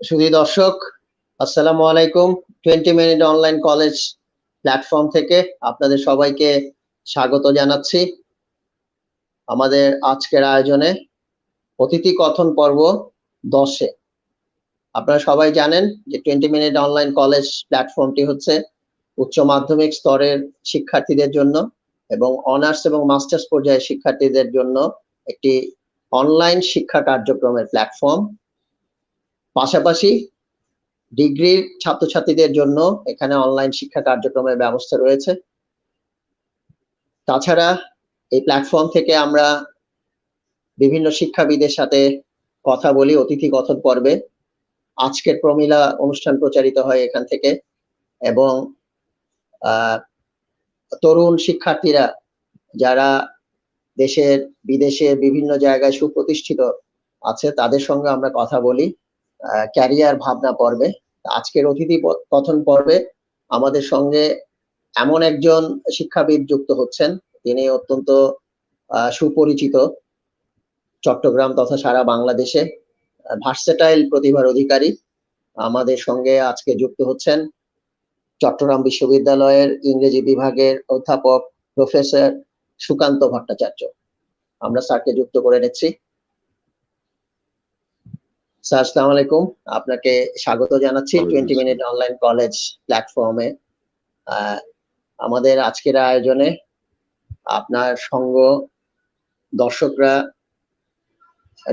সুধী দর্শক, আসসালামু আলাইকুম। 20 মিনিট অনলাইন কলেজ প্ল্যাটফর্ম থেকে আপনাদের সবাইকে স্বাগত জানাচ্ছি। আমাদের আজকের আয়োজনে অতিথি কথন পর্ব 10-এ। আপনারা সবাই জানেন যে 20 মিনিট অনলাইন কলেজ প্ল্যাটফর্মটি হচ্ছে উচ্চ মাধ্যমিক স্তরের শিক্ষার্থীদের জন্য এবং অনার্স এবং মাস্টার্স পর্যায়ের শিক্ষার্থীদের জন্য একটি অনলাইন শিক্ষা কার্যক্রমের প্ল্যাটফর্ম। পাশাপাশি ডিগ্রির ছাত্রছাত্রীদের জন্য এখানে অনলাইন শিক্ষা কার্যক্রমের ব্যবস্থা রয়েছে। তাছাড়া এই প্ল্যাটফর্ম থেকে আমরা বিভিন্ন শিক্ষাবিদের সাথে কথা বলি অতিথি কথন পর্বে। আজকের প্রমিলা অনুষ্ঠান প্রচারিত হয় এখান থেকে এবং তরুণ শিক্ষার্থীরা যারা দেশের বিদেশে বিভিন্ন জায়গায় সুপ্রতিষ্ঠিত আছে তাদের সঙ্গে আমরা কথা বলি ক্যারিয়ার ভাবনা পর্বে। আজকের অতিথি কথন পর্বে আমাদের সঙ্গে এমন একজন শিক্ষাবিদ যুক্ত হচ্ছেন, তিনি অত্যন্ত সুপরিচিত চট্টগ্রাম তথা সারা বাংলাদেশে, ভার্সেটাইল প্রতিভার অধিকারী। আমাদের সঙ্গে আজকে যুক্ত হচ্ছেন চট্টগ্রাম বিশ্ববিদ্যালয়ের ইংরেজি বিভাগের অধ্যাপক প্রফেসর সুকান্ত ভট্টাচার্য। আমরা স্যারকে যুক্ত করে নিচ্ছি। স্যার, আসসালামু আলাইকুম, আপনাকে স্বাগত জানাচ্ছি 20 মিনিট অনলাইন কলেজ প্ল্যাটফর্মে। আমাদের আজকের আয়োজনে আপনার সঙ্গ দর্শকরা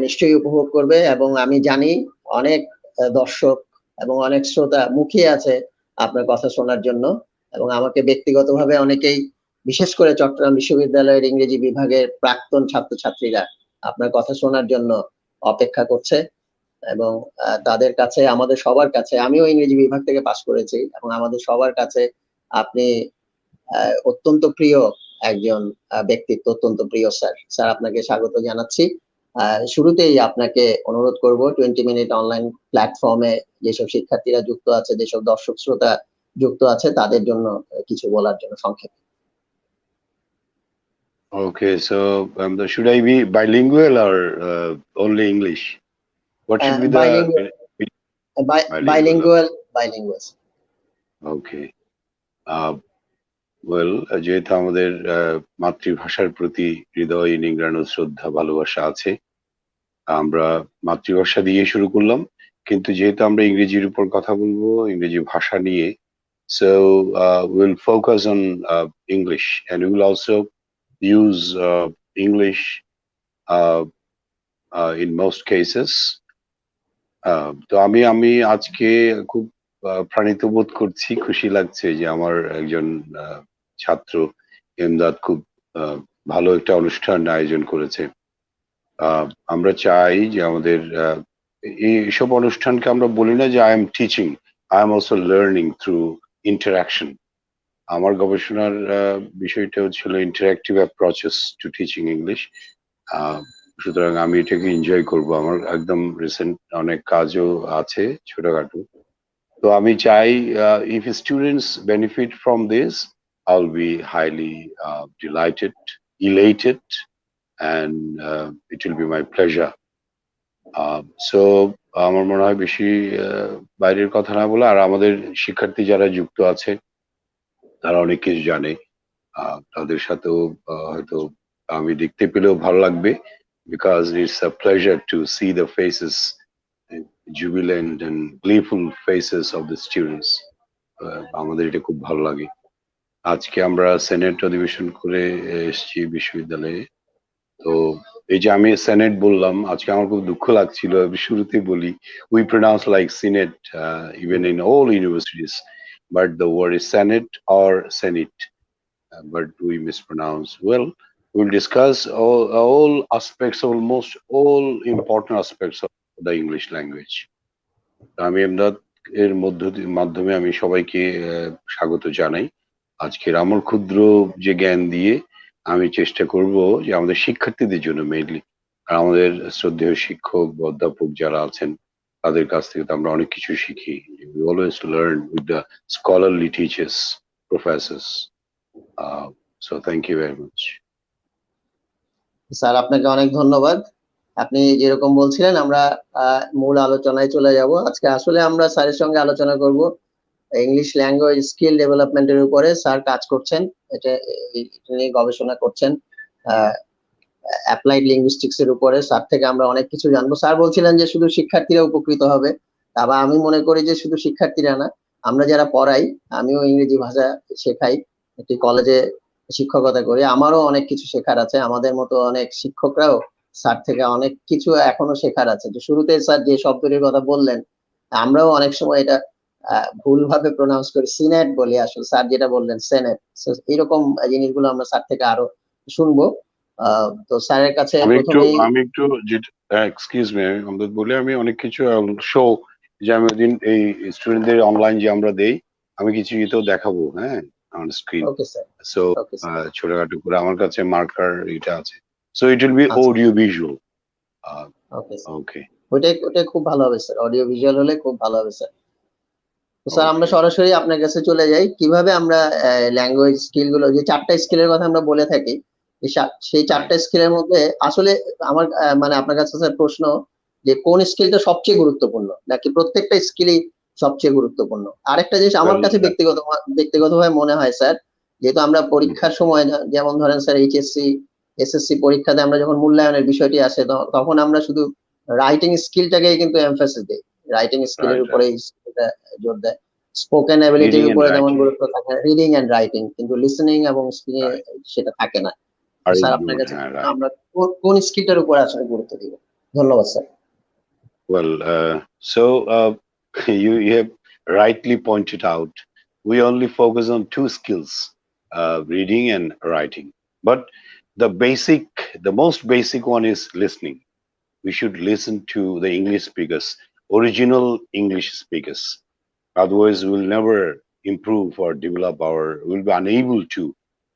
নিশ্চয়ই উপভোগ করবে এবং আমি জানি অনেক দর্শক এবং অনেক শ্রোতা মুখিয়ে আছে আপনার কথা শোনার জন্য এবং আমাকে ব্যক্তিগতভাবে অনেকেই, বিশেষ করে চট্টগ্রাম বিশ্ববিদ্যালয়ের ইংরেজি বিভাগের প্রাক্তন ছাত্রছাত্রীরা আপনার কথা শোনার জন্য অপেক্ষা করছে এবং তাদের কাছে, আমাদের সবার কাছে, আমিও ইংরেজি বিভাগ থেকে পাশ করেছি এবং আমাদের সবার কাছে আপনি অত্যন্ত প্রিয় একজন ব্যক্তিত্ব, অত্যন্ত প্রিয় স্যার। স্যার, আপনাকে স্বাগত জানাচ্ছি। শুরুতেই আপনাকে অনুরোধ করব 20 মিনিট অনলাইন প্ল্যাটফর্মে যেসব শিক্ষার্থীরা যুক্ত আছে, যেসব দর্শক শ্রোতা যুক্ত আছে তাদের জন্য কিছু বলার জন্য সংক্ষেপে। Okay, so should I be bilingual or only English? What should be the bilingual? Okay. Well, যেহেতু আমাদের মাতৃভাষার প্রতি হৃদয় নিংড়ানো শ্রদ্ধা ভালোবাসা আছে, আমরা মাতৃভাষা দিয়ে শুরু করলাম, কিন্তু যেহেতু আমরা ইংরেজির উপর কথা বলবো, ইংরেজি ভাষা নিয়ে, so we'll focus on English and we will also use English in most cases. তো আমি আজকে খুব প্রাণিত বোধ করছি, খুশি লাগছে যে আমার একজন ছাত্র এমদাদ খুব ভালো একটা অনুষ্ঠান আয়োজন করেছে। আমরা চাই যে আমাদের এইসব অনুষ্ঠানকে আমরা বলি না যে I am teaching, I am also learning through interaction. আমার গবেষণার বিষয়টা ছিল interactive approaches two teaching English. সুতরাং আমি এটাকে এনজয় করব। আমার একদম রিসেন্ট অনেক কাজও আছে ছোটখাটো, তো আমি চাই if students benefit from this, I'll be highly delighted, elated, and it will be my pleasure. So আমার মনে হয় বেশি বাইরের কথা না বলে, আর আমাদের শিক্ষার্থী যারা যুক্ত আছে তারা অনেক কিছু জানে, তাদের সাথেও হয়তো আমি দেখতে পেলেও ভালো লাগবে, because it's a pleasure to see the faces, jubilant and gleeful faces of the students. আমাদের এটা খুব ভালো লাগে। আজকে আমরা সেনেট অধিবেশন করে এসেছি বিশ্ববিদ্যালয়ে, তো এই যে আমি সেনেট বললাম, আজকে আমার খুব দুঃখ লাগছিল। শুরুতে বলি, we pronounce like senate even in all universities, but the word is senate or senate, but we mispronounce. Well, we'll discuss all aspects, almost all important aspects of the English language. আমি এমদাদ এর মাধ্যমে আমি সবাইকে স্বাগত জানাই। আজকের আমার ক্ষুদ্র যে জ্ঞান দিয়ে আমি চেষ্টা করব যে আমাদের শিক্ষার্থীদের জন্য মেইনলি, আর আমাদের শ্রদ্ধেয় শিক্ষক বা অধ্যাপক যারা আছেন তাদের কাছ থেকে আমরা অনেক কিছু শিখি। We always learn with the scholarly teachers, professors. So thank you very much. Sir, আপনাকে অনেক ধন্যবাদ। আপনি যেরকম বলছিলেন আমরা মূল আলোচনায় চলে যাব। আজকে আসলে আমরা স্যারের সঙ্গে আলোচনা করব ইংলিশ ল্যাঙ্গুয়েজ স্কিল ডেভেলপমেন্টের উপরে। স্যার কাজ করছেন, এটা এটা নিয়ে গবেষণা করছেন অ্যাপ্লাইড লিঙ্গুইস্টিক্স এর উপরে। স্যার থেকে আমরা অনেক কিছু জানবো। স্যার বলছিলেন যে শুধু শিক্ষার্থীরা উপকৃত হবে, আবার আমি মনে করি যে শুধু শিক্ষার্থীরা না, আমরা যারা পড়াই, আমিও ইংরেজি ভাষা শেখাই, একটি কলেজে শিক্ষকতা করি, আমারও অনেক কিছু শেখার আছে। আমাদের মতো অনেক শিক্ষকরাও স্যার থেকে অনেক কিছু এখনো শেখার আছে। যে শুরুতে স্যার যে শব্দটির কথা বললেন, আমরাও অনেক সময় এটা ভুলভাবে প্রনাউন্স করি, সিনেট বলি, আসলে স্যার যেটা বললেন সেনেট। এরকম জিনিসগুলো আমরা স্যার থেকে আরো শুনবো। তো স্যারের কাছে প্রথমেই আমি একটু এক্সকিউজ মি, আমাদের বলে আমি অনেক কিছু শো যে আমি ওদিন এই স্টুডেন্টদের অনলাইন যে আমরা দেই, আমি কিছু ইতেও দেখাবো, হ্যাঁ, on screen. Okay sir. So okay sir. ছোটখাটো করে আমার কাছে মার্কার এটা আছে। সো ইট উইল বি আচ্ছা। Audio visual. Okay sir. Okay. ওটাই খুব ভালো হবে স্যার, অডিও ভিজুয়াল হলে খুব ভালো হবে স্যার। তো স্যার আমরা ওকে। সরাসরি আপনার কাছে চলে যাই, কিভাবে আমরা ল্যাঙ্গুয়েজ স্কিল গুলো, যে চারটা স্কিলের কথা আমরা বলে থাকি, সেই চারটা রাইট। স্কিলের মধ্যে আসলে আমার মানে আপনার কাছে স্যার প্রশ্ন, যে কোন স্কিলটা সবচেয়ে গুরুত্বপূর্ণ, নাকি প্রত্যেকটা স্কিলই সবচেয়ে গুরুত্বপূর্ণ? আরেকটা জিনিস আমার ওয়েল। কাছে ব্যক্তিগতভাবে মনে হয় স্যার, যেহেতু আমরা পরীক্ষার সময় যেমন ধরেন স্যার এইচএসসি এসএসসি পরীক্ষাতে আমরা যখন মূল্যায়নের বিষয়টি আসে, তখন আমরা শুধু রাইটিং স্কিলটাকে কিন্তু এমফাসিস দিই, রাইটিং স্কিলের রাইট, উপরে রাইট। জোর দেয়। স্পোকেন রিডিং অ্যাবিলিটির এন্ড উপরে তেমন রাইটিং। গুরুত্ব থাকে, রিডিং এন্ড রাইটিং, কিন্তু লিসেনিং এবং স্পিকিং রাইট। সেটা থাকে না। তো আর স্যার আপনার ইগনোর, কাছে হ্যাঁ, প্রশ্ন, রাইট। আমরা কোন স্কিলটার উপরে আসলে গুরুত্ব দিব? ধন্যবাদ sir. Well, you have rightly pointed out, we only focus on two skills, reading and writing. But the basic, the most basic one is listening. We should listen to the English speakers, original English speakers. Otherwise, we'll never improve or develop our, we'll be unable to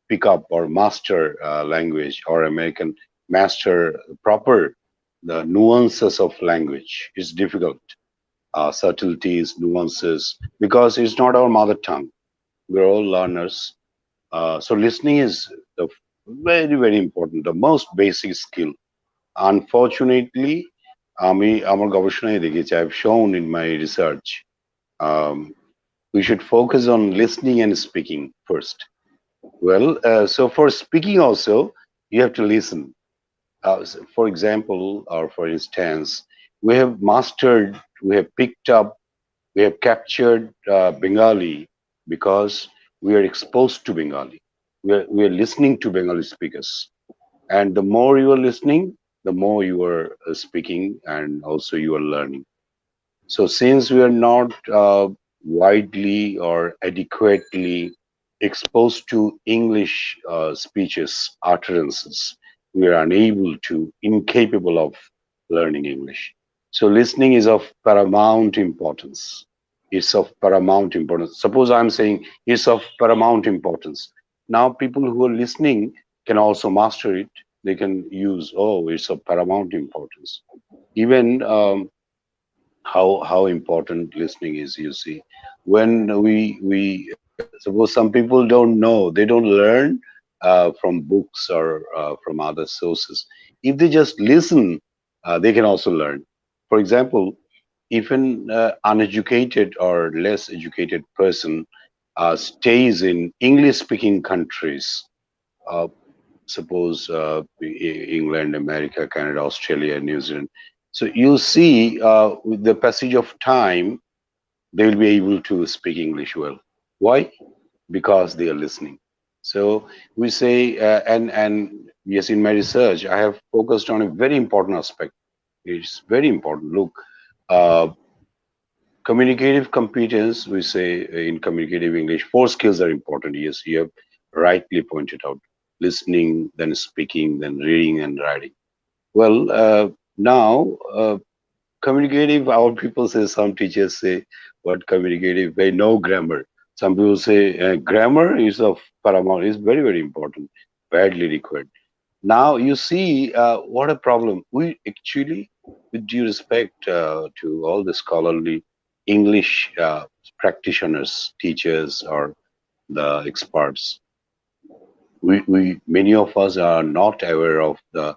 pick up or master language, or American master proper the nuances of language. It's difficult, subtleties, nuances, because it's not our mother tongue. We're all learners. So listening is the very, very important, the most basic skill. Unfortunately, আমি আমার গবেষণায় দেখেছি, I've shown in my research, um, we should focus on listening and speaking first. Well, so for speaking also, you have to listen. For example, or for instance, we have mastered, we have picked up, we have captured Bengali because we are exposed to Bengali. We are listening to Bengali speakers. And the more you are listening, the more you are speaking, and also you are learning. So since we are not widely or adequately exposed to English speeches, utterances, we are unable to, incapable of learning English. So listening is of paramount importance. It's of paramount importance. Suppose I'm saying it's of paramount importance. Now people who are listening can also master it. They can use, oh, it's of paramount importance. Even how important listening is, you see, when we suppose some people don't know, they don't learn from books or from other sources. If they just listen, they can also learn. For example, if an uneducated or less educated person stays in English speaking countries, uh, suppose England, America, Canada, Australia, New Zealand. So you see, with the passage of time, they will be able to speak English well. Why? Because they are listening. So we say, and yes, in my research, I have focused on a very important aspect. It's very important. Look, uh, communicative competence, we say in communicative English, four skills are important. Yes, you have rightly pointed out: listening, then speaking, then reading and writing. Well, now, communicative, our people say, some teachers say, what communicative? They know grammar. Some people say grammar is of paramount, is very, very important, badly required. Now you see what a problem. We actually, with due respect to all the scholarly English practitioners, teachers, or the experts, we many of us are not aware of the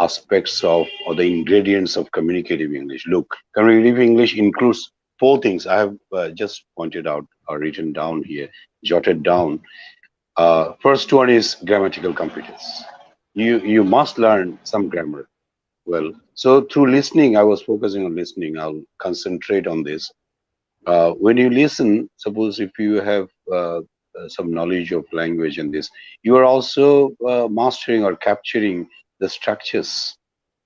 aspects of or the ingredients of communicative English. Look, communicative English includes four things. I have just pointed out or written down here, jotted down. First one is grammatical competence. You must learn some grammar. Well, so through listening, I was focusing on listening. I'll concentrate on this. When you listen, suppose if you have some knowledge of language and this, you are also mastering or capturing the structures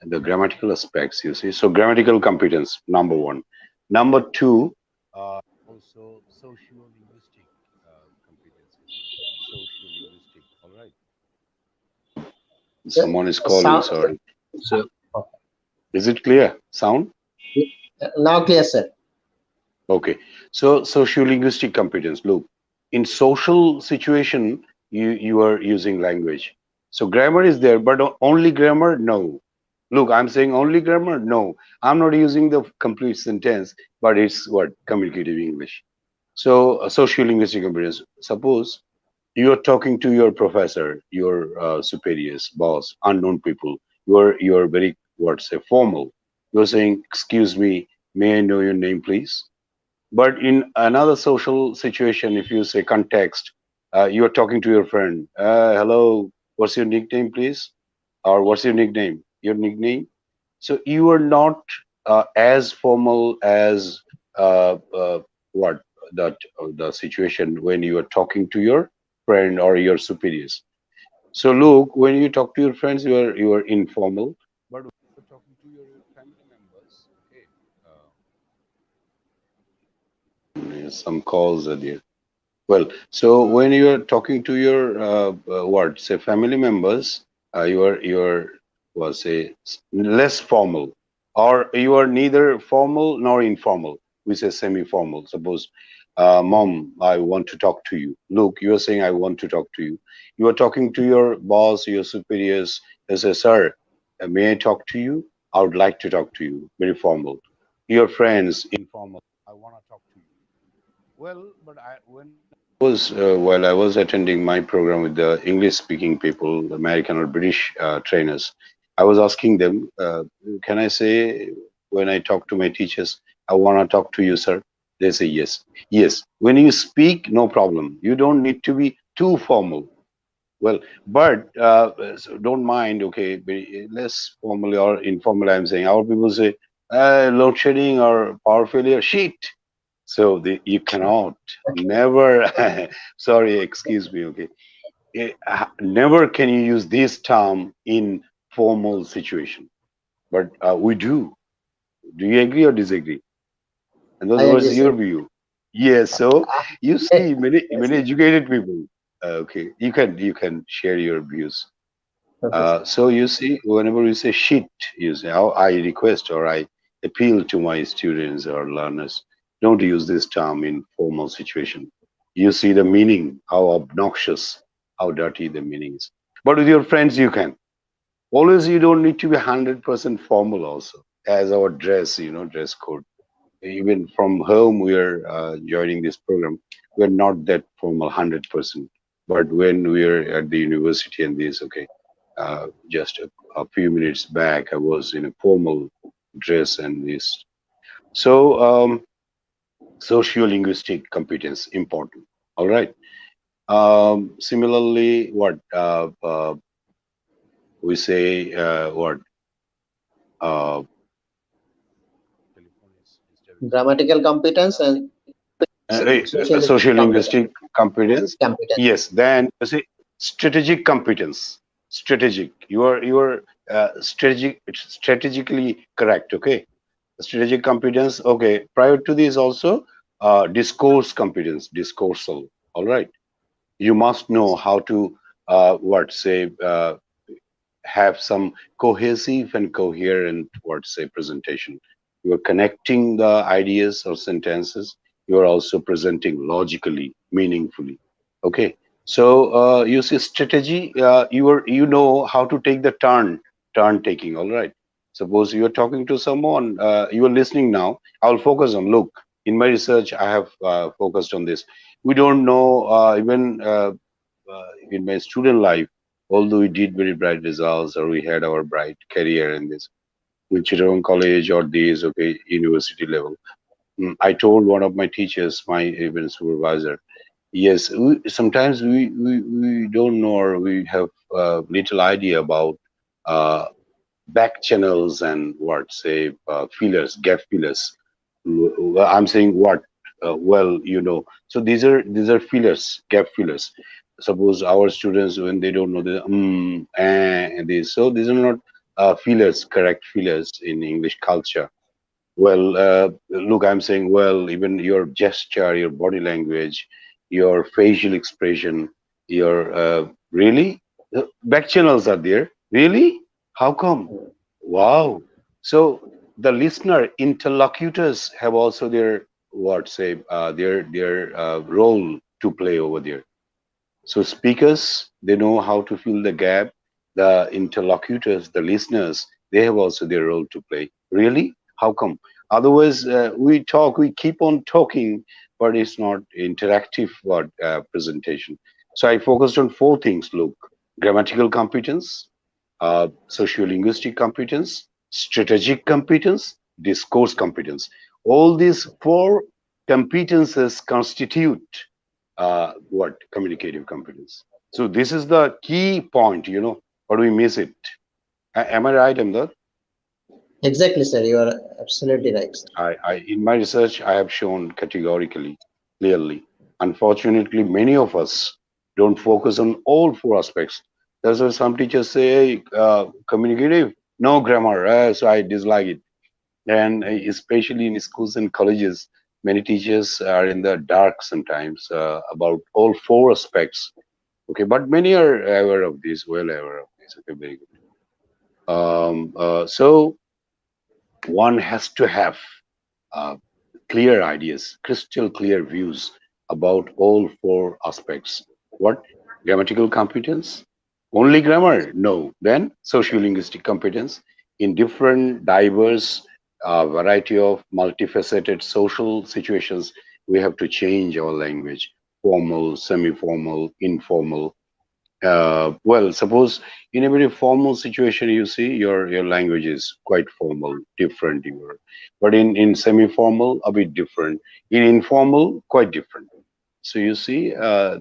and the grammatical aspects, you see. So grammatical competence, number one. Number two, also socio-linguistic competence, you see. Socio-linguistic, all right. Someone is calling, Sound sorry. So is it clear? Sound? now clear, sir. Okay. So socio-linguistic competence. Look, in social situation, you are using language. So grammar is there, but only grammar? No. Look, I'm saying only grammar? No. I'm not using the complete sentence, but it's what? Communicative English. So socio-linguistic competence. Suppose you are talking to your professor, your superiors, boss, unknown people. You are very, what say, formal. You're saying, "Excuse me, may I know your name, please?" But in another social situation, if you say context, you are talking to your friend. Hello, what's your nickname, please? Or what's your nickname? Your nickname? So you are not as formal as what that the situation when you are talking to your friend or your superiors. So look, when you talk to your friends, you are informal. But when you're talking to your family members, okay, some calls are there. Well, so when you are talking to your what say family members, you are was say less formal, or you are neither formal nor informal. We say semi-formal. Suppose, mom, I want to talk to you. Look, you are saying I want to talk to you. You are talking to your boss, your superiors. They say, sir, may I talk to you? I would like to talk to you. Very formal. Your friends, informal. I want to talk to you. Well, but while I was attending my program with the English-speaking people, American or British trainers, I was asking them, "Can I say when I talk to my teachers, I want to talk to you, sir?" They say yes. Yes. When you speak, no problem. You don't need to be too formal. Well, but so don't mind, okay, be less formal or informal. I'm saying our people say load shedding or power failure. Shit. So you cannot, never, sorry, excuse me, okay. Never can you use this term in formal situation, but we do. Do you agree or disagree? And I those agree, was sir. your view. Yes. So you Eh, see, many yes, educated people. Okay, you can share your views. okay, sir. So you see, whenever you say shit, you say, "Oh, I request or I appeal to my students or learners, don't use this term in formal situation." You see the meaning, how obnoxious, how dirty the meaning is. But with your friends, you can. Always, you don't need to be 100% formal also, as our dress, dress code. Even from home, we are joining this program. We're not that formal 100%. But when we are at the university and this, okay, just a few minutes back, I was in a formal dress and this. So, socio-linguistic competence important. All right. Similarly, what we say, what uh, telephone is disturbing some. Grammatical competence and social competence. Socio-linguistic competence. Competence. Yes. Then you say strategic competence. Strategic. You are strategically correct. Okay. Strategic competence. Okay. Prior to this, also discourse competence, discoursal. All right. You must know Yes. how to what say have some cohesive and coherent what say presentation. You are connecting the ideas or sentences. You are also presenting logically, meaningfully. Okay. So you see strategy. You know how to take the turn taking. All right. Suppose you are talking to someone. You are listening now. I will focus on. Look, in my research, I have focused on this. We don't know even in my student life. although we did very bright results or we had our bright career in this, with Chittagong College or these, okay, university level. I told one of my teachers, my even supervisor, yes, sometimes we don't know or we have little idea about uh, back channels and what say fillers, gap fillers. I'm saying what? Well, you know. So these are fillers, gap fillers. Suppose our students when they don't know the and this, so these are not fillers, correct fillers in English culture. Well, look, I'm saying, well, even your gesture, your body language, your facial expression, your really back channels are there. Really? How come? Wow. So the listener interlocutors have also their what say their role to play over there. So speakers, they know how to fill the gap. The interlocutors, the listeners, they have also their role to play. Really? How come? Otherwise, we talk, we keep on talking, but it's not interactive what presentation. So I focused on four things. Look, grammatical competence, socio-linguistic competence, strategic competence, discourse competence. All these four competences constitute what communicative competence. So this is the key point, but we miss it. Am I right, Amdad? Exactly, sir. You are absolutely right, sir. In my research, I have shown categorically, clearly. Unfortunately, many of us don't focus on all four aspects. That's why some teachers say, hey, communicative, no grammar, so I dislike it. And especially in schools and colleges, many teachers are in the dark sometimes about all four aspects. Okay, but many are aware of this, well aware of this. Okay, very good. So one has to have uh, clear ideas, crystal clear views about all four aspects. What? Grammatical competence? Only grammar? No. Then sociolinguistic competence in different, diverse, variety of multifaceted social situations. We have to change our language: formal, semi-formal, informal. Well, suppose in a very formal situation, you see your language is quite formal, different. But in semi-formal, a bit different. In informal, quite different. So you see,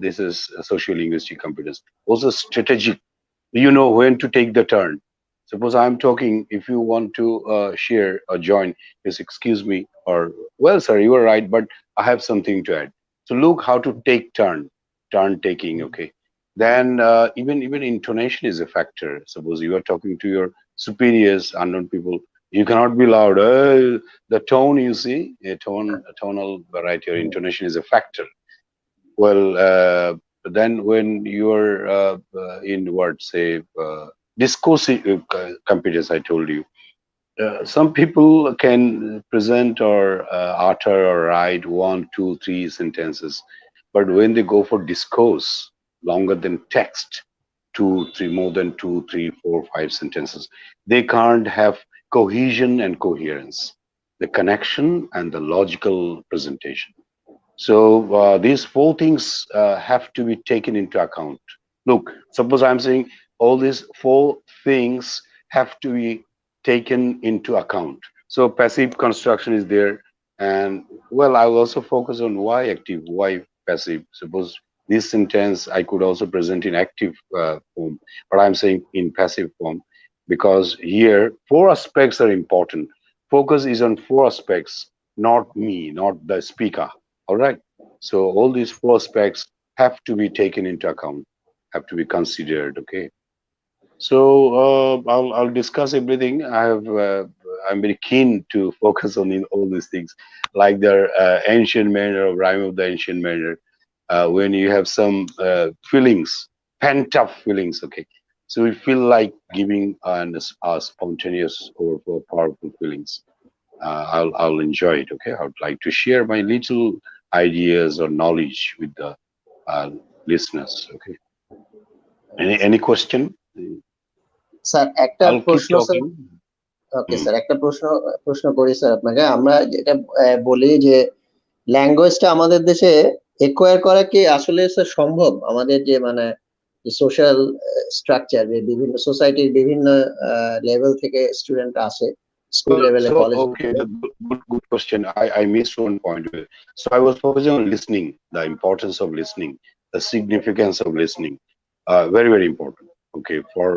this is a socio-linguistic competence. Also strategic. You know when to take the turn. Suppose I'm talking. If you want to share or join, just excuse me, or well, sir, you are right, but I have something to add. So look how to take turn taking. Okay, then even intonation is a factor. Suppose you are talking to your superiors, unknown people, you cannot be loud. The tone, you see, a tonal variety or intonation is a factor. Well, then when you're in what say discoursive competence, I told you, some people can present or utter or write one, two, three sentences, but when they go for discourse, longer than text, two, three, more than two, three, four, five sentences, they can't have cohesion and coherence, the connection and the logical presentation. So these four things have to be taken into account. Look, suppose I'm saying all these four things have to be taken into account. So passive construction is there, and well, I will also focus on why active, why passive. Suppose this sentence I could also present in active form, but I'm saying in passive form because here four aspects are important. Focus is on four aspects, not me, not the speaker. All right. So all these four aspects have to be taken into account, have to be considered. Okay. So I'll discuss everything. I'm very keen to focus on all these things, like the ancient manner of rhyme of the ancient manner. When you have some feelings, pent up feelings. Okay. So we feel like giving a spontaneous or powerful feelings. I'll enjoy it. Okay, I would like to share my little ideas or knowledge with the uh, listeners. Okay, any question? Sir একটা I'll keep প্রশ্ন sir. talking. ওকে Hmm. Sir, একটা প্রশ্ন করি sir আপনাকে। আমরা যেটা বলি যে ল্যাঙ্গুয়েজটা আমাদের দেশে একোয়ার করা কি আসলে স্যার সম্ভব? আমাদের যে মানে সোশ্যাল স্ট্রাকচার, বিভিন্ন সোসাইটির বিভিন্ন লেভেল থেকে স্টুডেন্ট আসে স্কুল লেভেলে, কলেজ Okay, লেভেলে। good question. I missed one point. So I was focusing on listening, the importance of listening, the significance of listening. Very, very important. Okay, for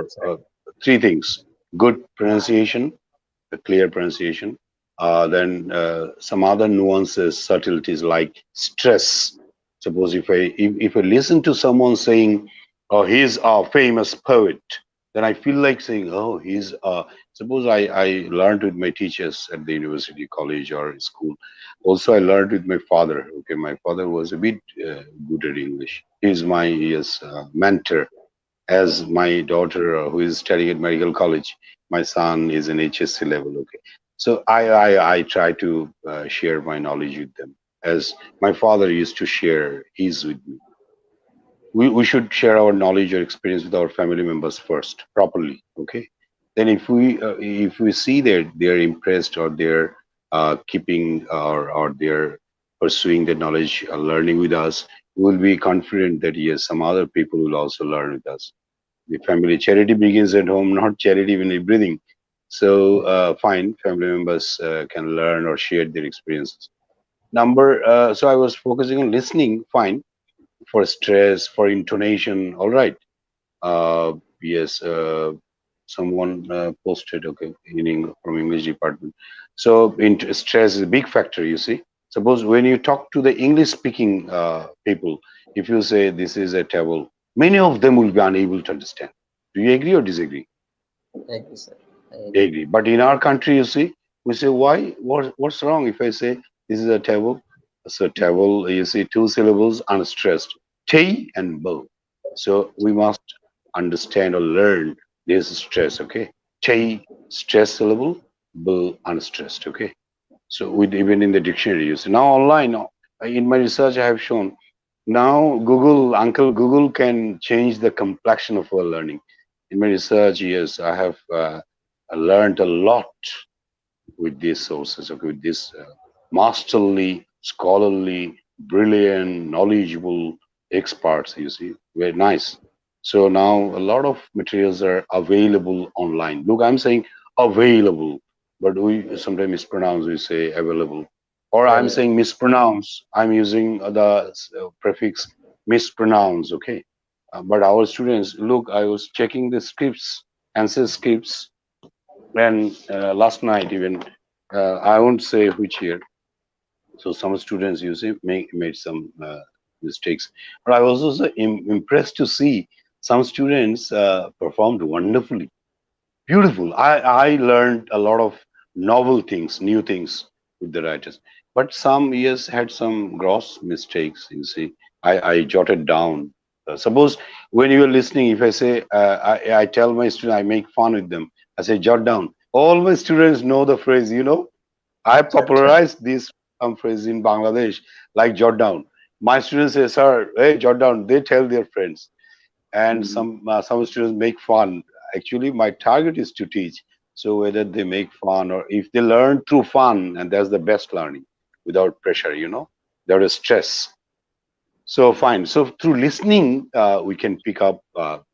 three things: good pronunciation, a clear pronunciation, then some other nuances, subtleties like stress. Suppose if I listen to someone saying, "Oh, he's a famous poet," then I feel like saying, "Oh, he's a." Suppose I learned with my teachers at the university, college, or school. Also, I learned with my father. Okay, my father was a bit good at English. He's my yes mentor, as my daughter who is studying at medical college, my son is in HSC level. Okay, so I try to share my knowledge with them, as my father used to share his with me. We should share our knowledge or experience with our family members first properly. Okay, then if we see that they're impressed, or they're keeping, or they're pursuing the knowledge, learning with us, we will be confident that yes, some other people will also learn with us. The family charity begins at home, not charity when you're breathing. So fine, family members can learn or share their experiences. So I was focusing on listening, fine, for stress, for intonation, all right. Yes, someone posted, okay, from English department. So stress is a big factor, you see. Suppose when you talk to the English speaking people, if you say this is a table, many of them will be unable to understand. Do you agree or disagree? Thank you, sir. I I agree. agree. But in our country, you see, we say, why? What's wrong if I say this is a table? So table, you see, two syllables, unstressed. T and bo. So we must understand or learn this stress, okay? T, stress syllable, bo, unstressed, okay? So with even in the dictionary, you see. Now online, in my research, I have shown now Uncle Google can change the complexion of our learning. In my research, yes, I have learned a lot with these sources, okay, with this masterly, scholarly, brilliant, knowledgeable experts, you see, very nice. So now a lot of materials are available online. Look, I'm saying available, but we sometimes mispronounce, we say available. Or I'm Available. saying mispronounce, I'm using the prefix mispronounce, okay. But our students, look, I was checking the scripts, answer scripts, and last night even, I won't say which year. So some students, you see, made some mistakes. But I was also impressed to see some students performed wonderfully, beautiful. I learned a lot of novel things, new things with the writers. But some, yes, had some gross mistakes. You see, I jotted down. Suppose when you are listening, if I say, I tell my student, I make fun with them. I say, jot down. All my students know the phrase. I Acha, popularized this phrase in Bangladesh, like jot down. My students say, sir, hey, jot down. They tell their friends, and some students make fun. Actually, my target is to teach. So whether they make fun, or if they learn through fun, and that's the best learning, without pressure. There is stress. So fine. So through listening, we can pick up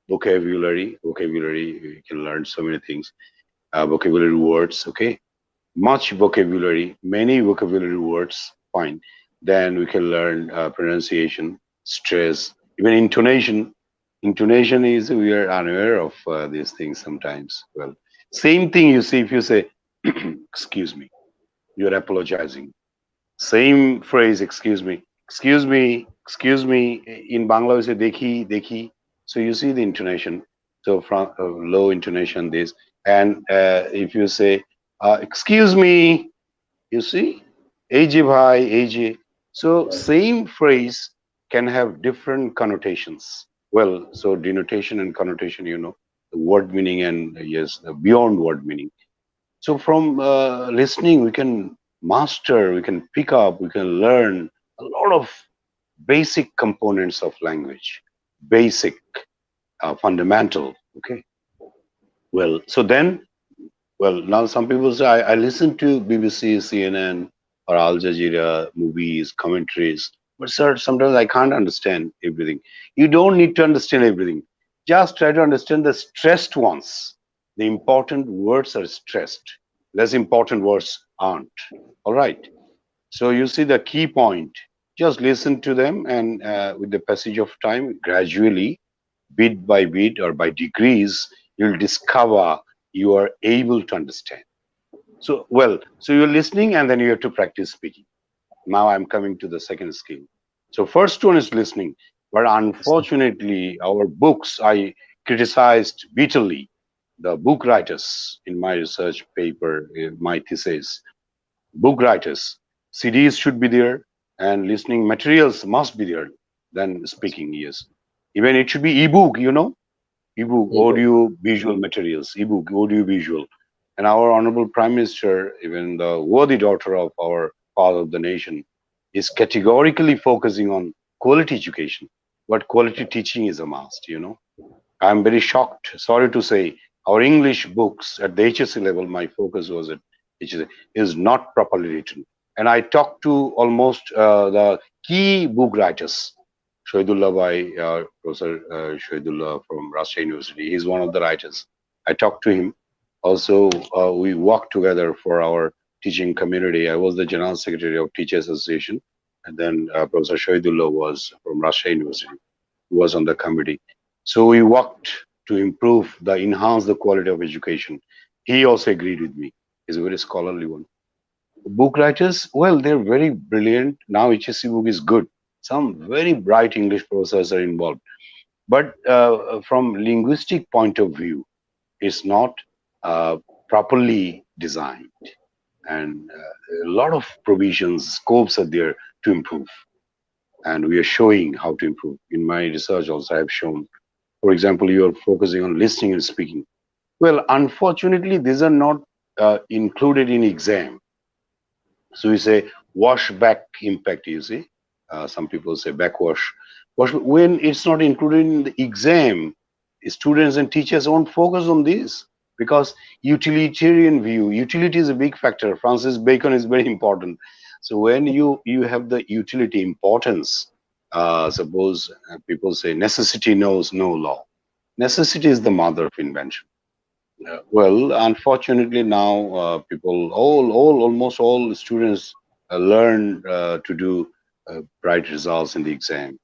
vocabulary. Vocabulary, we can learn so many things. Vocabulary words. Okay, much vocabulary, many vocabulary words, fine. Then we can learn pronunciation, stress, even intonation. Intonation is, we are unaware of these things sometimes. Well, same thing you see if you say, excuse me, you're apologizing. Same phrase, excuse me. In Bangla, we say, dekhi, dekhi. So you see the intonation. So from low intonation, this. And if you say, excuse me, you see, AJ bhai, AJ. So right. same phrase can have different connotations. Well, so denotation and connotation, the word meaning, and yes, the beyond word meaning. So from listening, we can master, we can pick up, we can learn a lot of basic components of language, basic, fundamental. Okay. Well, so then, well, now some people say, I listen to BBC, CNN, or Al Jazeera movies, commentaries, but sir, sometimes I can't understand everything. You don't need to understand everything. Just try to understand the stressed ones. The important words are stressed. Less important words aren't. All right. So you see the key point. Just listen to them, and with the passage of time, gradually, bit by bit or by degrees, you'll discover you are able to understand. So, well, so you're listening and then you have to practice speaking. Now I'm coming to the second skill. So first one is listening, but unfortunately, our books, I criticized bitterly the book writers in my research paper, in my thesis. Book writers, CDs should be there, and listening materials must be there. Then speaking, yes. Even it should be ebook, ebook, ebook. audio, visual materials, ebook, audio, visual. And our honorable Prime Minister, even the worthy daughter of our father of the nation, is categorically focusing on quality education. But quality teaching is a must. I'm very shocked, sorry to say, our English books at the HSC level, my focus was at HSC, is not properly written. And I talked to almost the key book writers, Shahidullah Bhai, Professor Shahidullah from Rajshahi University. He's one of the writers. I talked to him. Also, we worked together for our teaching community. I was the General Secretary of Teachers Association. And then Professor Shahidullah was from Rajshahi University, who was on the committee. So we worked to enhance the quality of education. He also agreed with me. He's a very scholarly one. Book writers, well, they're very brilliant. Now HSC book is good. Some very bright English professors are involved. But from linguistic point of view, it's not uh, properly designed. And a lot of provisions, scopes are there to improve. And we are showing how to improve. In my research also, I have shown, for example, you are focusing on listening and speaking. Well, unfortunately, these are not included in exam. So we say wash back impact, you see. Some people say backwash. When it's not included in the exam, students and teachers won't focus on this because utilitarian view, utility is a big factor. Francis Bacon is very important. So when you have the utility importance, suppose people say necessity knows no law. Necessity is the mother of invention. Well, unfortunately, now people, almost all students learn to do bright results in the exam,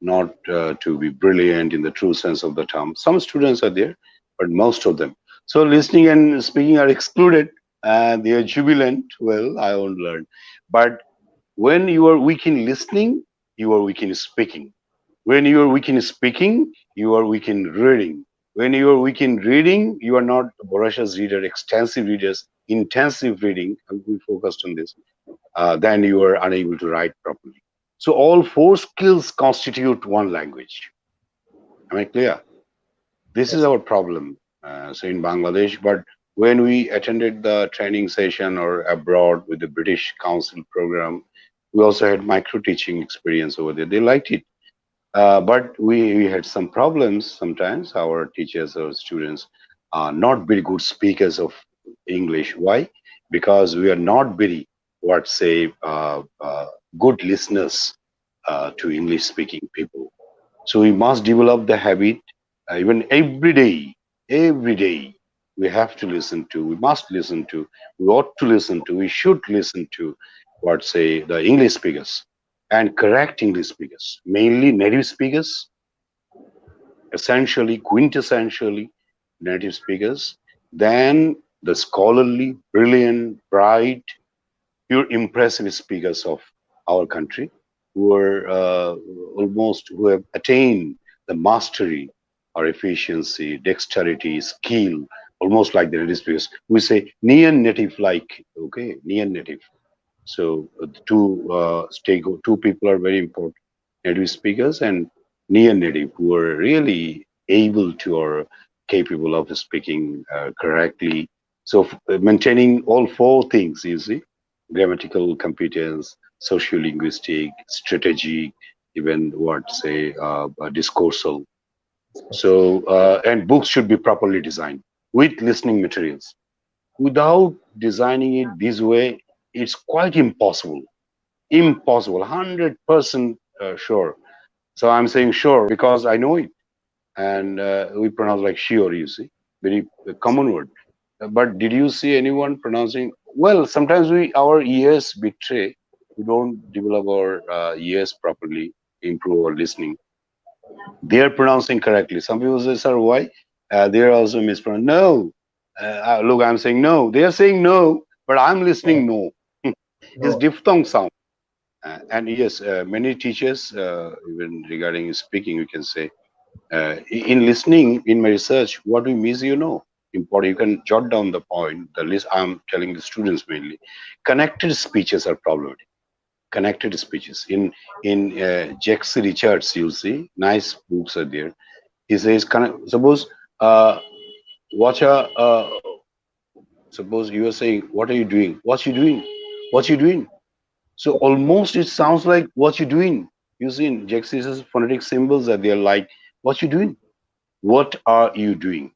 not to be brilliant in the true sense of the term. Some students are there, but most of them. So listening and speaking are excluded, and they are jubilant. Well, I won't learn. But when you are weak in listening, you are weak in speaking. When you are weak in speaking, you are weak in reading. When you are weak in reading, you are not voracious reader, extensive readers, intensive reading, and we focused on this, then you are unable to write properly. So all four skills constitute one language. Am I clear? This is Yes. our problem, so in Bangladesh. But when we attended the training session or abroad with the British Council program, we also had micro teaching experience over there. They liked it. But we had some problems sometimes. Our teachers or students are not very good speakers of English. Why? Because we are not very, good listeners to English speaking people. So we must develop the habit, even every day, we have to listen to, we must listen to, we ought to listen to, we should listen to the English speakers and correct English speakers, mainly native speakers, essentially, quintessentially native speakers, then the scholarly, brilliant, bright, pure impressive speakers of our country who are who have attained the mastery or efficiency, dexterity, skill, almost like the native speakers. We say near native like, okay, near native. So two people are very important: native speakers and near native, who are really able to or capable of speaking correctly. So maintaining all four things, you see, grammatical competence, socio-linguistic, strategic, even discoursal. So and books should be properly designed with listening materials. Without designing it this way, it's quite impossible. Impossible, 100% sure. So I'm saying sure because I know it. and we pronounce like sure, you see, very common word. But did you see anyone pronouncing? Well, sometimes our ears betray. We don't develop our ears properly, improve our listening. They are pronouncing correctly. Some people say, "Sir, why?" They are also mispronouncing. No, look, I'm saying no. They are saying no, but I'm listening no. It's No. diphthong sound. And yes, many teachers, even regarding speaking, we can say, in listening, in my research, what we miss, important. You can jot down the point. The list I'm telling the students mainly. Connected speeches are problematic. Connected speeches. In Jax Richards, you'll see nice books are there. He says, suppose watch a suppose you are saying, "What are you doing? What you doing? What you doing?" So almost it sounds like what you doing. You see, in Jax Richards, phonetic symbols are there like what you doing. What are you doing?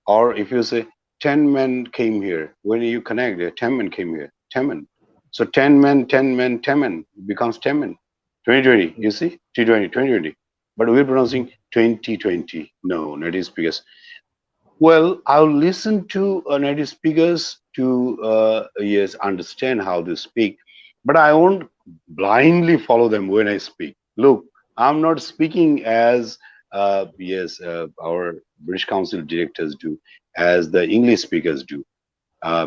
Or if you say 10 men came here, when you connect there, 10 men came here, 10 men. So 10 men, 10 men, 10 men becomes 10 men. 2020, you see? 2020, 2020. But we're pronouncing 2020. No, native speakers. Well, I'll listen to native speakers to, yes, understand how they speak, but I won't blindly follow them when I speak. Look, I'm not speaking as, yes, our British Council directors do, as the English speakers do,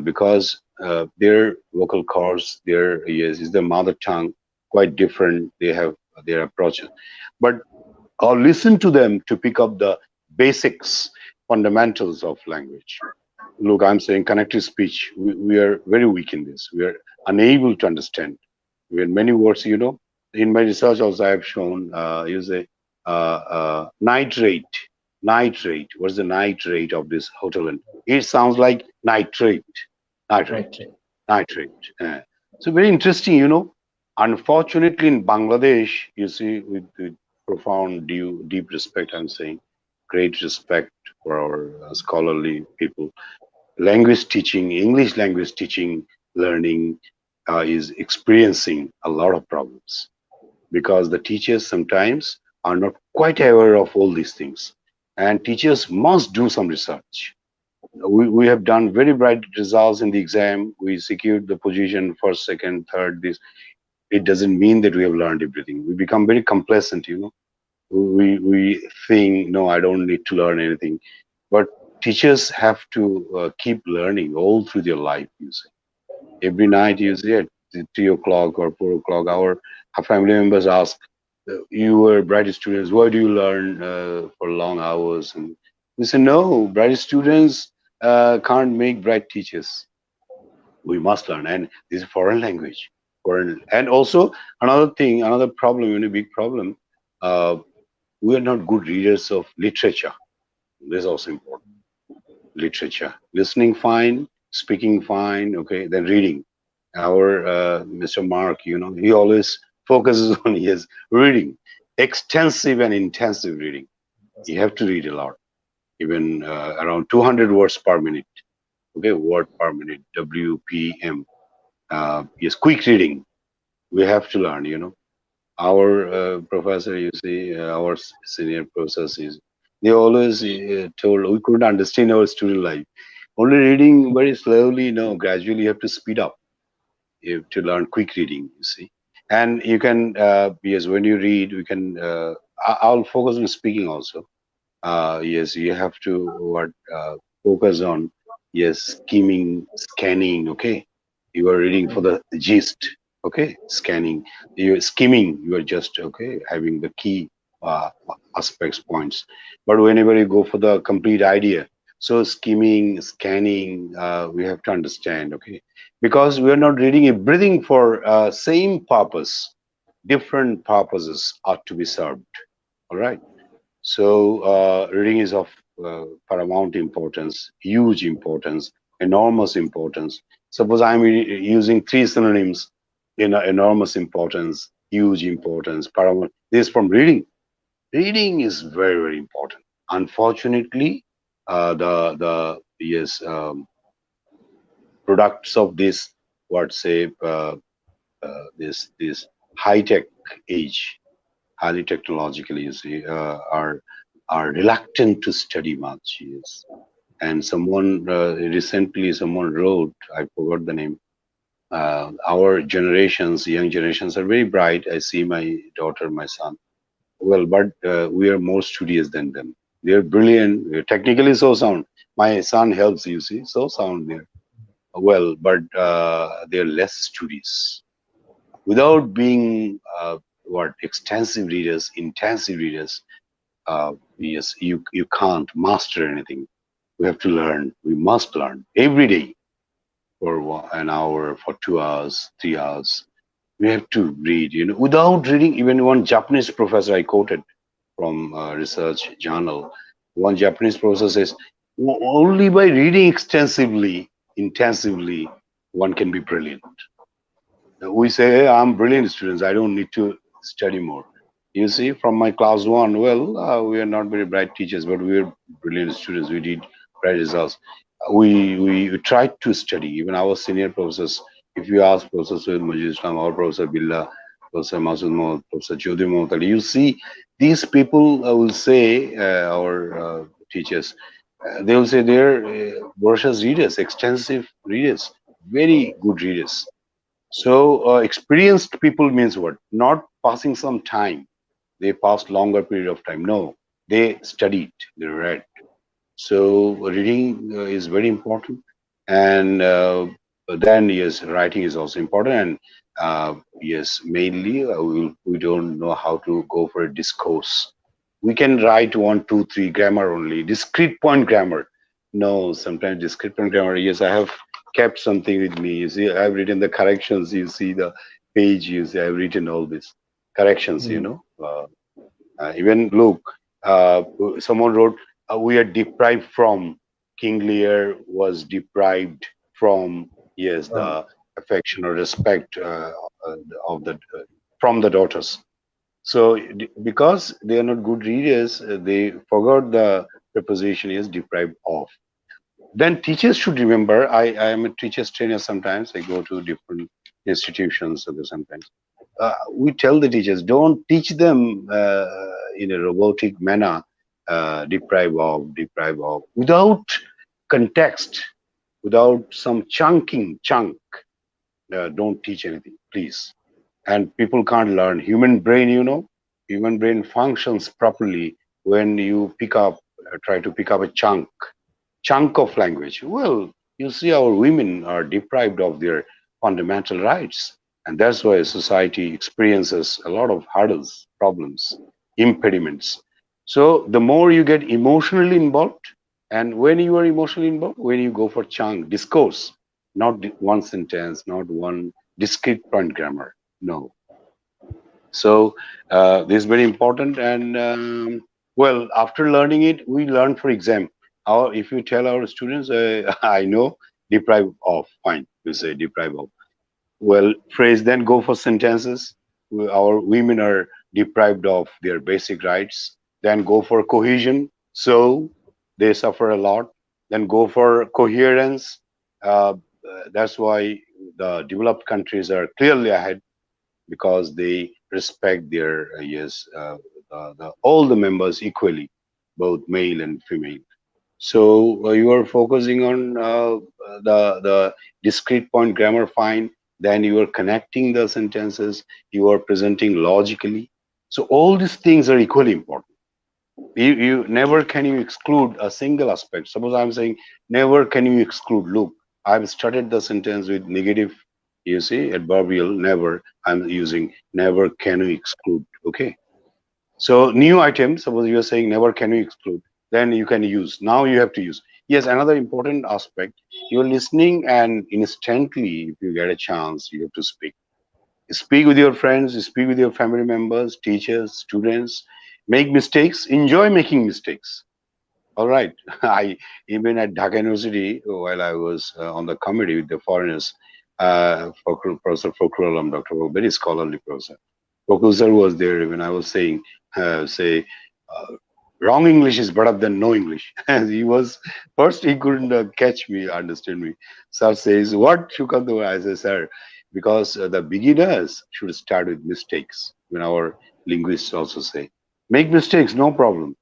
because their vocal cords, their, yes, is their mother tongue, quite different. They have their approach. But or listen to them to pick up the basics, fundamentals of language. Look, I'm saying connected speech. We are very weak in this. We are unable to understand. We have many words, In my research, also, I have shown, use a nitrate. Nitrate. What's the nitrate of this hotel? And it sounds like nitrate. Nitrate. Right. Nitrate. So very interesting. Unfortunately, in Bangladesh, you see, with profound, deep respect, I'm saying, great respect for our scholarly people. Language teaching, English language teaching, learning is experiencing a lot of problems because the teachers sometimes are not quite aware of all these things. And teachers must do some research. We have done very bright results in the exam. We secured the position first, second, third. This it doesn't mean that we have learned everything. We become very complacent. We think, no, I don't need to learn anything. But teachers have to keep learning all through their life. You see, every night you see at 3 o'clock or 4 o'clock, our family members ask, "You were bright students. Why do you learn for long hours?" And we say, "No, bright students can't make bright teachers. We must learn." And this is foreign language. And also another thing, another problem, big problem. Uh, we are not good readers of literature. This is also important. Literature, listening fine, speaking fine, okay, then reading. Our Mr. Mark, he always focuses on his reading, extensive and intensive reading. You have to read a lot, even around 200 words per minute. Okay, word per minute, WPM. Yes, quick reading. We have to learn. Our professor, you see, our senior professors, they always told we couldn't understand our student life. Only reading very slowly, gradually you have to speed up. You have to learn quick reading, you see. And you can, yes, when you read, we can, I'll focus on speaking also. Yes, you have to focus on, yes, skimming, scanning, okay? You are reading for the gist, okay? Scanning, you're skimming, you are just, okay, having the key aspects, points. But whenever you go for the complete idea, so skimming, scanning, we have to understand, okay? Because we are not reading everything for same purpose, different purposes are to be served, all right? So reading is of paramount importance, huge importance, enormous importance. Suppose I'm using three synonyms in enormous importance, huge importance, paramount. This is from reading. Reading is very, very important. Unfortunately, the yes products of this, what say, this high tech age, highly technologically, you see, are are reluctant to study much. Yes. And someone recently, someone wrote, I forgot the name. Our generations, young generations, are very bright. I see my daughter, my son. Well, but we are more studious than them. They are brilliant. They're technically so sound. My son helps, you see, so sound there. Well, but they're less studious. Without being what extensive readers, intensive readers. Yes, you can't master anything. We have to learn. We must learn every day for an hour, for 2 hours, 3 hours. We have to read. Without reading, even one Japanese professor I quoted from a research journal, one Japanese professor says, Only by reading extensively, intensively, one can be brilliant." We say, "Hey, I'm brilliant students. I don't need to study more." You see, from my class one, well, we are not very bright teachers, but we are brilliant students. We did bright results. We tried to study. Even our senior professors, if you ask Professor Syed Majid Islam, our Professor Billah, Professor Masud Mohd, Professor Chaudhry Mohd Ali, you see, these people will say, our teachers, they will say they're voracious readers, extensive readers, very good readers. So experienced people means what? Not passing some time. They passed longer period of time. No, they studied, they read. So reading is very important, and then yes, writing is also important. And yes, mainly we don't know how to go for a discourse. We can write one, two, three grammar only, discrete point grammar. No, sometimes discrete point grammar. Yes, I have kept something with me. You see, I've written the corrections. You see the page. You see, I've written all this corrections. mm, Even look, someone wrote, "We are deprived from." King Lear was deprived from, yes, um, the affection or respect of the from the daughters. So because they are not good readers, they forgot the preposition is deprived of. Then teachers should remember. I am a teacher's trainer sometimes. I go to different institutions sometimes. We tell the teachers, don't teach them in a robotic manner, deprive of, without context, without some chunk. Don't teach anything, please. And people can't learn. Human brain, human brain functions properly when you try to pick up a chunk of language. Well, you see, our women are deprived of their fundamental rights. And that's why society experiences a lot of hurdles, problems, impediments. So the more you get emotionally involved, and when you are emotionally involved, when you go for chunk, discourse, not one sentence, not one discrete point grammar. No. So this is very important. And well, after learning it, we learn for exam. If you tell our students, I know, deprive of, fine, you say deprive of. Well, phrase, then go for sentences. Our women are deprived of their basic rights. Then go for cohesion. So they suffer a lot. Then go for coherence. That's why the developed countries are clearly ahead, because they respect their yes, all the members equally, both male and female. So you are focusing on the discrete point grammar, fine. Then you are connecting the sentences. You are presenting logically. So all these things are equally important. You never can you exclude a single aspect. Suppose I'm saying never can you exclude. Look, I've started the sentence with negative, you see, adverbial never. I'm using never can you exclude. Okay. So new item, suppose you're saying never can you exclude, then you can use. Now you have to use. Yes, another important aspect, you're listening and instantly, if you get a chance, you have to speak. Speak with your friends, speak with your family members, teachers, students. Make mistakes, enjoy making mistakes. All right. I even at Dhaka University, while I was on the committee with the foreigners, Professor Fokrulam, Dr. Very scholarly professor. Professor was there when I was saying, say, uh, wrong English is better than no English. And he was first he couldn't catch me, understand me. Sir says, "What, Shukant?" I say, "Sir, because the beginners should start with mistakes." When our linguists also say, "Make mistakes, no problem."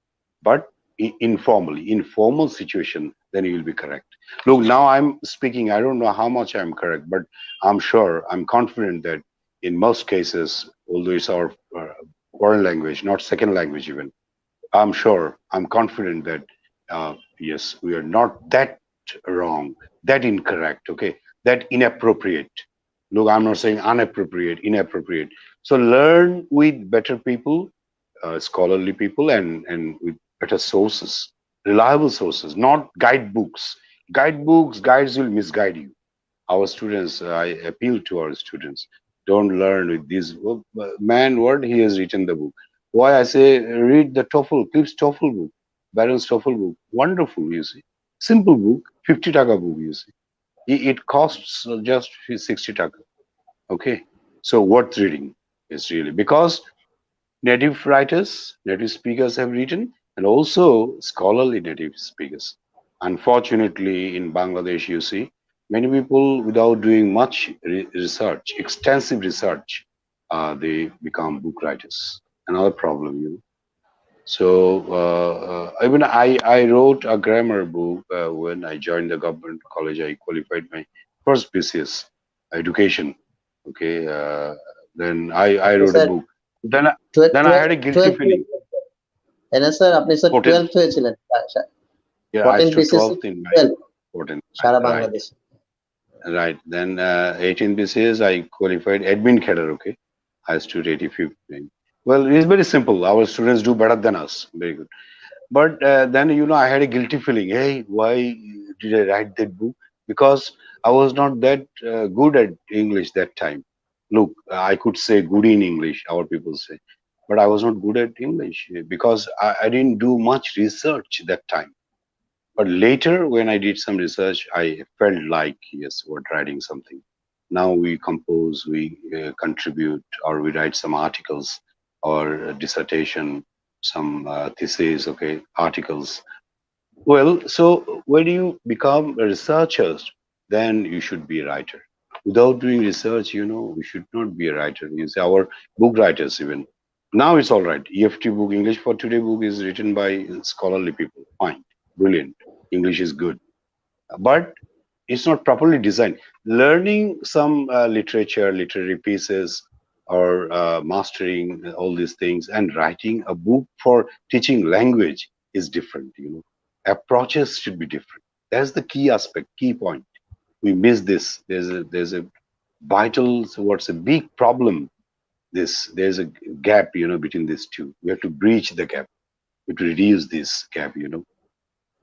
but informal situation, then you will be correct. Look, now I'm speaking, I don't know how much I'm correct, but I'm sure, I'm confident that in most cases, although it's our foreign language, not second language even, I'm sure, I'm confident that yes, we are not that wrong, that incorrect, okay, that inappropriate. Look, I'm not saying inappropriate, inappropriate. So learn with better people, scholarly people, and with better sources, reliable sources, not guidebooks. Guides will misguide you. Our students, I appeal to our students, don't learn with this man what he has written the book. Why I say read the TOEFL, Cliff's TOEFL book, Baron's TOEFL book, wonderful, you see, simple book, 50 taka book, you see, it costs just 60 taka. Okay, so worth reading is really, because native writers, native speakers have written, and also scholarly native speakers. Unfortunately, in Bangladesh, you see, many people, without doing much research, extensive research, they become book writers. Another problem, you know. So even I wrote a grammar book when I joined the government college. I qualified my first BCS education. Okay, then I আপনি wrote a sir book. Then I, then I twelve had a guilty twelve feeling. তাই না sir? আপনি sir 14th, 12th হয়েছিলেন? yeah, I 14 stood বিসিএসসি 12th in my 12 14th. সারা Right, বাংলাদেশে। right. Then 18 BCS I qualified admin cadre. Okay, I stood 85th. Well, it's very simple. Our students do better than us. Very good. But then, you know, I had a guilty feeling. Hey, why did I write that book? Because I was not that good at English that time. Look, I could say good in English, our people say, but I was not good at English because I didn't do much research that time. But later, when I did some research, I felt like, yes, we're writing something. Now we compose, we contribute, or we write some articles or a dissertation, some theses, okay, articles. Well, so when you become a researcher, then you should be a writer. Without doing research, you know, we should not be a writer. You see, our book writers even. Now it's all right. EFT book, English for Today book is written by scholarly people. Fine, brilliant. English is good. But it's not properly designed. Learning some literature, literary pieces, or mastering all these things, and writing a book for teaching language is different. You know, approaches should be different. That's the key aspect, key point. We miss this. There's a vital, so what's a big problem. There's a gap, you know, between these two. We have to breach the gap. We have to reduce this gap. You know,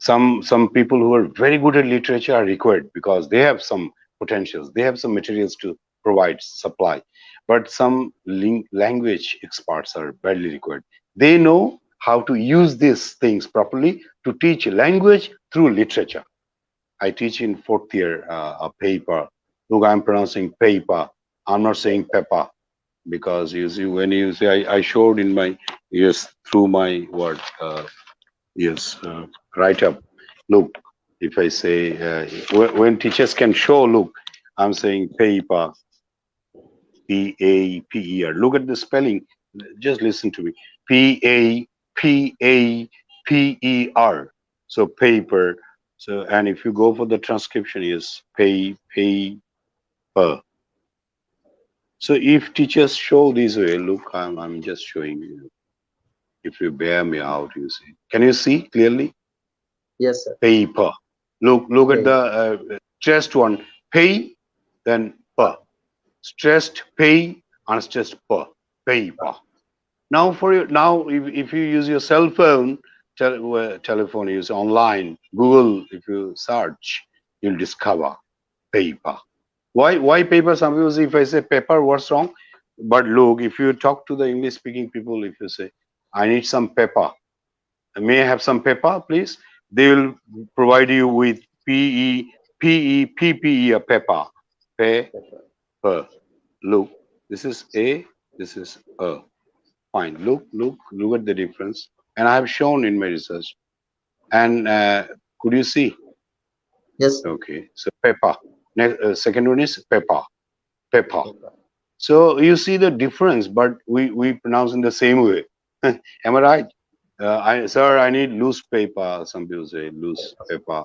some people who are very good at literature are required because they have some potentials, they have some materials to provide supply, but some language experts are badly required. They know how to use these things properly to teach language through literature. I teach in fourth year a paper. Look, I'm pronouncing paper, I'm not saying pepper, because you see, when you say, I showed in my, yes, through my word, yes, write up. Look, if I say, when teachers can show, look, I'm saying paper, P-A-P-E-R. Look at the spelling. Just listen to me. P-A-P-A-P-E-R. So paper. So, and if you go for the transcription, is paper. So if teachers show this way, look, I'm just showing you. If you bear me out, you see. Can you see clearly? Yes sir. Paper. Look at এই the stressed one. Pay, then pa. Stressed pay, unstressed pa. Paper. Now for you, now if you use your cell phone, telephone, use online, Google, if you search, you'll discover paper. Why paper? Some people say, if I say paper, what's wrong? But look, if you talk to the English speaking people, if you say, I need some paper, may I have some paper, please? They will provide you with PE, a paper. Paper. Look, this is A, this is A. Fine. Look at the difference. And I have shown in my research. And could you see? Yes sir. Okay. So paper. Next, second one is pepper. Pepper. So you see the difference, but we pronounce in the same way. Am I right? Sir, I need loose paper. Some people say loose paper.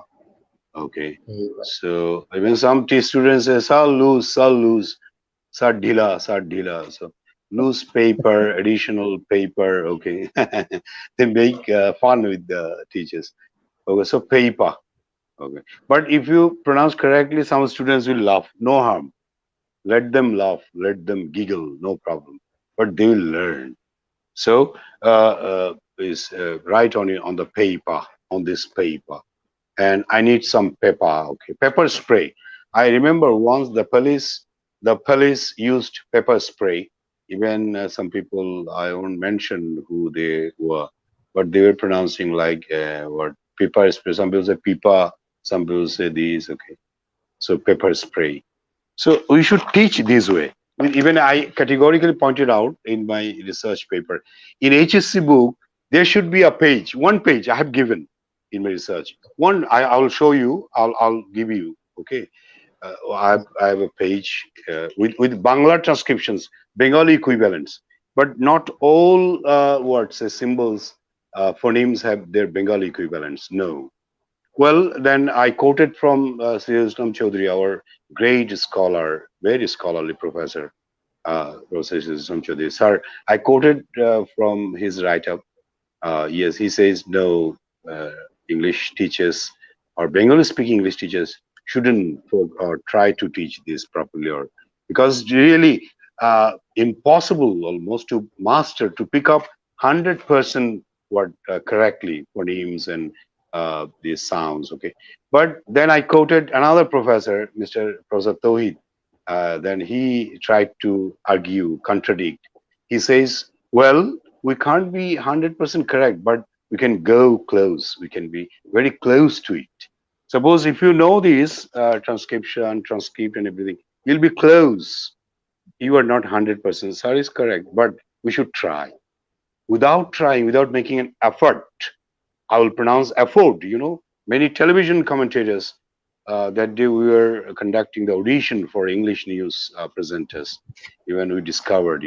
Okay. So even some students say, sir, loose, sir, dhila. So loose paper, additional paper. Okay. They make fun with the teachers. Okay. So paper. Okay. But if you pronounce correctly, some students will laugh. No harm. Let them laugh. Let them giggle. No problem. But they will learn. So is write on the paper, on this paper, and I need some pepper. Okay, pepper spray. I remember once the police used pepper spray. Even some people, I won't mention who they were, but they were pronouncing like what pepper spray. Some people say pipa, some people say these. Okay, so pepper spray. So we should teach this way. Even I categorically pointed out in my research paper, in HSC book, there should be a page, one page I have given in my research. One, I'll show you, I'll give you, okay. I have a page with Bangla transcriptions, Bengali equivalents, but not all words, symbols, phonemes have their Bengali equivalents. No, well, then I quoted from Sri Islam Chaudhary, our great scholar, very scholarly professor, Professor Sri Islam Chaudhary. Sir, I quoted from his write-up. Yes, he says no, English teachers or Bengali-speaking English teachers shouldn't or try to teach this properly, or because really impossible almost to master to pick up 100% what correctly phonemes and these sounds. Okay, but then I quoted another professor, Mr. Professor Tohid. Then he tried to argue, contradict. He says, well, we can't be 100% correct, but we can go close. We can be very close to it. Suppose if you know this transcription, transcript, and everything, you'll be close. You are not 100%. Sir is correct, but we should try. Without trying, without making an effort, I will pronounce effort. Many television commentators that day we were conducting the audition for English news presenters. Even we discovered,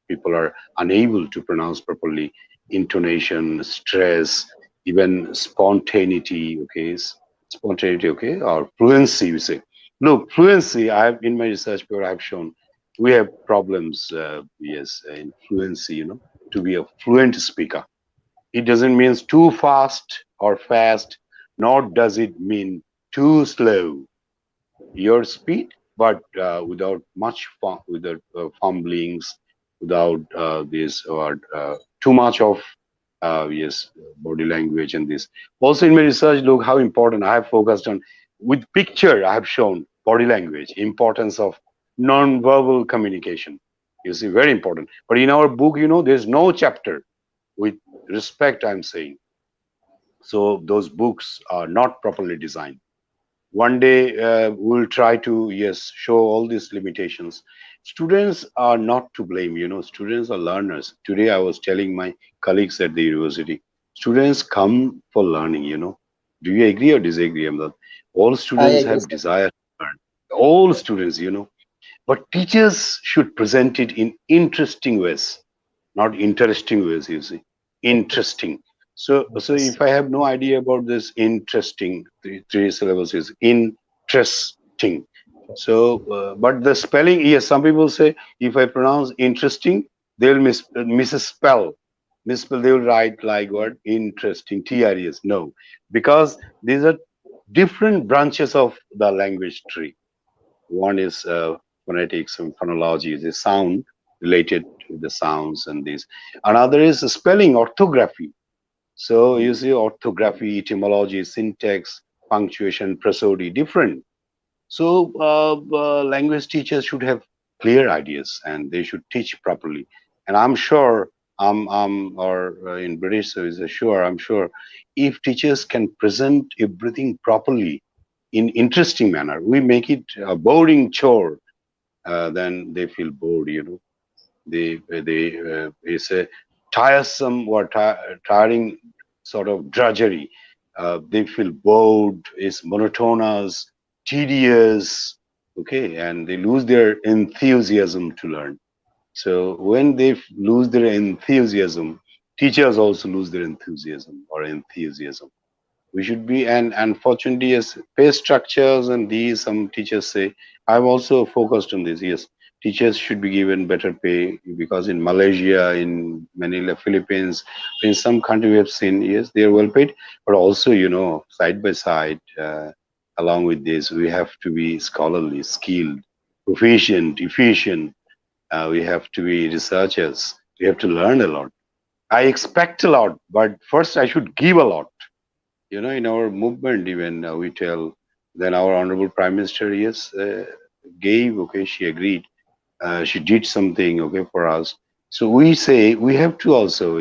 people are unable to pronounce properly, intonation, stress, even spontaneity. Okay, spontaneity. Okay, or fluency. We say, look, fluency. I have in my research paper I have shown we have problems. Yes, in fluency. To be a fluent speaker, it doesn't mean too fast or fast, nor does it mean too slow. Your speed, but without much without fumblings, without this or too much of yes body language and this. Also in my research, look how important I have focused on with picture. I have shown body language, importance of non-verbal communication. You see, very important. But in our book, there's no chapter with respect. I'm saying so. Those books are not properly designed. One day we'll try to yes show all these limitations. Students are not to blame. Students are learners. Today I was telling my colleagues at the university, students come for learning. Do you agree or disagree, Amdad? All I students agree, have sir. desire to learn. All students, but teachers should present it in interesting ways, not interesting ways, interesting. So Yes. if I have no idea about this interesting, three syllables is interesting. So, but the spelling, yes, some people say if I pronounce interesting, they'll misspell. They will write like what interesting, TRES. No, because these are different branches of the language tree. One is phonetics and phonology, the sound related to the sounds and these. Another is spelling, orthography. So you see, orthography, etymology, syntax, punctuation, prosody, different. So language teachers should have clear ideas and they should teach properly. And I'm sure, or in British service, I'm sure, if teachers can present everything properly in interesting manner, we make it a boring chore, then they feel bored. It's a tiresome or tiring sort of drudgery. They feel bored. It's monotonous, tedious. Okay, and they lose their enthusiasm to learn. So when they lose their enthusiasm, teachers also lose their enthusiasm. We should be, and unfortunately, yes, pay structures and these, some teachers say, I'm also focused on this. Yes, teachers should be given better pay, because in Malaysia, in Manila, Philippines, in some country we have seen, yes, they are well paid, but also, side by side, along with this, we have to be scholarly, skilled, proficient, efficient. We have to be researchers. We have to learn a lot. I expect a lot, but first I should give a lot. In our movement, even we tell, then our honorable prime minister, yes, gave, okay, she agreed, she did something, okay, for us. So we say we have to also,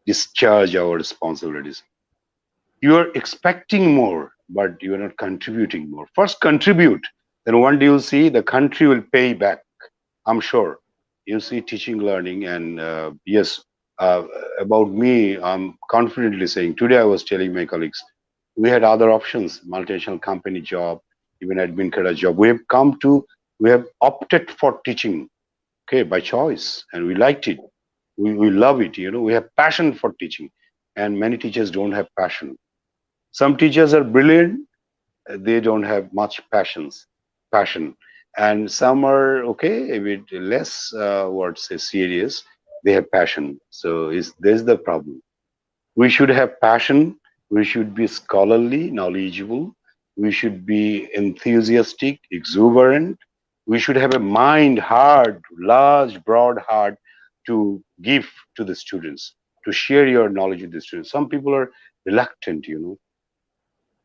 discharge our responsibilities. You are expecting more, but you are not contributing more. First contribute, then one day you'll see the country will pay back. I'm sure. You see teaching, learning, and yes, uh, about me, I'm confidently saying. Today, I was telling my colleagues, we had other options: multinational company job, even admin career job. We have opted for teaching, okay, by choice, and we liked it. We love it. We have passion for teaching, and many teachers don't have passion. Some teachers are brilliant, they don't have much passion, and some are okay, a bit less, what say, serious, they have passion. So is there's the problem. We should have passion, we should be scholarly, knowledgeable, we should be enthusiastic, exuberant, we should have a mind, heart, large broad heart, to give to the students, to share your knowledge with the students. Some people are reluctant,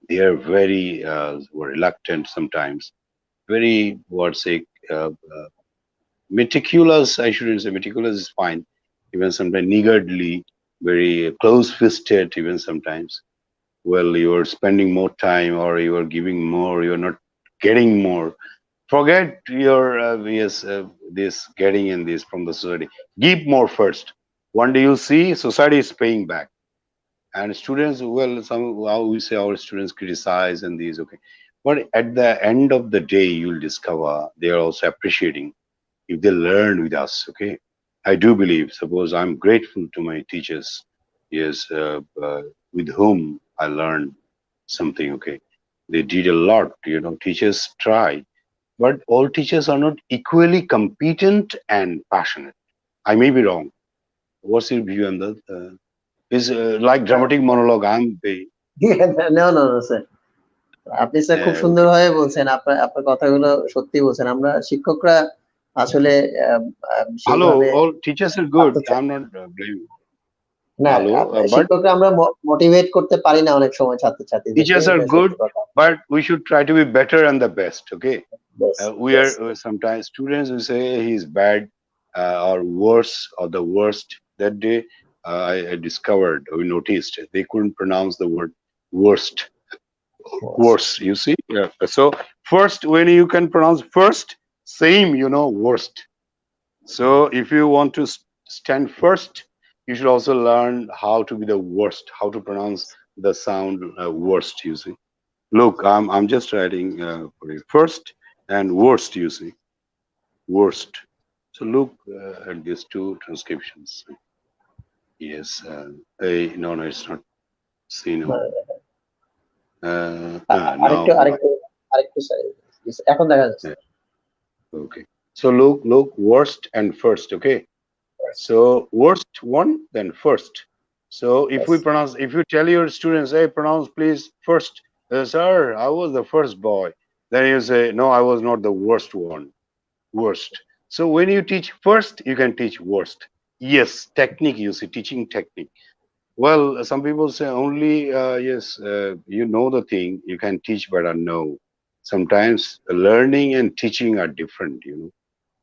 they are very reluctant sometimes, very, what say, meticulous. I shouldn't say meticulous is fine, even sometimes niggardly, very close fisted, even sometimes. Well, you're spending more time, or you're giving more, you're not getting more. Forget your, yes, this getting in this from the society. Give more first. One day you'll see society is paying back. And students, well, some, how we say, our students criticize and these, okay, but at the end of the day you'll discover they are also appreciating if they learn with us, okay. I do believe, suppose I'm grateful to my teachers, yes, with whom I learned something, okay. They did a lot, teachers try, but all teachers are not equally competent and passionate. I may be wrong. What's your view on that? Is like dramatic monologue, I'm the No, no, no, sir. আপনি sir খুব okay. সুন্দরভাবে বলছেন। আপনার আপনার কথাগুলো সত্যি বলছেন। আমরা শিক্ষকরা আসলে Hello, সেইভাবে all teachers are good. I'm not blaming. না, Hello, but শিক্ষকরা আমরা মোটিভেট করতে পারি না অনেক সময় ছাত্রছাত্রীদেরকে। teachers are এটা সত্যি good, কথা। but we should try to be better and the best. Okay, Yes, we yes, are sometimes students who say he's bad, or worse, or the worst. That day, I discovered, we noticed they couldn't pronounce the word worst. yes. Worse, you see. Yeah. So first, when you can pronounce first, same, worst. So if you want to stand first, you should also learn how to be the worst, how to pronounce the sound worst. You see. Look, I'm just writing for you. First and worst. You see, worst. So look at these two transcriptions. Yes. No, no, it's not. See, no. আরেকটু Now, আরেকটু আরেকটু sir, এখন দেখা যাচ্ছে। okay. So look, worst and first. Okay. So worst one, then first. So Yes. if you tell your students, hey, pronounce please first, sir, I was the first boy. Then you say, no, I was not the worst one. Worst. So when you teach first, you can teach worst. Yes, technique, you see, teaching technique. Well, some people say only, yes, you know the thing, you can teach better. No. Sometimes learning and teaching are different.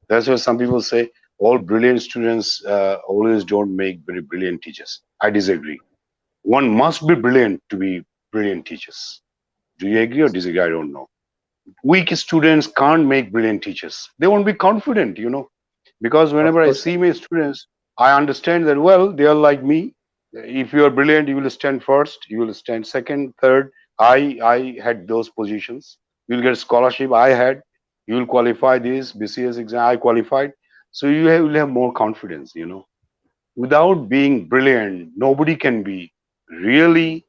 That's why some people say all brilliant students always don't make very brilliant teachers. I disagree. One must be brilliant to be brilliant teachers. Do you agree or disagree? I don't know. Weak students can't make brilliant teachers. They won't be confident. Because Of whenever I course. see my students, I understand that, well, they are like me. If you are brilliant, you will stand first, you will stand second, third. I had those positions. You will get scholarship. I had. You will qualify this BCS exam. I qualified. So will have more confidence. without being brilliant, nobody can be really,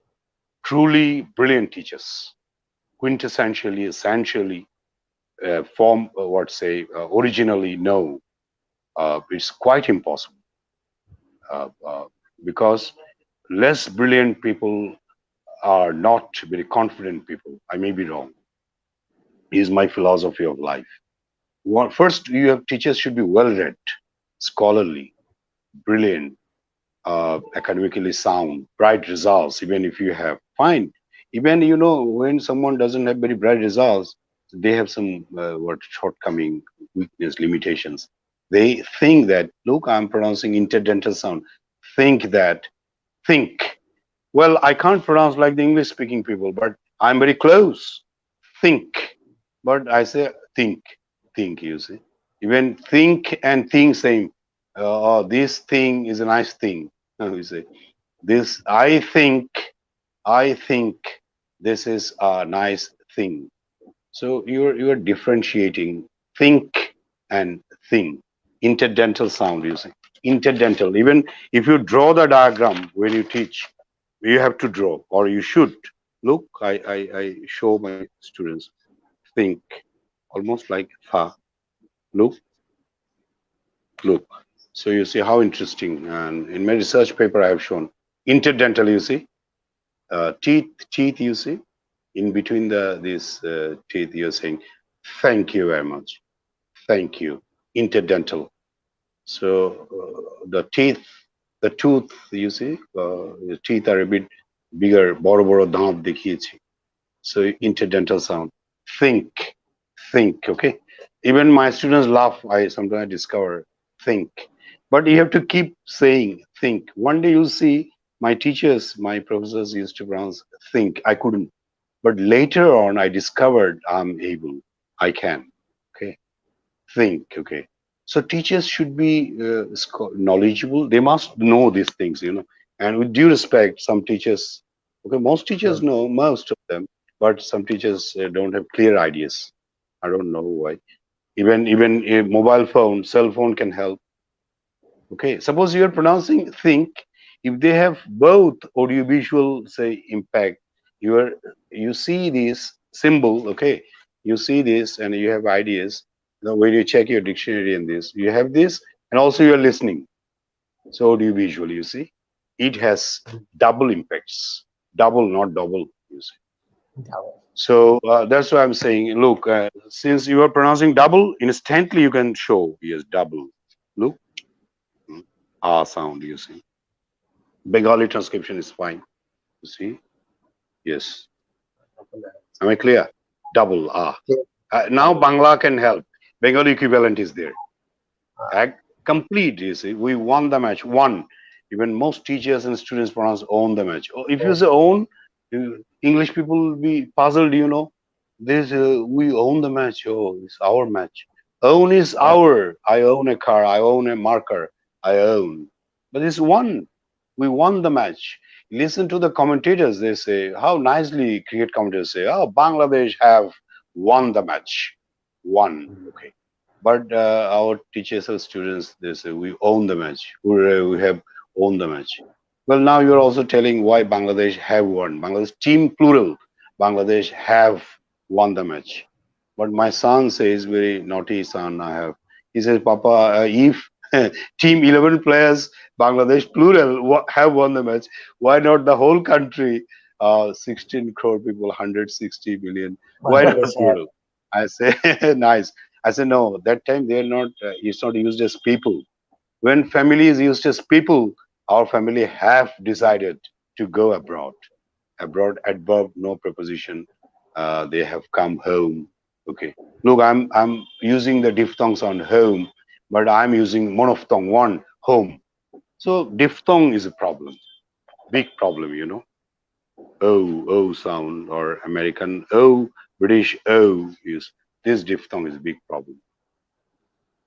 truly brilliant teachers. Quintessentially, essentially, form, originally, no. It's quite impossible because less brilliant people are not very confident people. I may be wrong. Is my philosophy of life. First, you have teachers should be well read, scholarly, brilliant, academically sound, bright results. Even if you have fine, even when someone doesn't have very bright results, they have some what shortcoming, weakness, limitations. They think that look, I'm pronouncing interdental sound. Think that think. Well, I can't pronounce like the English speaking people, but I'm very close. Think. But I say think, you see. Even think and think same. Oh, this thing is a nice thing. You say, this, I think this is a nice thing. So you're differentiating think and thing. Interdental sound, you see. Interdental. Even if you draw the diagram when you teach, you have to draw, or you should. Look, I show my students think almost like tha. Look, look. So you see how interesting. And in my research paper, I have shown interdental. You see, teeth. You see, in between these teeth, you're saying, "Thank you very much. Thank you." Interdental. So the tooth. You see, the teeth are a bit bigger. বড় বড় দাঁত দেখিয়েছি. So interdental sound. Think, think. Okay. Even my students laugh. I sometimes discover think, but you have to keep saying think. One day you'll see my teachers, my professors used to pronounce think. I couldn't, but later on I discovered I'm able. I can. Okay. Think. Okay. So teachers should be knowledgeable. They must know these things. And with due respect, some teachers, okay, most teachers know most of them, but some teachers don't have clear ideas. I don't know why. Even a mobile phone, cell phone can help. Okay, suppose you are pronouncing think. If they have both audiovisual, say, impact, you see this symbol. Okay, you see this, and you have ideas. When you check your dictionary in this, you have this, and also you are listening. So audiovisual, you see, it has double impacts. Double, not double. You see. So that's why I'm saying, look, since you are pronouncing double, instantly you can show, yes, double. Look, ah sound, you see. Bengali transcription is fine, you see. Yes. Am I clear? Double, ah. Now Bangla can help. Bengali equivalent is there. Complete, you see. We won the match, won. Even most teachers and students pronounce own the match. If you say own, English people will be puzzled, This we own the match. Oh, it's our match. Own is our. I own a car. I own a marker. I own. But it's won. We won the match. Listen to the commentators. They say how nicely cricket commentators say, "Oh, Bangladesh have won the match. Won." Okay. But our teachers or students, they say we own the match. We have owned the match. Well, now you're also telling why Bangladesh have won. Bangladesh team plural. Bangladesh have won the match. But my son says, very naughty son I have. He says, Papa, if team 11 players, Bangladesh plural, have won the match, why not the whole country? 16 crore people, 160 million. Why not plural? I say, nice. I say, no, that time they're not, it's not used as people. When family is used as people, our family have decided to go abroad. Abroad, adverb, no preposition. They have come home. Okay. Look, I'm using the diphthongs on home, but I'm using monophthong one home. So diphthong is a problem, big problem. O sound or American O, British O use. This diphthong is a big problem.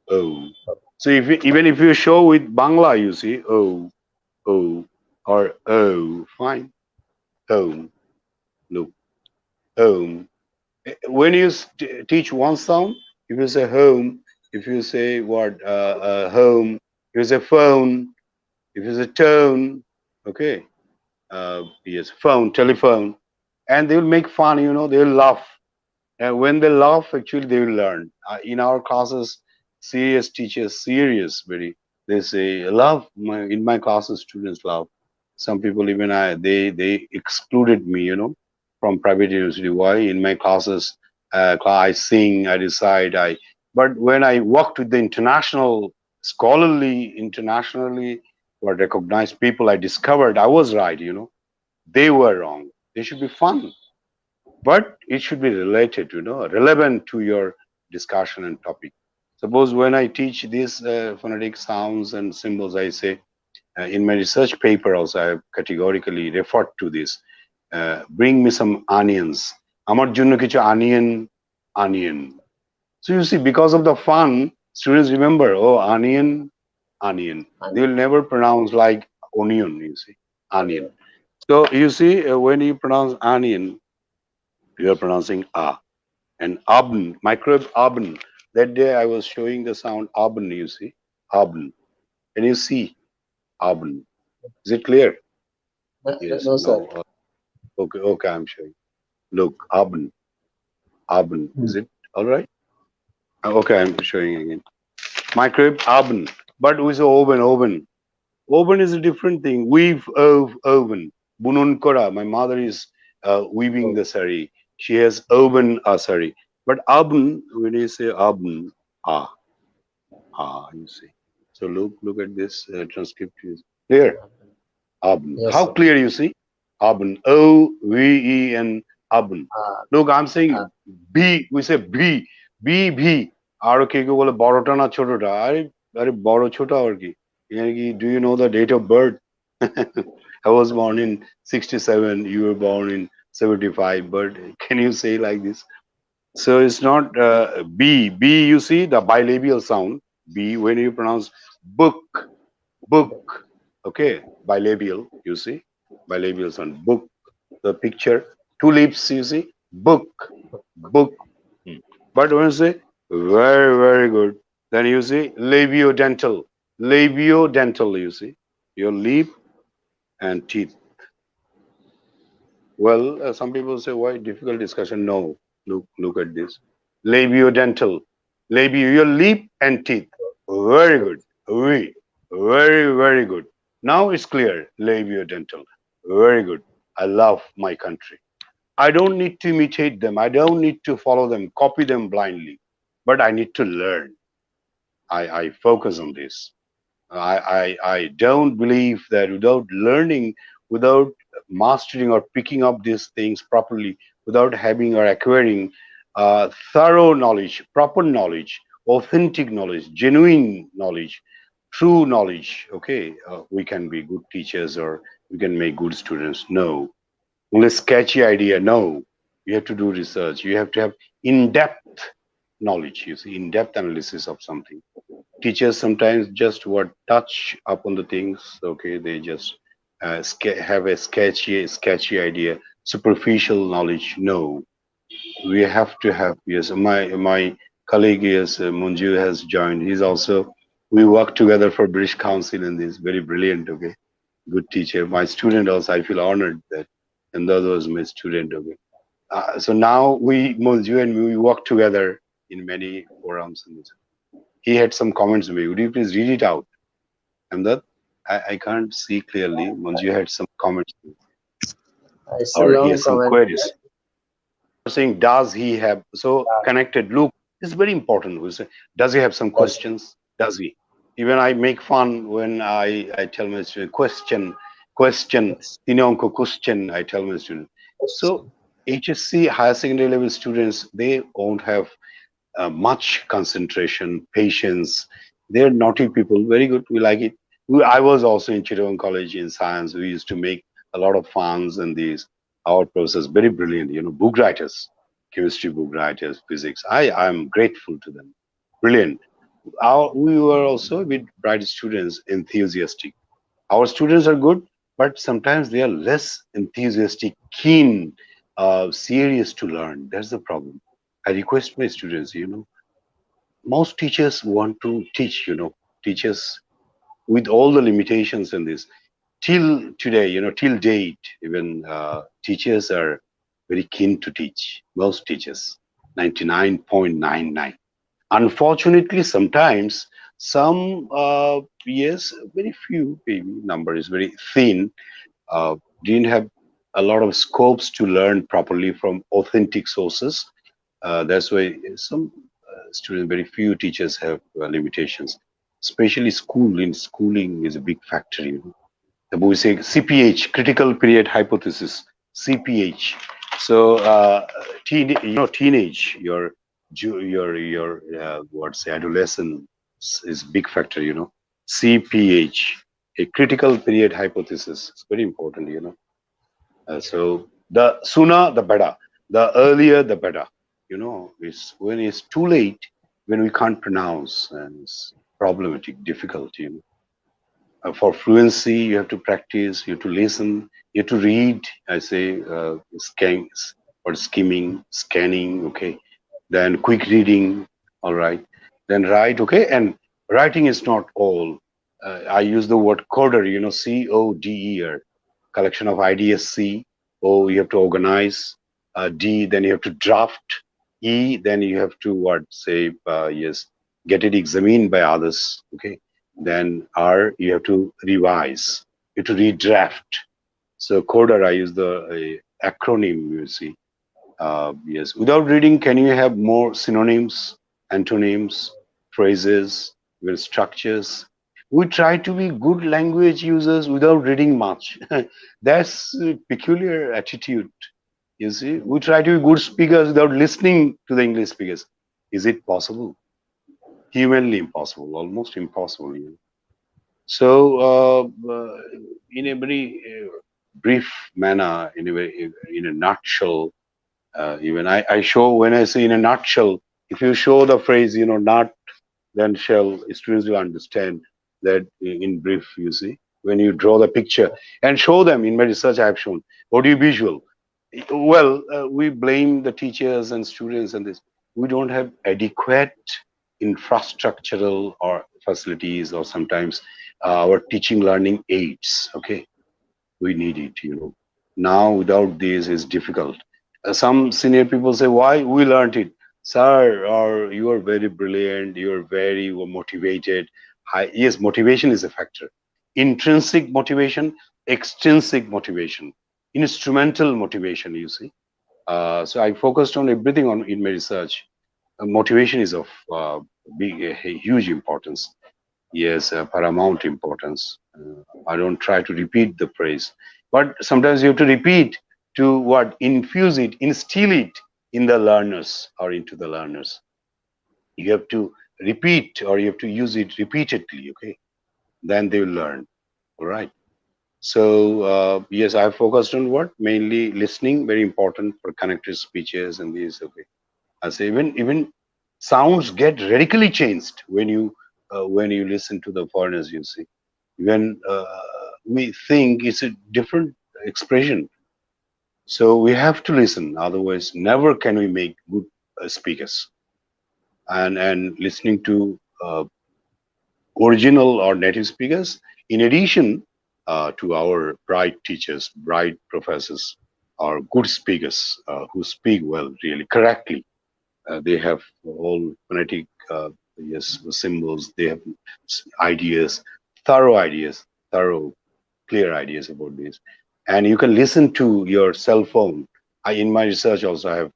O. So even if you show with Bangla, you see O or O, fine. Home. Look, home. When you teach one sound, if you say home, if you say what home, if you say phone, If it's a tone, okay, yes, phone, telephone, and they will make fun, they will laugh. And when they laugh, actually, they will learn. In our classes, serious teachers, serious, very, they say, love. In my classes, students love. Some people even they excluded me, from private university. Why? In my classes, I sing, I recite, But when I worked with the international, scholarly, internationally, or recognized people, I discovered I was right. They were wrong. They should be fun, but it should be related, relevant to your discussion and topic. Suppose when I teach these phonetic sounds and symbols, I say in my research paper also I have categorically referred to this. Bring me some onions. আমার জন্য কিছু onion. So you see, because of the fun, students remember, oh, onion. They will never pronounce like onion, you see, onion. So you see, when you pronounce onion, you are pronouncing ah. And oven, microwave oven. That day I was showing the sound oven, you see, oven. Can you see oven? Is it clear? Yes, No, sir. no. Okay, okay, I'm showing. Look, oven, oven. Hmm. Is it all right? Okay, I'm showing again. Microwave oven, but with oven. Oven is a different thing. Weave of oven. Bunun kora. My mother is weaving Oh, the sari. She has oven a sari. But oven, when you say oven, ah, you see. So look at this transcript. Is clear? Abn. yes, How sir. clear you see? Abn. O-V-E-N. Abn. Uh, Look, I'm uh, saying B. We say B. B, V. আরো কে কে বলে বড়টা না ছোটটা আরে আরে বড় ছোট আর কি এখানে কি do you know the date of birth? I was born in 67, you were born in 75, but can you say like this? So it's not B. B, you see the bilabial sound. B, when you pronounce book, book. Okay, bilabial, you see, bilabial sound. Book, the picture, two lips, you see, book, book. Hmm. But when you say very, very good, then you see labiodental, labiodental, you see, your lip and teeth. Well, some people say, why difficult discussion? No, look at this. Labiodental, labio, your lip and teeth. Very good. Oui, very, very good. Now it's clear. Labiodental. Very good. I love my country. I don't need to imitate them. I don't need to follow them, copy them blindly. But I need to learn. I focus on this. I don't believe that without learning, without mastering or picking up these things properly, without having or acquiring thorough knowledge, proper knowledge, authentic knowledge, genuine knowledge, true knowledge, okay, we can be good teachers or we can make good students. No. Only sketchy idea. No. You have to do research. You have to have in-depth knowledge, you see, in-depth analysis of something. Teachers sometimes just what touch upon the things, okay, they just have a sketchy idea, superficial knowledge. No, we have to have, yes, my colleague, yes, Munju has joined. He's also, we work together for British Council, and he's very brilliant, okay, good teacher. My student also, I feel honored that, and that was my student, okay. So now Munju and we work together in many forums, and he had some comments to me. Would you please read it out? And that I can't see clearly. Manju had some comments it's a or he long has some comment. queries. Saying, does he have so connected? Look, it's very important. We say, does he have some Yes, questions? Does he? Even I make fun when I tell my student question, yes, tinonko question. I tell my student. yes, So HSC higher secondary level students, they won't have much concentration, patience. They're naughty people. Very good. We like it. I was also in Chittagong College in science. We used to make a lot of funs and these. Our professors, very brilliant, book writers, chemistry book writers, physics. I'm grateful to them. Brilliant. We were also with bright students, enthusiastic. Our students are good, but sometimes they are less enthusiastic, keen, serious to learn. That's the problem. I request my students, most teachers want to teach, teachers with all the limitations in this, till today, till date, even teachers are very keen to teach. Most teachers, 99.99. Unfortunately, sometimes some, yes, very few, maybe number is very thin, didn't have a lot of scopes to learn properly from authentic sources. That's why some students, very few teachers have limitations. Especially school. In schooling is a big factor. We say CPH, critical period hypothesis, CPH. So teenage, your what's adolescence is big factor. CPH, a critical period hypothesis. It's very important. So the sooner the better, the earlier the better. It's when it's too late, when we can't pronounce, and it's problematic, difficult. For fluency, you have to practice, you have to listen, you have to read. I say scans or skimming, scanning, okay. Then quick reading, all right. Then write, okay. And writing is not all. I use the word coder, CODER, collection of ideas. C, O, you have to organize. D, then you have to draft. E, then you have to what say, yes, get it examined by others, okay. Then R, you have to revise, you have to redraft. So coder, I use the acronym, you see. Yes, without reading, can you have more synonyms, antonyms, phrases, even structures? We try to be good language users without reading much. That's a peculiar attitude. You see, we try to be good speakers without listening to the English speakers. Is it possible? Humanly impossible, almost impossible. So, in a very brief manner, in a nutshell, even I show when I say in a nutshell, if you show the phrase, not, then shall, students will understand that in brief, you see. When you draw the picture and show them, in my research I have shown, audiovisual. Well, we blame the teachers and students and this. We don't have adequate infrastructural or facilities, or sometimes our teaching learning aids, okay. We need it. Now without this is difficult. Some senior people say, why we learned it, sir, or you are very brilliant, you are very motivated. Yes, motivation is a factor. Intrinsic motivation, extrinsic motivation, instrumental motivation, you see. So I focused on everything in my research. Motivation is of a huge importance. Yes, paramount importance. I don't try to repeat the phrase, but sometimes you have to repeat to what? Infuse it, instill it in the learners or into the learners. You have to repeat, or you have to use it repeatedly, okay? Then they will learn, all right? So, yes, I focused on what? Mainly listening, very important for connected speeches and these, okay? I say even sounds get radically changed when you listen to the foreigners. You see, when we think it's a different expression, so we have to listen. Otherwise, never can we make good speakers. And listening to original or native speakers, in addition to our bright teachers, bright professors, are good speakers who speak well, really correctly. They have all phonetic, yes, symbols. They have ideas, thorough, clear ideas about this. And you can listen to your cell phone. In my research also, I have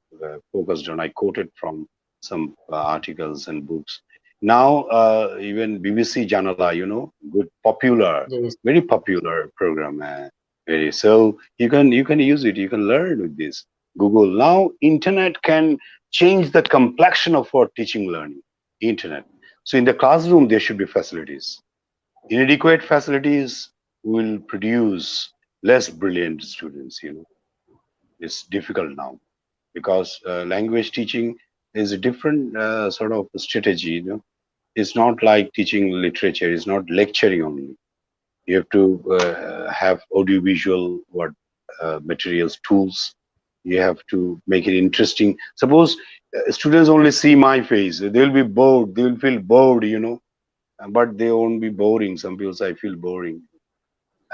focused on. I quoted from some articles and books. Now, even BBC Janala, good, popular, Yes. very popular program. So you can use it. You can learn with this. Google now, internet can change the complexion of our teaching learning. Internet. So in the classroom, there should be facilities. Inadequate facilities will produce less brilliant students. It's difficult now because language teaching is a different sort of strategy. It's not like teaching literature. It's not lecturing only. You have to have audiovisual materials, tools. You have to make it interesting. Suppose students only see my face, they will be bored. They will feel bored. but they won't be boring. Some people say I feel boring.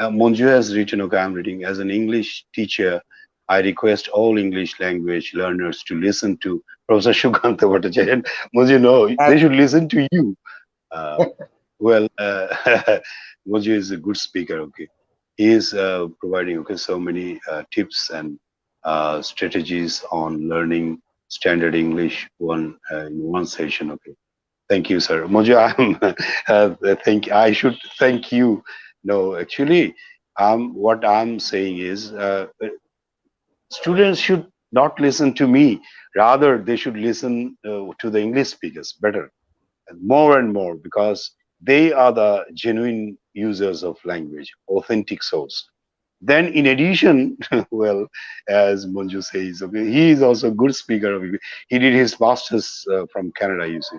Monju has written, okay, I'm reading. As an English teacher, I request all English language learners to listen to Professor Shukanta Bhattacharya. And Monju, no, they should listen to you. Uh, well, Monju is a good speaker, okay. He is providing, okay, so many tips and strategies on learning standard English in one session, okay. Thank you, sir. Mojo, I should thank you. No, actually, what I'm saying is, students should not listen to me. Rather, they should listen to the English speakers better, more and more, because they are the genuine users of language, authentic source. Then, in addition, well, as Manju says, okay, he is also a good speaker of English. He did his masters from Canada, you see,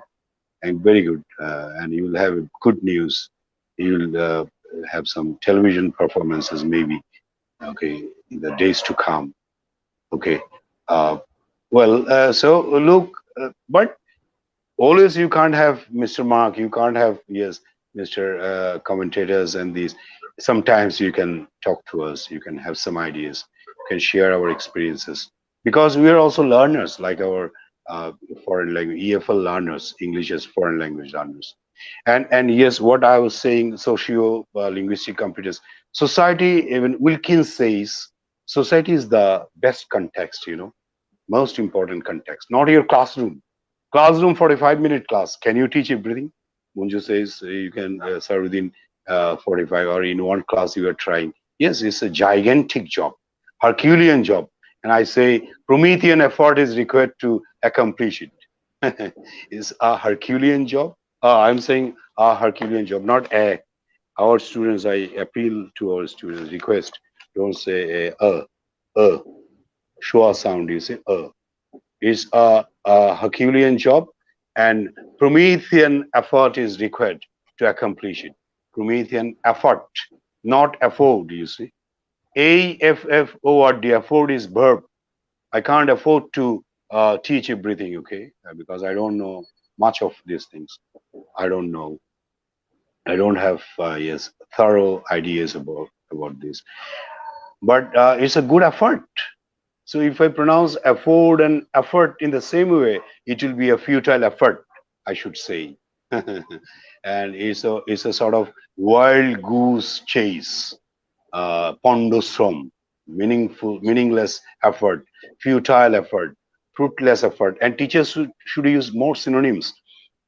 and very good. And you will have good news. You will have some television performances, maybe. Okay, in the days to come. Okay. Uh, so look, but always you can't have Mr. Mark. You can't have, yes, Mr. Commentators and these. Sometimes you can talk to us. You can have some ideas. You can share our experiences, because we are also learners, like our foreign language EFL learners, English as foreign language learners. And yes, what I was saying, socio linguistic competence, society. Even Wilkins says society is the best context. Most important context, not your classroom. Classroom 45-minute class. Can you teach everything? Munju says you can serve within 45, or in one class you are trying. Yes, it's a gigantic job, Herculean job. And I say Promethean effort is required to accomplish it. It's a Herculean job. I'm saying a Herculean job, not a. Our students, I appeal to our students, request, don't say show a sound, you say is a Herculean job, and Promethean effort is required to accomplish it. Promethean effort, not afford, you see. AFFORD, afford is verb. I can't afford to teach everything, okay? Because I don't know much of these things. I don't know. I don't have, yes, thorough ideas about this. But it's a good effort. So if I pronounce afford and effort in the same way, it will be a futile effort, I should say. And it's a sort of wild goose chase, pondostrom, meaningless effort, futile effort, fruitless effort. And teachers should use more synonyms: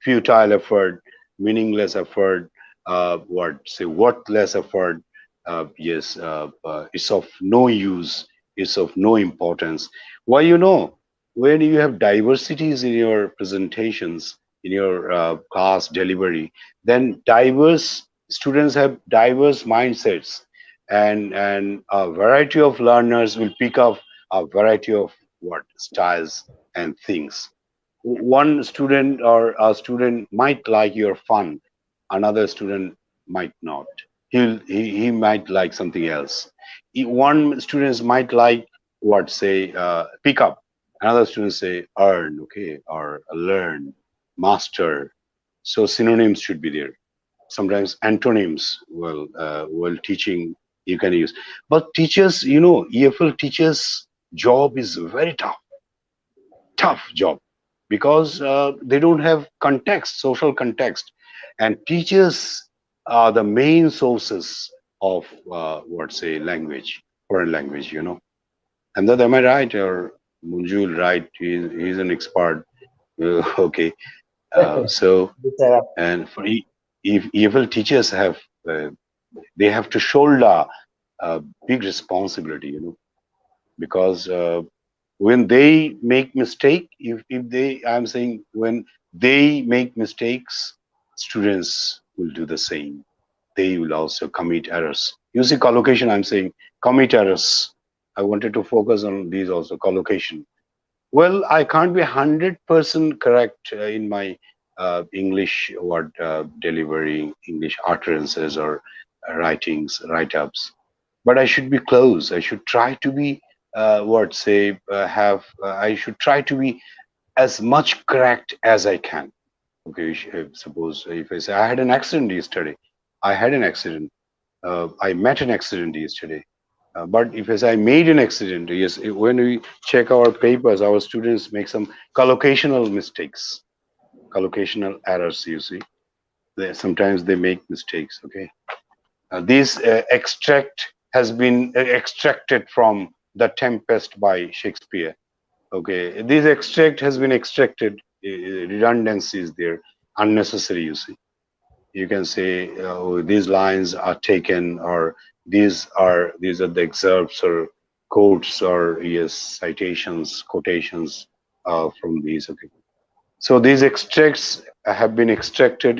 futile effort, meaningless effort, worthless effort. Yes, it's of no use, it's of no importance. Why, when you have diversities in your presentations, in your class delivery, then diverse students have diverse mindsets, and a variety of learners will pick up a variety of what styles and things. One student or a student might like your fun, another student might not. He might like something else. One student might like what, say, pick up, another student say earn, okay, or learn, master. So synonyms should be there. Sometimes antonyms, while teaching, you can use. But teachers, EFL teachers job is very tough job, because they don't have context, social context, and teachers are the main sources of language, foreign language. And that, am I right, or Munjul right? He's an expert. Okay. So, and if evil teachers have, uh, they have to shoulder a big responsibility, because when they make mistake, if they, I'm saying, when they make mistakes, students will do the same. They will also commit errors. You see, collocation, I'm saying commit errors. I wanted to focus on these also, collocation. Well, I can't be 100% correct in my English word delivery, English utterances, or write-ups, but I should be close. I should try to be I should try to be as much correct as I can. Okay, suppose if I say I had an accident yesterday, I had an accident. I met an accident yesterday. But if as I made an accident, yes, when we check our papers, our students make some collocational mistakes, collocational errors. You see, sometimes they make mistakes. Okay, this extract has been extracted from The Tempest by Shakespeare. Okay, this extract has been extracted. Redundancies there, unnecessary. You see, you can say oh, these lines are taken, or these are the excerpts or quotes or yes citations, quotations from these. Okay, so these extracts have been extracted.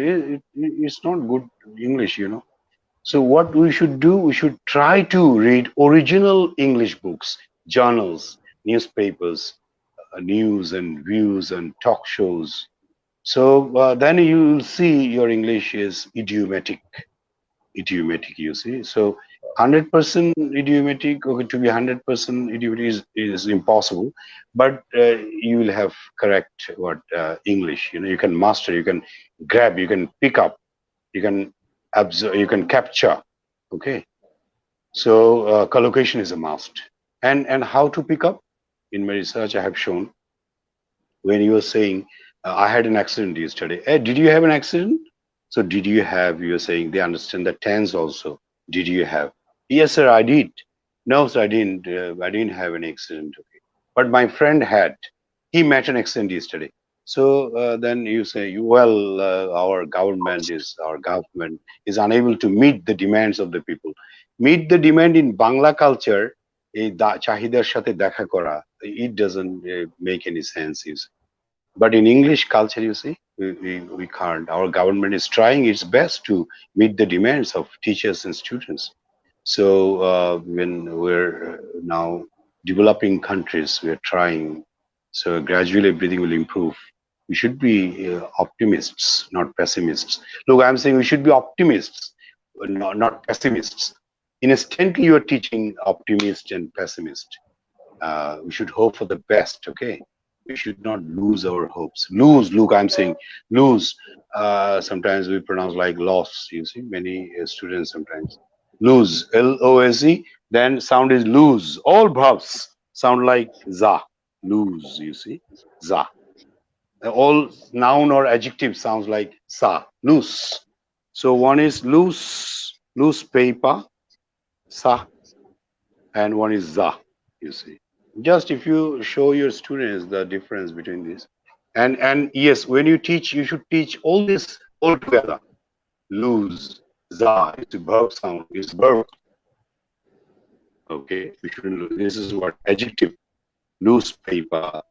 It's not good English, you know. So what we should do, we should try to read original English books, journals, newspapers, news and views and talk shows. So then you will see your English is idiomatic, you see. So 100% idiomatic, okay, to be 100% idiomatic is impossible, but you will have correct what English, you know, you can master, you can grab, you can pick up, you can observe, you can capture. Okay, so collocation is a must. And how to pick up? In my research I have shown, when you were saying, I had an accident yesterday. Did you have an accident? So did you have, you're saying they understand the tense also. Did you have? Yes, sir, I did. No, sir, I didn't. I didn't have an accident. Okay. But my friend had. He met an accident yesterday. So then you say, well, our government is unable to meet the demands of the people. Meet the demand in Bangla culture, এই চাহিদার সাথে দেখা করা, it doesn't make any sense. But in English culture, you see, we can't. Our government is trying its best to meet the demands of teachers and students. So when we're now developing countries, we're trying. So gradually everything will improve. We should be optimists, not pessimists. Look, I'm saying we should be optimists, not pessimists. Instantly, you are teaching optimist and pessimist. We should hope for the best. Okay, we should not lose our hopes. Lose, look, I'm saying lose. Sometimes we pronounce like loss. You see, many students sometimes lose, L-O-S-E. Then sound is lose. All verbs sound like za, lose. You see, za. All noun or adjective sounds like sa, loose. So one is loose, loose paper, sa, and one is za. You see, just if you show your students the difference between these, and yes, when you teach, you should teach all this all together. Lose, za, it's a verb sound, it's verb. Okay, we shouldn't lose. This is what adjective, loose paper.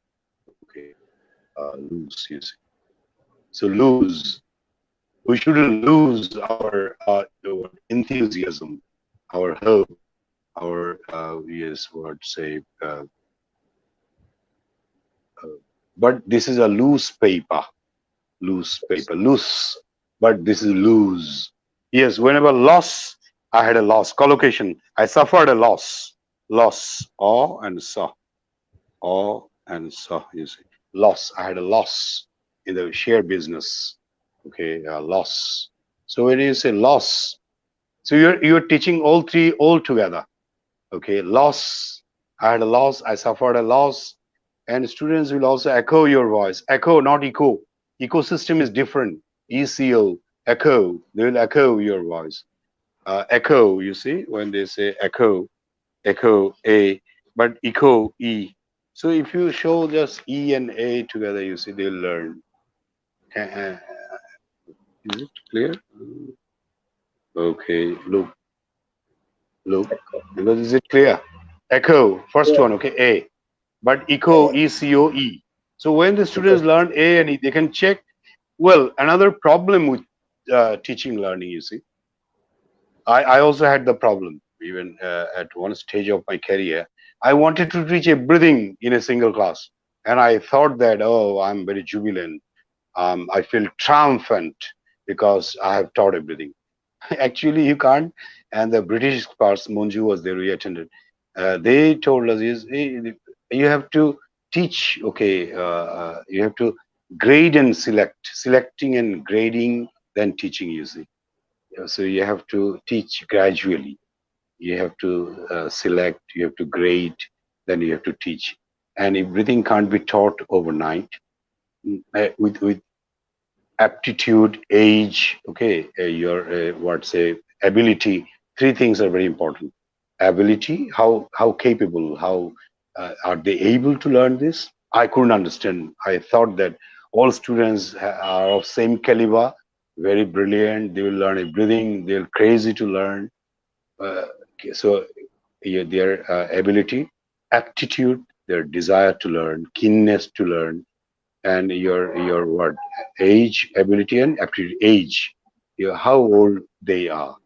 Okay, loose, you see. So lose, we shouldn't lose our enthusiasm, our hope, our yes, what say. Uh, but this is a loose paper, loose, but this is loose. Yes, whenever loss, I had a loss. Collocation, I suffered a loss. Loss, awe and saw. You see, loss. I had a loss in the share business. Okay, loss. So when you say loss, so you're teaching all three all together. Okay, loss. I had a loss. I suffered a loss, and students will also echo your voice. Echo, not echo. Ecosystem is different. ECO, echo. They will echo your voice. Echo, you see, when they say echo, echo A, but echo E. So if you show just E and A together, you see, they'll learn. Is it clear? Okay, look. Because is it clear? Echo, first one, okay, A. But echo, ECOE. So when the students learn A and E, they can check. Well, another problem with teaching learning, you see, I also had the problem even at one stage of my career. I wanted to teach everything in a single class, and I thought that, oh, I'm very jubilant. I feel triumphant because I have taught everything. Actually, you can't. And the British parts, Monju was there, we attended. They told us, is hey, you have to teach, okay, you have to grade and select, selecting and grading, then teaching, you see. So you have to teach gradually. You have to select, you have to grade, then you have to teach. And everything can't be taught overnight. With aptitude, age, okay, your what's a ability. Three things are very important. Ability, how capable, how are they able to learn this? I couldn't understand. I thought that all students are of same caliber, very brilliant. They will learn everything. They're crazy to learn. Okay, so yeah, their ability, aptitude, their desire to learn, keenness to learn, and your what, age, ability, and aptitude. Age, how old they are,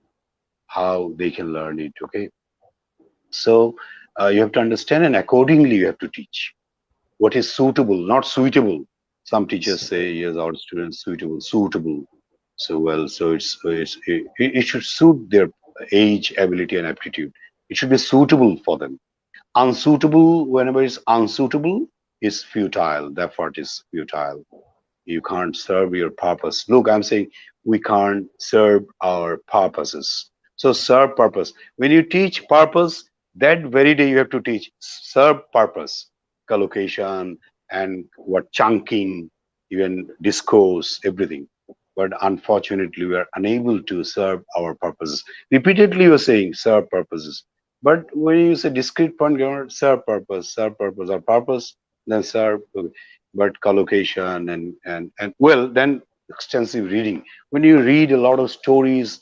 how they can learn it. Okay, so you have to understand, and accordingly you have to teach what is suitable, not suitable. Some teachers say yes, our students suitable. So well, so it should suit their age, ability, and aptitude. It should be suitable for them. Unsuitable, whenever it's unsuitable, is futile. The effort is futile. You can't serve your purpose. Look, I'm saying we can't serve our purposes. So serve purpose. When you teach purpose, that very day you have to teach serve purpose, collocation, and what chunking, even discourse, everything. But unfortunately, we are unable to serve our purposes. Repeatedly, you're saying serve purposes. But when you say discrete point grammar, serve purpose, or purpose, then serve. But collocation and well, then extensive reading. When you read a lot of stories,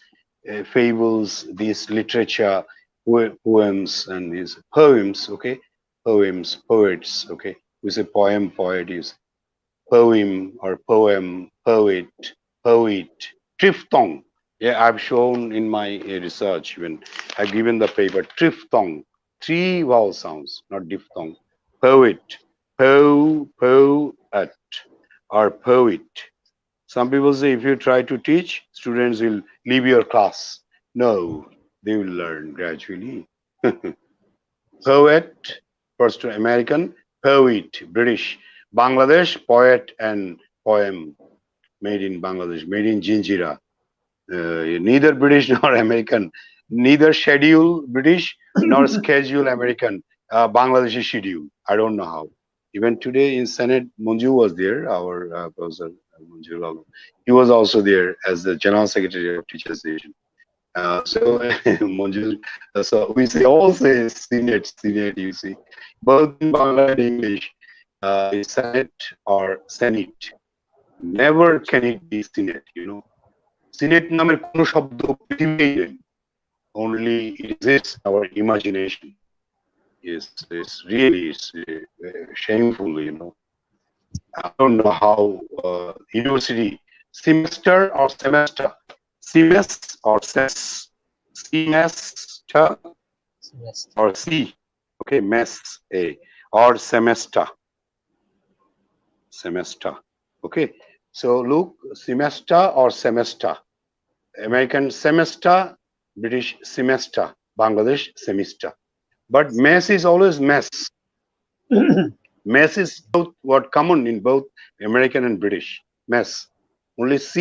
fables, this literature, poems, and these poems, okay, poems, poets, okay, we say poem, poet is poem or poem, poet, poet, triphthong. Yeah, I've shown in my research when I've given the paper triphthong, three vowel sounds, not diphthong. Poet, poet, or poet. Some people say if you try to teach, students will leave your class. No, they will learn gradually. Poet, first American, poet, British, Bangladesh, poet and poem, made in Bangladesh, made in Jinjira. Neither British nor American, neither schedule British nor schedule American. Bangladeshi schedule. I don't know how. Even today in Senate, Manju was there, our professor Manju Lalu. He was also there as the General Secretary of Teachers Association. So Manju, so we say all say Senate, Senate. You see, both in Bangla and English, is Senate or Senate. Never can it be Senate. You know, Senate নামের কোনো শব্দ পৃথিবীতেই নেই. Only it exists in our imagination. It's really shameful. You know, I don't know how university semester or semester, semes or ses, semester or C, okay, mess a or semester, okay. So look, semester or semester, American semester, British semester, Bangladesh semester. But mess is always mess. Mess is both what common in both American and British. Mess. Only C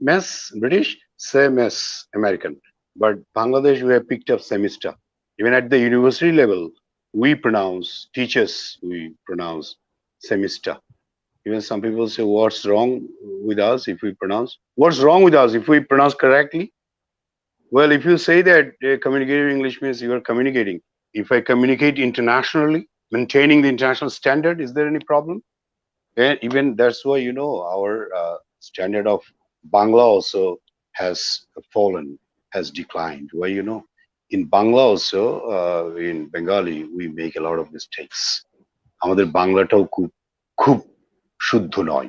mess British, say mess American. But Bangladesh we have picked up semester. Even at the university level, we pronounce, teachers we pronounce semester. Even some people say, what's wrong with us if we pronounce? What's wrong with us if we pronounce correctly? Well, if you say that communicative English means you are communicating. If I communicate internationally, maintaining the international standard, is there any problem? And even that's why, you know, our standard of Bangla also has fallen, has declined. Why, you know, in Bangla also, in Bengali, we make a lot of mistakes. আমাদের বাংলাটাও খুব খুব শুদ্ধ নয়।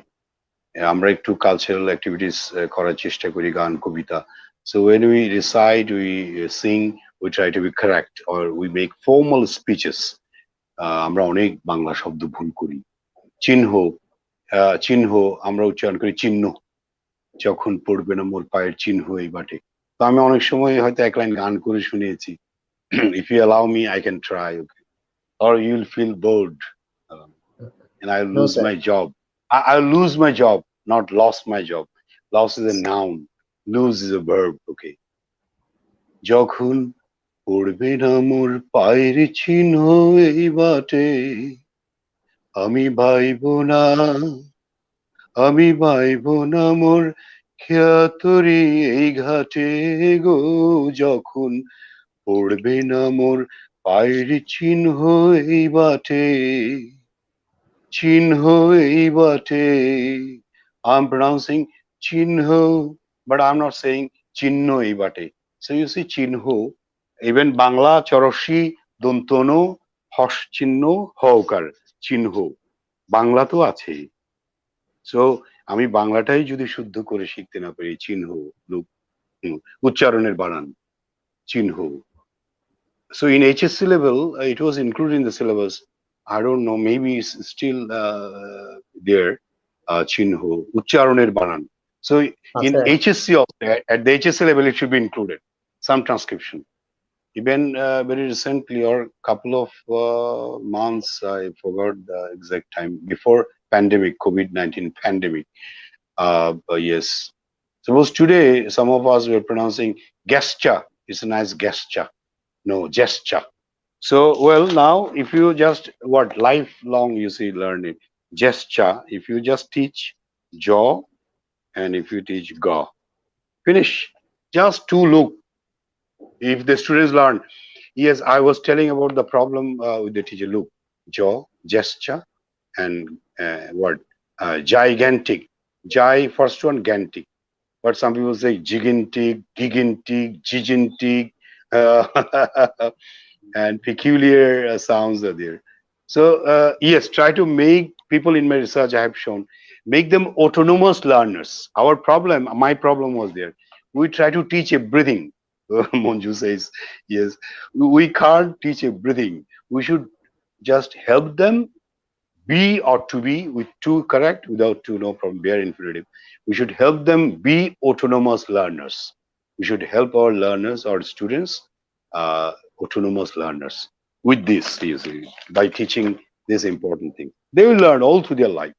আমরা একটু cultural activities করার চেষ্টা করি, গান, কবিতা। So when we recite, we sing, we try to be correct, or we make formal speeches. আমরা অনেক বাংলা শব্দ ভুল করি। চিহ্ন, চিহ্ন আমরা উচ্চারণ করি চিহ্ন, যখন পড়বে না মোর পায়ের চিহ্ন এই বাটে। তো আমি অনেক সময় হয়তো এক লাইন গান করে শুনিয়েছি। If you allow me, I can try, okay? Or you'll feel bored, and I'll No, lose sir. my job. I lose my job, not lost my job. Loss is a noun. Lose is a verb. Okay. যখন পড়বে না মোর পায়ের চিহ্ন এই বাটে, আমি vibe না, আমি ভাইব না মোর খেয়াতরি এই ঘাটে গো, যখন পড়বে না মোর পায়ের চিহ্ন এই বাটে, চিহ্ন এই বাটে. I'm pronouncing চিহ্ন, but I'm not saying চিহ্ন এই বাটে. So you see চিহ্ন, even বাংলা চরসি দন্তন হস চিহ্ন হকার চিহ্ন, বাংলা তো আছে. সো আমি বাংলাটাই যদি শুদ্ধ করে শিখতে না পারি, চিহ্ন লোক, উচ্চারণের বানান চিহ্ন. So in HSC level, it was included in the syllabus. I don't know, maybe it's still there. Chinho, Ucharoner Banan. So in আছে। HSC also, at the HSC level, it should be included. Some transcription. Even very recently, or couple of months, I forgot the exact time, before pandemic, COVID-19 pandemic. Yes. Suppose today, some of us were pronouncing gesture. It's a nice gesture. No, gesture. So, well, now if you just what lifelong you see learning gesture, if you just teach jaw and if you teach ga, finish. Just to look. If the students learn, yes, I was telling about the problem with the teacher. Look, jaw, gesture, and what gigantic. Jai first one, gantic. But some people say gigantic, gigantic, gigantic. And peculiar sounds are there. So yes, try to make people in my research I have shown, make them autonomous learners. Our problem, my problem was there. We try to teach everything. Monju says, yes, we can't teach everything. We should just help them be or to be with to correct without to no problem, bare infinitive. We should help them be autonomous learners. We should help our learners, our students, autonomous learners with this, you see, by teaching this important thing. They will learn all through their life.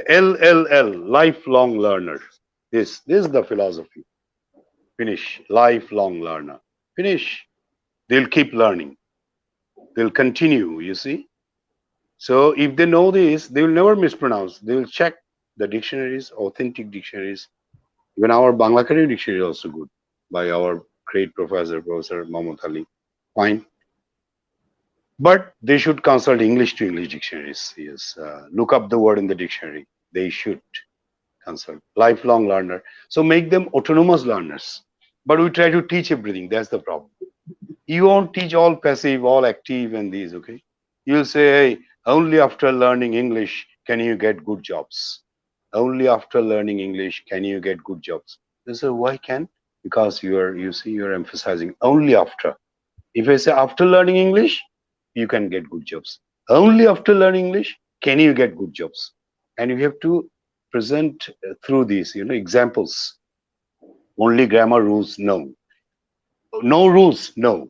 LLL, lifelong learner. This is the philosophy. Finish, lifelong learner. Finish. They'll keep learning. They'll continue, you see. So if they know this, they will never mispronounce. They will check the dictionaries, authentic dictionaries. Even our Bangla Academy dictionary is also good by our great professor, Professor Mahmoud Ali. Fine. But they should consult English to English dictionaries. Yes. Look up the word in the dictionary. They should consult. Lifelong learner. So make them autonomous learners. But we try to teach everything. That's the problem. You won't teach all passive, all active, and these, okay? You'll say, hey, only after learning English can you get good jobs. Only after learning English can you get good jobs. They say, why can? Because you see, you're emphasizing only after. If I say after learning English, you can get good jobs. Only after learning English can you get good jobs. And you have to present through these, examples. Only grammar rules, no. No rules, no.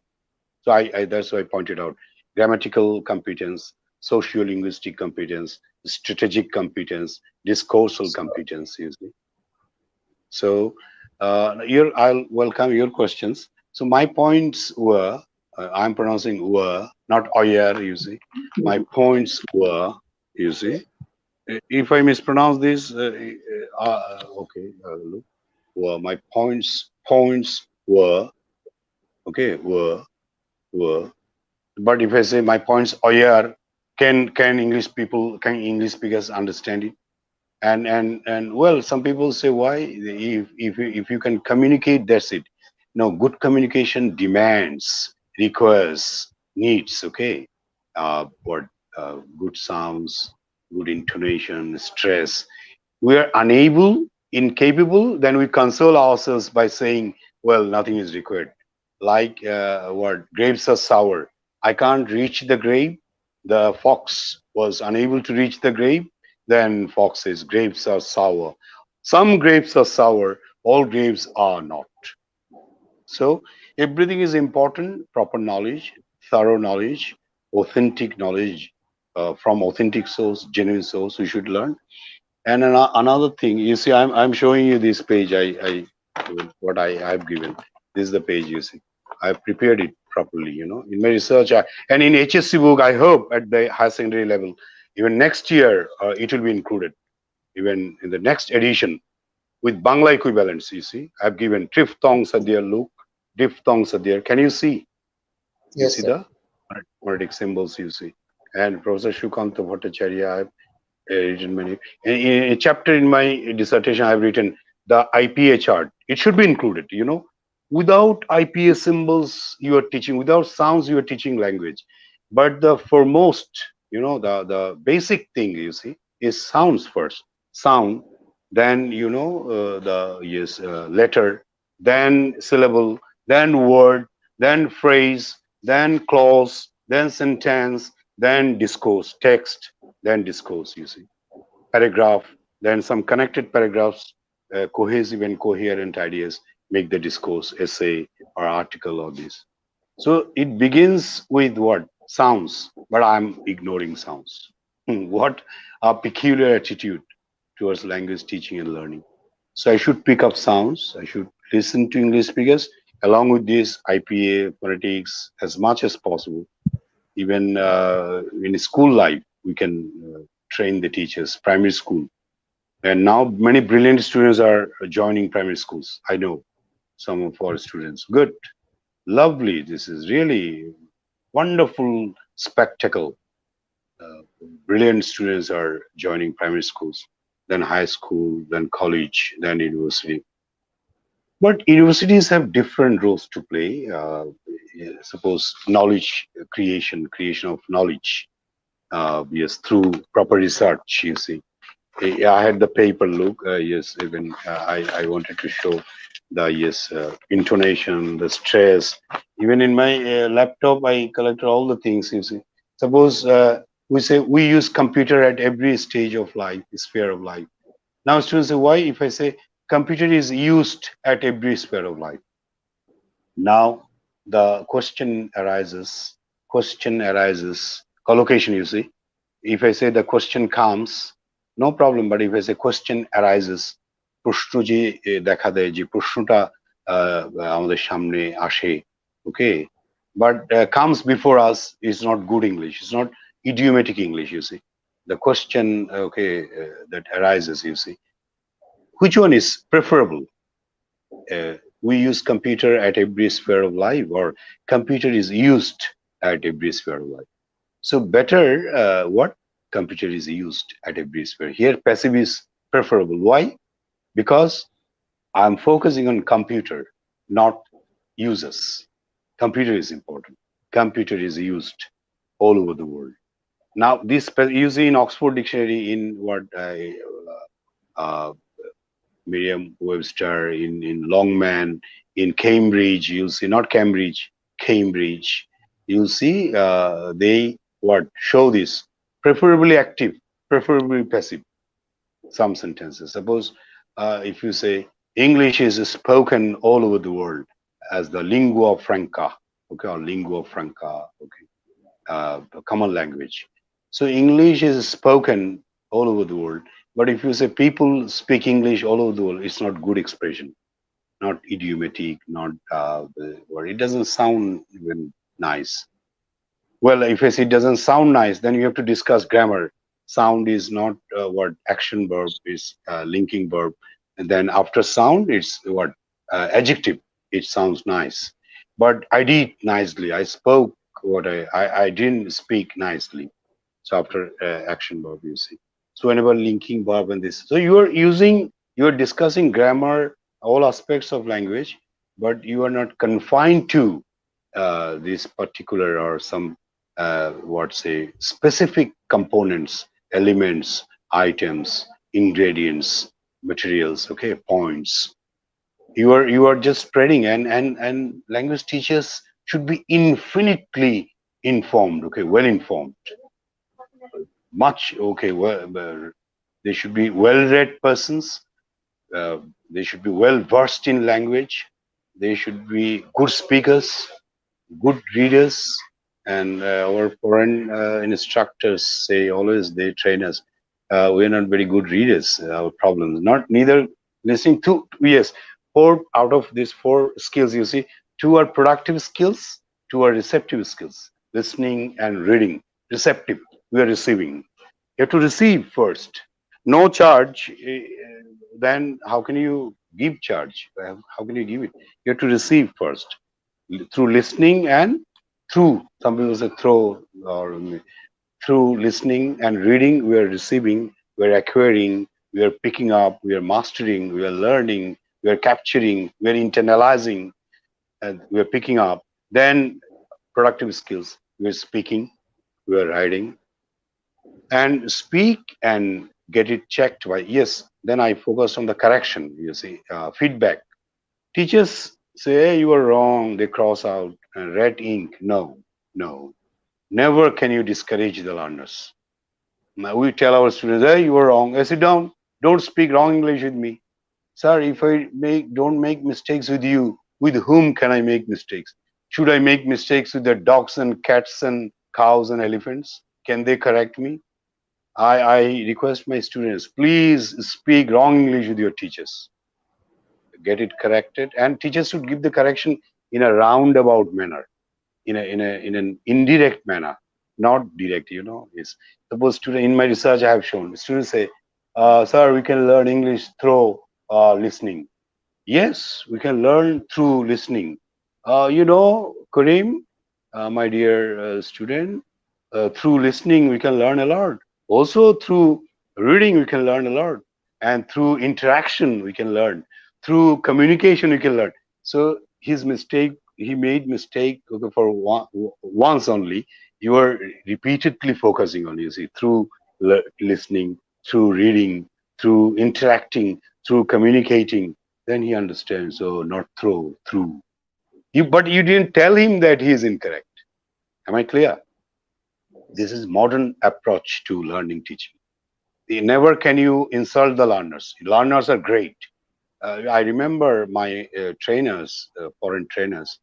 So that's why I pointed out grammatical competence, socio-linguistic competence, strategic competence, discoursal competence. You see. So I'll welcome your questions. So my points were, I'm pronouncing were, not oyer. You see, my points were. You see, if I mispronounce this, okay, look, were my points were, okay, were. But if I say my points are, can English speakers understand it? And well, some people say why, if you can communicate, that's it. No, good communication demands, requires, needs. Okay, what good sounds, good intonation, stress. We are unable, incapable, then we console ourselves by saying, well, nothing is required. Like what grapes are sour. I can't reach the grape. The fox was unable to reach the grape. Then fox says grapes are sour. Some grapes are sour, all grapes are not. So everything is important, proper knowledge, thorough knowledge, authentic knowledge, from authentic source, genuine source. We should learn. And another thing, you see, I'm showing you this page. What I've given. This is the page. You see, I've prepared it properly. In my research, and in HSC book, I hope at the higher secondary level, even next year, it will be included. Even in the next edition, with Bangla equivalents. You see, I've given triphthongs are there. Look, diphthongs are there. Can you see? You Yes, see sir. the phonetic symbols. You see, and Professor Shukanta Bhattacharya, written many. In a chapter in my dissertation, I've written the IPA chart. It should be included. Without IPA symbols, you are teaching. Without sounds, you are teaching language. But the foremost, the basic thing you see is sounds first. Sound, then the letter, then syllable, then word, then phrase, then clause, then sentence, then discourse, text, then discourse, you see, paragraph, then some connected paragraphs, cohesive and coherent ideas make the discourse, essay, or article or this. So it begins with what? Sounds, but I'm ignoring sounds. What a peculiar attitude towards language teaching and learning. So I should pick up sounds, I should listen to English speakers, along with this IPA, phonetics, as much as possible. Even in school life, we can train the teachers, primary school. And now many brilliant students are joining primary schools. I know some of our students. Good, lovely. This is really wonderful spectacle. Brilliant students are joining primary schools, then high school, then college, then university. But universities have different roles to play. Suppose knowledge creation of knowledge. Yes, through proper research, you see. I had the paper look. Yes, even I wanted to show the intonation, the stress. Even in my laptop, I collected all the things. You see, suppose we say we use computer at every stage of life, sphere of life. Now students say, why? If I say computer is used at every sphere of life, now the question arises. Question arises. Collocation, you see. If I say the question comes, no problem. But if I say question arises, প্রশ্ন যে দেখা দেয় যে প্রশ্নটা আমাদের সামনে আসে, okay, but comes before us is not good English. It's not idiomatic English. You see, the question, okay, that arises. You see, which one is preferable? We use computer at every sphere of life, or computer is used at every sphere of life. So better, what? Computer is used at every sphere. Here passive is preferable. Why? Because I'm focusing on computer, not users. Computer is important. Computer is used all over the world. Now this you see in Oxford Dictionary, in what uh, Merriam-Webster, in Longman, in Cambridge, you'll see, not Cambridge, Cambridge, you'll see they what show this preferably active, preferably passive. Some sentences. Suppose if you say English is spoken all over the world as the lingua franca, okay, or lingua franca, okay, the common language. So English is spoken all over the world. But if you say people speak English all over the world, it's not good expression, not idiomatic, not or it doesn't sound even nice. Well, if I say it doesn't sound nice, then you have to discuss grammar. Sound is not what action verb is, linking verb, and then after sound, it's what adjective. It sounds nice, but I did nicely. I spoke what I didn't speak nicely. So after action verb, you see. So whenever linking verb and this, so you are discussing grammar, all aspects of language, but you are not confined to this particular or some what say specific components, elements, items, ingredients, materials, okay, points. You are just spreading, and language teachers should be infinitely informed, okay, well informed, much, okay, they should be well read persons, uh, they should be well versed in language, they should be good speakers, good readers, And our foreign instructors say always, they train us. We are not very good readers. Our problems, not neither listening to. Yes, four out of these four skills, you see, two are productive skills, two are receptive skills. Listening and reading. Receptive, we are receiving. You have to receive first. No charge. Then how can you give charge? How can you give it? You have to receive first through listening and through, some people say through, or through listening and reading, we are receiving, we are acquiring, we are picking up, we are mastering, we are learning, we are capturing, we are internalizing, and we are picking up. Then productive skills, we are speaking, we are writing, and speak and get it checked by, yes. Then I focus on the correction, you see, feedback. Teachers say, hey, you are wrong, they cross out, red ink. No, no. Never can you discourage the learners. Now we tell our students, hey, you are wrong. I sit down, don't speak wrong English with me. Sir, if I don't make mistakes with you, with whom can I make mistakes? Should I make mistakes with the dogs and cats and cows and elephants? Can they correct me? I request my students, please speak wrong English with your teachers. Get it corrected, and teachers should give the correction in a roundabout manner, in an indirect manner, not direct. Is suppose student, in my research I have shown students say, sir, we can learn English through listening. Yes, we can learn through listening. Kareem, my dear student, through listening we can learn a lot. Also through reading we can learn a lot, and through interaction we can learn. Through communication we can learn. So his mistake, he made mistake, okay, for once only. You are repeatedly focusing on, you see, through listening, through reading, through interacting, through communicating. Then he understands. So not through you, but you didn't tell him that he is incorrect. Am I clear? This is modern approach to learning teaching. Never can you insult the learners. Learners are great. I remember my trainers, foreign trainers,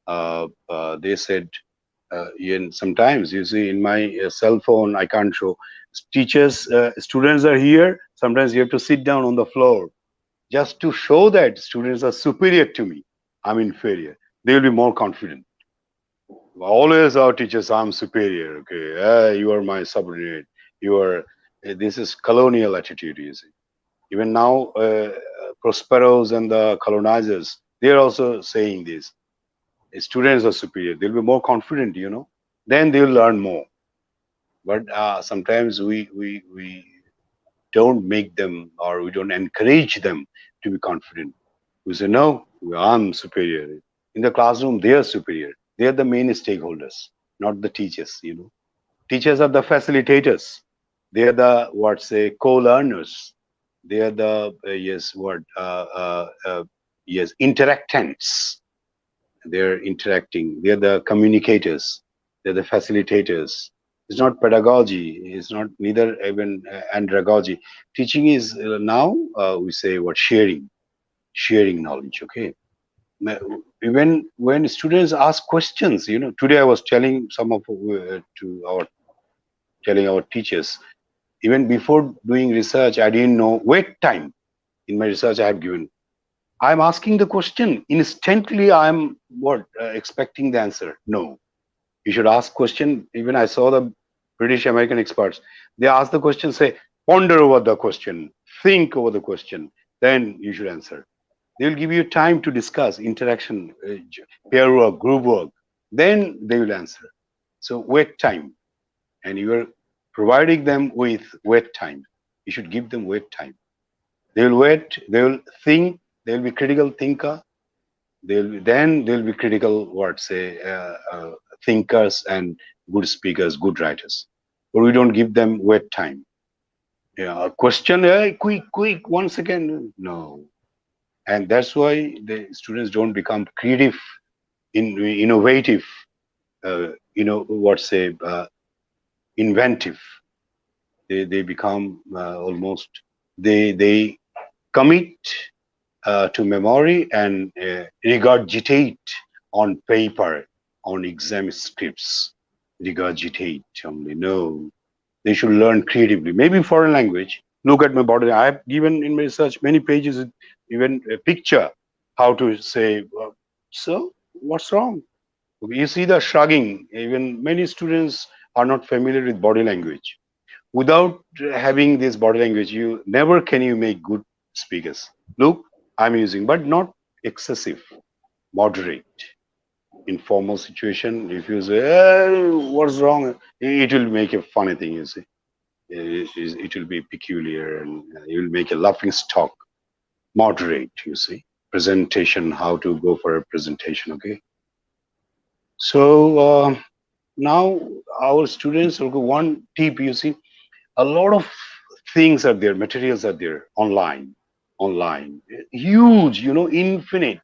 they said, sometimes you see in my cell phone, I can't show. Teachers, students are here. Sometimes you have to sit down on the floor just to show that students are superior to me. I'm inferior. They will be more confident. Always our teachers, I'm superior. Okay, you are my subordinate. You are. This is colonial attitude. You see. Even now, Prosperos and the colonizers, they are also saying this. Students are superior. They'll be more confident. Then they'll learn more. But sometimes we don't make them, or we don't encourage them to be confident. We say, no, I'm superior. In the classroom, they are superior. They are the main stakeholders, not the teachers. Teachers are the facilitators. They are the, what say, co-learners. They are the, yes, interactants. They're interacting. They're the communicators. They're the facilitators. It's not pedagogy. It's not neither even andragogy. Teaching is now, we say, what, sharing knowledge. Okay. Even when students ask questions, today I was telling some of to our telling our teachers, even before doing research, I didn't know wait time. In my research I have given, I'm asking the question instantly. I'm what, expecting the answer. No, you should ask question. Even I saw the British American experts, they ask the question, say, ponder over the question, think over the question, then you should answer. They will give you time to discuss interaction, pair work, group work. Then they will answer. So wait time, and you are providing them with wait time. You should give them wait time. They will wait. They will think. They will be critical thinker. They'll be critical, what say, thinkers and good speakers, good writers. But we don't give them wait time. Yeah, a question, quick, 1 second. No, and that's why the students don't become creative, innovative, what say, inventive. They become almost, they commit to memory and regurgitate on paper, on exam scripts. regurgitate only. No, they should learn creatively. Maybe foreign language. Look at my body. I have given in my research many pages, with even a picture, how to say, so what's wrong? You see the shrugging. Even many students are not familiar with body language. Without having this body language, you never can you make good speakers. Look, I'm using, but not excessive, moderate. In formal situation, if you say, what's wrong? It will make a funny thing, you see. It will be peculiar, and you will make a laughing stock. Moderate, you see. Presentation, how to go for a presentation, okay? So now our students will go one tip, you see, a lot of things are there, materials are there online, huge, infinite,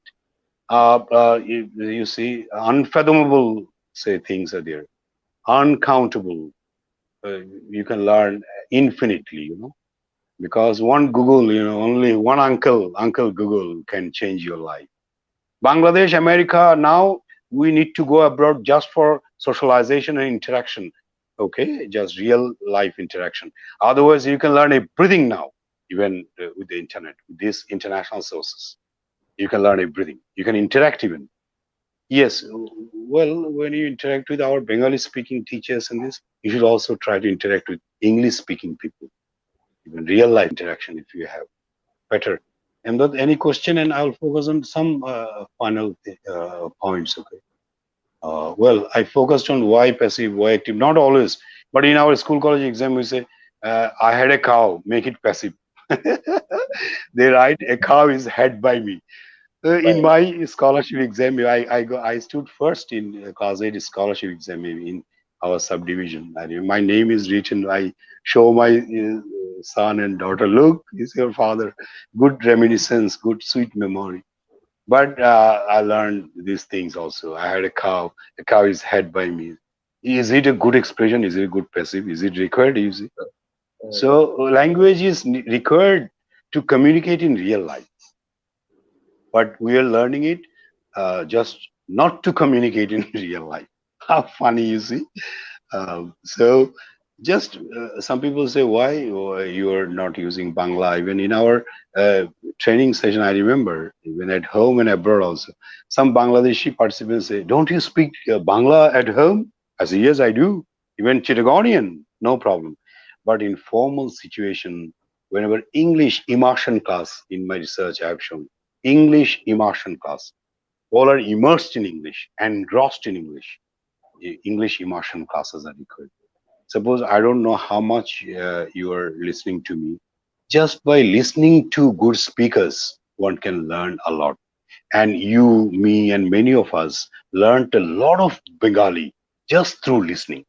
you see, unfathomable, say, things are there, uncountable. You can learn infinitely, because one Google, only one uncle Google can change your life. Bangladesh, America, now we need to go abroad just for socialization and interaction. Okay, just real life interaction. Otherwise, you can learn everything now, even with the internet, with these international sources. You can learn everything. You can interact even. Yes, well, when you interact with our Bengali speaking teachers and this, you should also try to interact with English speaking people, even real life interaction if you have better. And that any question, and I'll focus on some final points. Okay. Well, I focused on why passive, why active. Not always, but in our school college exam, we say, "I had a cow, make it passive." They write, "A cow is had by me." In Right. my scholarship exam, I stood first in class 8 scholarship exam, maybe in our subdivision. My name is written. I show my son and daughter, look, is your father. Good reminiscence, good sweet memory. But I learned these things also. I had a cow. A cow is had by me. Is it a good expression? Is it a good passive? Is it required? You see? Uh, So language is required to communicate in real life, but we are learning it just not to communicate in real life. How funny, you see. So just some people say, why you are not using Bangla? Even in our training session, I remember, even at home and abroad also, some Bangladeshi participants say, don't you speak Bangla at home? I say, yes, I do. Even Chittagonian, no problem. But in formal situation, whenever English immersion class, in my research I have shown, English immersion class, all are immersed in English, engrossed in English. English immersion classes are required. Suppose I don't know how much you are listening to me. Just by listening to good speakers, one can learn a lot. And you, me, and many of us learned a lot of Bengali just through listening.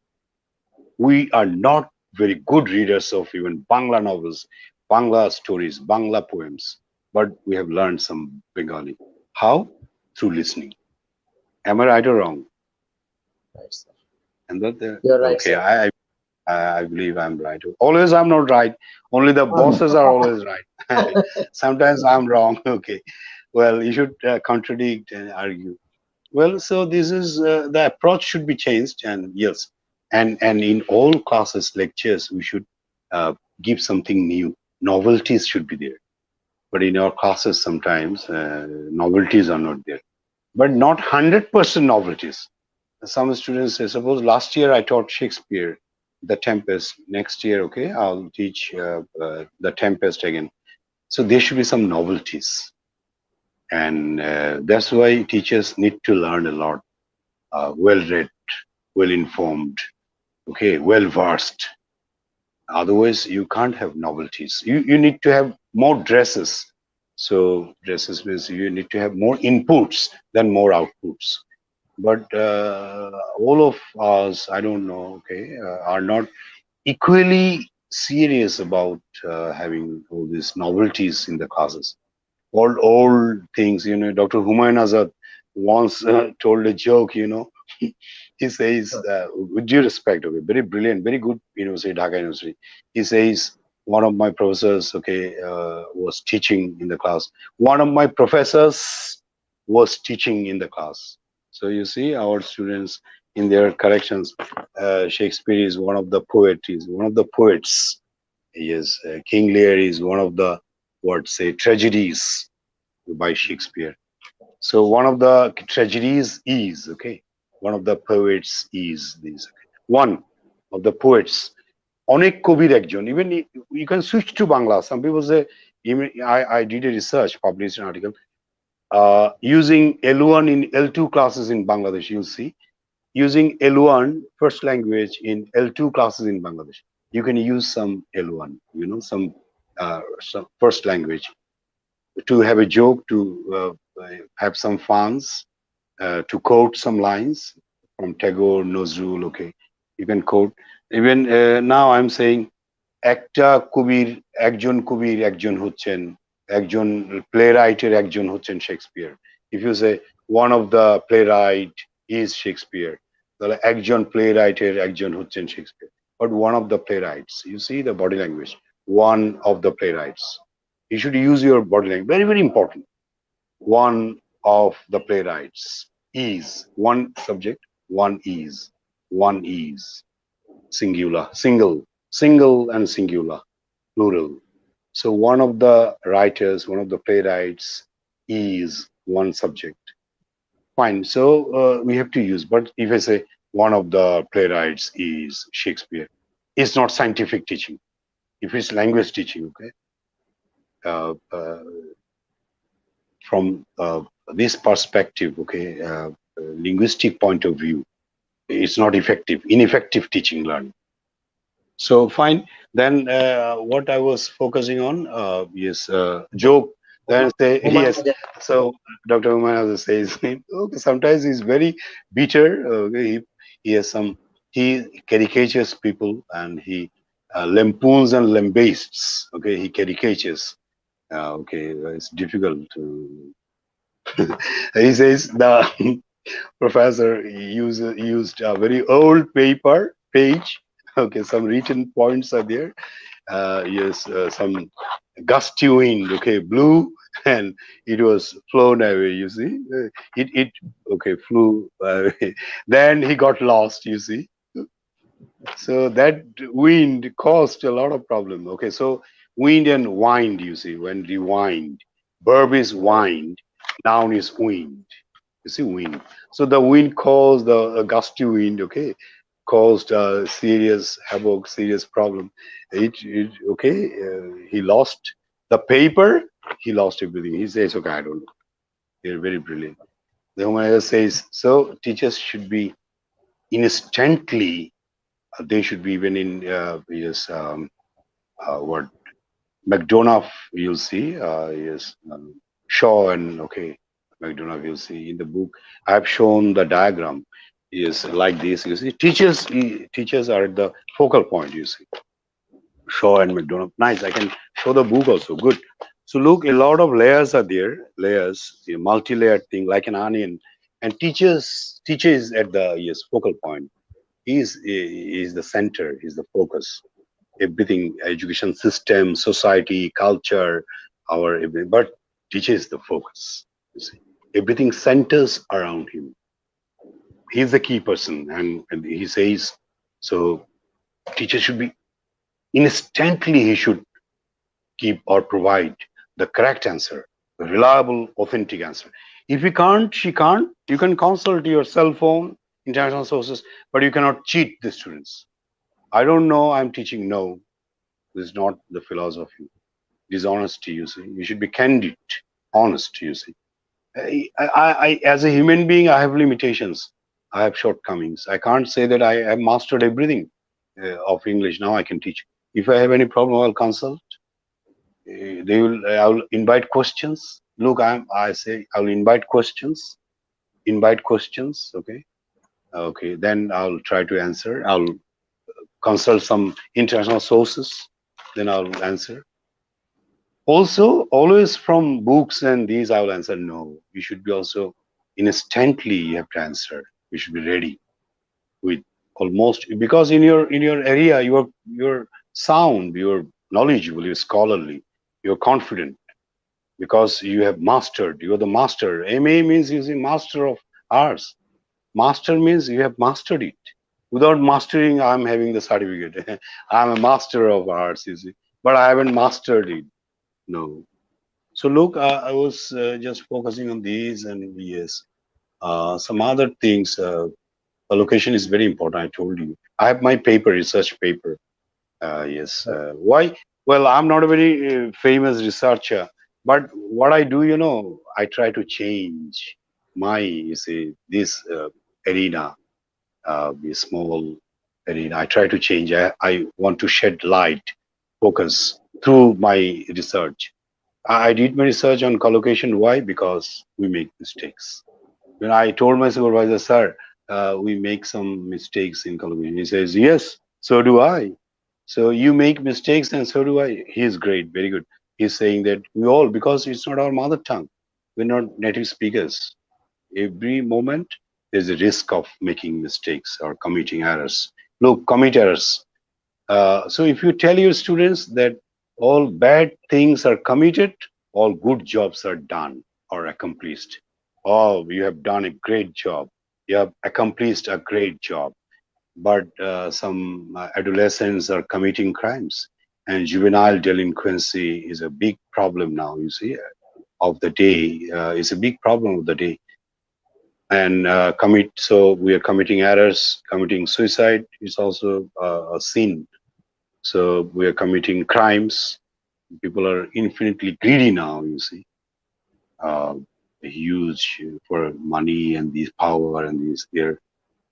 We are not very good readers of even Bangla novels, Bangla stories, Bangla poems, but we have learned some Bengali. How? Through listening. Am I right or wrong? right, sir. And that You're right, okay, sir. I believe I'm right. Always I'm not right. Only the bosses are always right. Sometimes I'm wrong. Okay. Well, you should contradict and argue. Well, so this is the approach should be changed, and yes, and in all classes, lectures, we should uh, give something new. Novelties should be there. But in our classes, sometimes novelties are not there. But not 100% novelties. Some students say, suppose last year I taught Shakespeare, The Tempest. Next year, okay, I'll teach The Tempest again. So there should be some novelties. And that's why teachers need to learn a lot. Well read, well informed, okay, well versed. Otherwise, you can't have novelties. You need to have more dresses. So dresses means you need to have more inputs than more outputs. But all of us, I don't know, okay, are not equally serious about having all these novelties in the classes. Old things, Dr. Humayun Azad once told a joke, he says, with due respect, okay, very brilliant, very good university, Dhaka University. He says, one of my professors, okay, was teaching in the class. One of my professors was teaching in the class. So you see, our students in their corrections. Shakespeare is one of the poets. Yes, King Lear is one of the what say tragedies by Shakespeare. So one of the tragedies is okay. One of the poets is this. One of the poets. অনেক কবির একজন, even you can switch to Bangla. Some people say, even I did a research, published an article, using L1 in L2 classes in Bangladesh. You'll see, using L1 first language in L2 classes in Bangladesh. You can use some L1, some first language to have a joke, to have some funs, to quote some lines from Tagore, Nazrul. Okay, you can quote. Even now, I'm saying একটা কবির একজন হচ্ছেন, একজন প্লেরাইটের একজন হচ্ছেন Shakespeare. If you say one of the playwright is Shakespeare, তাহলে একজন প্লেরাইটের একজন হচ্ছেন Shakespeare. But one of the playwrights, you see the body language, one of the playwrights. You should use your body language, very, very important. One of the playwrights is one subject, one is singular, single and singular, plural. So one of the writers, one of the playwrights is one subject. Fine. So we have to use. But if I say one of the playwrights is Shakespeare, it's not scientific teaching. If it's language teaching, okay. From this perspective, okay, linguistic point of view, it's not effective, ineffective teaching learning. So fine. Then what I was focusing on, yes, joke. Then say yes. So Dr. Humayun says, okay, sometimes he's very bitter. Okay, he has some. He caricatures people and he lampoons and lambastes. Okay, he caricatures. Okay, it's difficult to. He says the professor used a very old page. Okay, some written points are there. Yes, some gusty wind. Okay, blew and it was flown away. You see, it okay flew away. Then he got lost. You see, so that wind caused a lot of problem. Okay, so wind and wind. You see, when rewind, verb is wind, noun is wind. You see, wind. So the wind caused the gusty wind. Okay, caused serious havoc, serious problem. Okay, he lost the paper, he lost everything. He says, okay, I don't know. They're very brilliant. The Humayun says, so teachers should be instantly, they should be even in, yes, what, McDonough, you'll see, yes, Shaw and, okay, McDonough, you'll see in the book. I've shown the diagram is like this. You see, teachers are at the focal point. You see, Shaw and McDonough. Nice. I can show the book also. Good. So look, a lot of layers are there. Layers, a multi-layered thing like an onion. And teacher is at the yes focal point. Is the center. Is the focus. Everything, education system, society, culture, our everything. But teacher is the focus. You see, everything centers around him. He's the key person, and he says so teacher should be instantly, he should keep or provide the correct answer, the reliable, authentic answer. If you can't, she can't, you can consult your cell phone, international sources, but you cannot cheat the students. I don't know, I'm teaching. No, this is not the philosophy. Dishonesty, you see. You should be candid, honest, you see. As a human being, I have limitations. I have shortcomings. I can't say that I have mastered everything of English. Now I can teach. If I have any problem, I'll consult. I will invite questions. Look, I say I will invite questions. Invite questions. Okay. Okay. Then I'll try to answer. I'll consult some international sources. Then I'll answer. Also, always from books and these, I will answer no. You should be also instantly. You have to answer. You should be ready with almost, because in your area, you're sound, you're knowledgeable, you're scholarly, you're confident, because you have mastered. You're the master. MA means using master of arts. Master means you have mastered it. Without mastering, I'm having the certificate. I'm a master of arts, you see, but I haven't mastered it. No. So look, I was just focusing on these, and yes, some other things. Location is very important. I told you. I have my paper, research paper. Yes. Why? Well, I'm not a very famous researcher, but what I do, I try to change my, you see, this arena, this small arena. I try to change. I want to shed light, focus through my research. I did my research on collocation. Why? Because we make mistakes. When I told my supervisor, sir, we make some mistakes in collocation, he says, yes, so do I. So you make mistakes and so do I. He is great, very good. He's saying that we all, because it's not our mother tongue, we're not native speakers. Every moment there's a risk of making mistakes or committing errors. Look, commit errors. So if you tell your students that all bad things are committed, all good jobs are done or accomplished. Oh, you have done a great job. You have accomplished a great job. But some adolescents are committing crimes, and juvenile delinquency is a big problem now. You see, of the day, it's a big problem of the day. And so we are committing errors. Committing suicide is also a sin, so we are committing crimes. People are infinitely greedy now, you see, uh, huge for money and this power and this. There,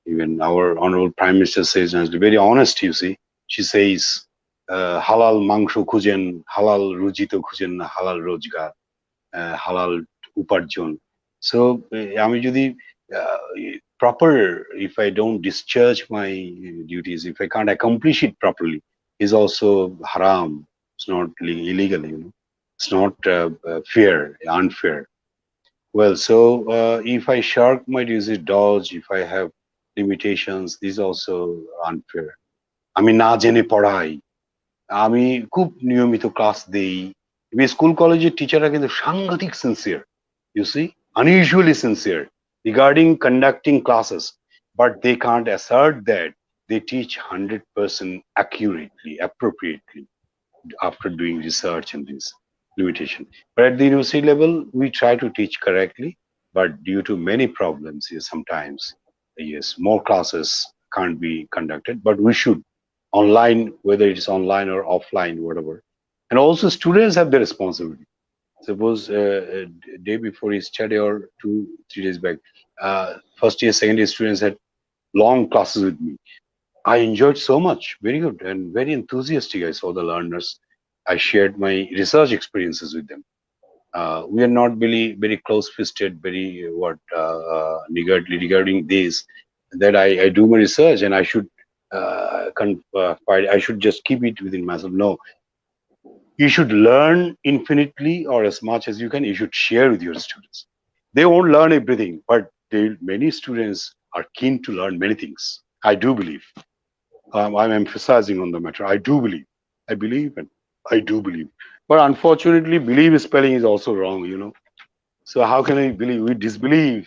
even our honorable prime minister says, and it's very honest, you see. She says, halal mangsho খুঁজেন, halal রুজিত খুঁজেন না, halal রোজগার, halal উপার্জন. So আমি যদি proper, if I don't discharge my duties, if I can't accomplish it properly, is also haram. It's not illegal, It's not fair, unfair. Well, so if I shirk my duties, dodge, if I have limitations, this is also unfair. আমি না জেনে পড়াই, আমি খুব নিয়মিত class দেই। School কলেজের টিচাররা কিন্তু সাংঘাতিক sincere, you see, unusually sincere regarding conducting classes, but they can't assert that they teach 100% accurately, appropriately after doing research and this limitation. But at the university level, we try to teach correctly, but due to many problems, yes, sometimes, yes, more classes can't be conducted, but we should online, whether it is online or offline, whatever. And also students have the responsibility. Suppose day before yesterday or 2 3 days back, first year second year students had long classes with me. I enjoyed so much, very good and very enthusiastic. I saw the learners. I shared my research experiences with them. We are not very very close fisted, very what niggardly regarding this, that I do my research and I should I should just keep it within myself. No, you should learn infinitely or as much as you can. You should share with your students. They won't learn everything, but many students are keen to learn many things. I do believe. I'm emphasizing on the matter. I do believe. I believe and I do believe. But unfortunately, believe spelling is also wrong. So how can I believe? We disbelieve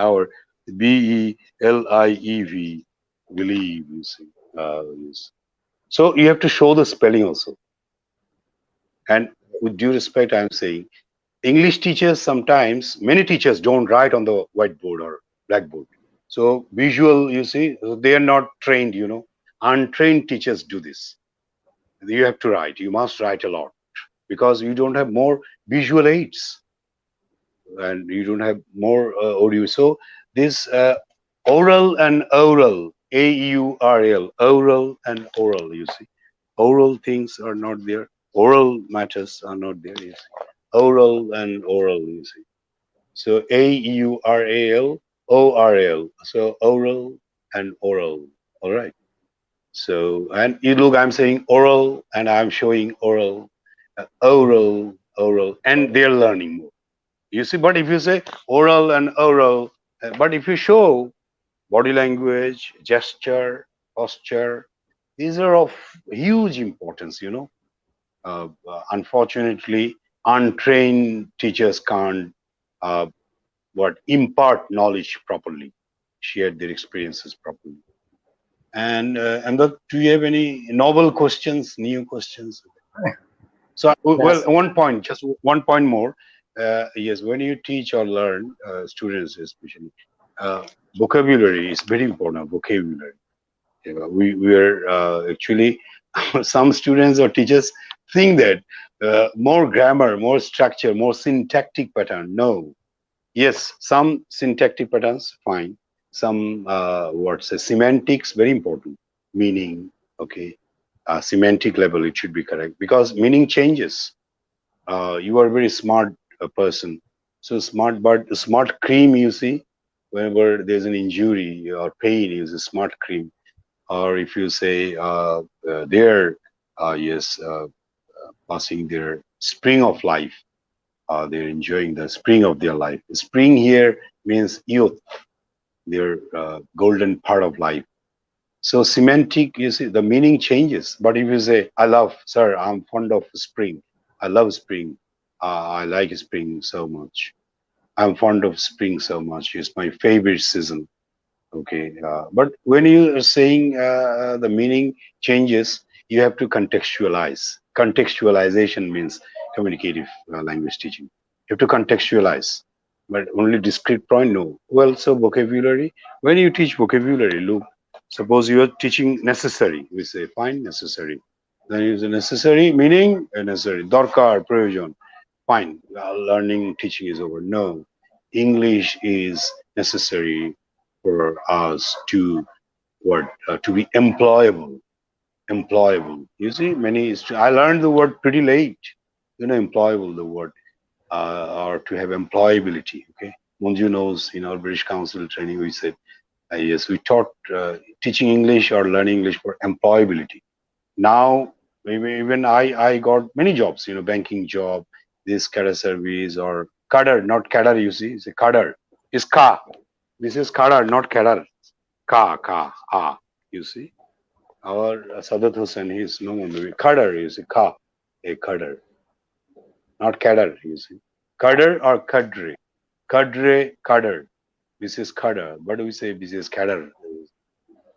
our BELIEV, believe, you see. Yes. So you have to show the spelling also. And with due respect, I'm saying English teachers sometimes, many teachers don't write on the whiteboard or blackboard. So visual, you see, they are not trained. Untrained teachers do this. You have to write. You must write a lot because you don't have more visual aids and you don't have more audio. So this oral and oral, AURL, oral and oral, you see. Oral things are not there. Oral matters are not there, you see. Oral and oral, you see. So AURAL, so oral and oral. All right. So, and you look, I'm saying oral and I'm showing oral, oral, and they're learning more. You see, but if you say oral and oral, but if you show body language, gesture, posture, these are of huge importance. Unfortunately, untrained teachers can't what impart knowledge properly, shared their experiences properly. And do you have any novel questions, new questions? So, well, Yes. one point, just one point more. Yes, when you teach or learn students, especially, vocabulary is very important. Vocabulary. We are actually some students or teachers think that more grammar, more structure, more syntactic pattern. No. Yes, some syntactic patterns fine. Some words, semantics very important. Meaning, okay, semantic level it should be correct because meaning changes. You are a very smart person. So smart, but smart cream, you see, whenever there's an injury or pain, use a smart cream. Or if you say they're, yes, passing their spring of life, they're enjoying the spring of their life. Spring here means youth, their golden part of life. So semantic, you see, the meaning changes. But if you say, I love, sir, I'm fond of spring. I love spring. I like spring so much. I'm fond of spring so much. It's my favorite season. Okay. But when you are saying the meaning changes, you have to contextualize. Contextualization means communicative language teaching. You have to contextualize. But only discrete point, no. Well, so vocabulary, when you teach vocabulary, look, suppose you are teaching necessary, we say, fine, necessary. Then use a necessary meaning, a necessary. Dorkar, provision, fine, learning, teaching is over. No, English is necessary for us to what to be employable. Employable. You see, I learned the word pretty late. You know, employable, the word, or to have employability. Okay, Monju knows in our British Council training we said yes, we taught teaching English or learning English for employability. Now, maybe even I got many jobs. You know, banking job, this cadre service or cadre, not cadre. You see, it's a cadre. It's ka. This is cadre, not cadre. Ka. You see, our Sadat Hussain, he is no more maybe cadre. You see, a cadre, not cadre. You see, cadre or cadre, cadre. This is cadre, but we say this is cadre.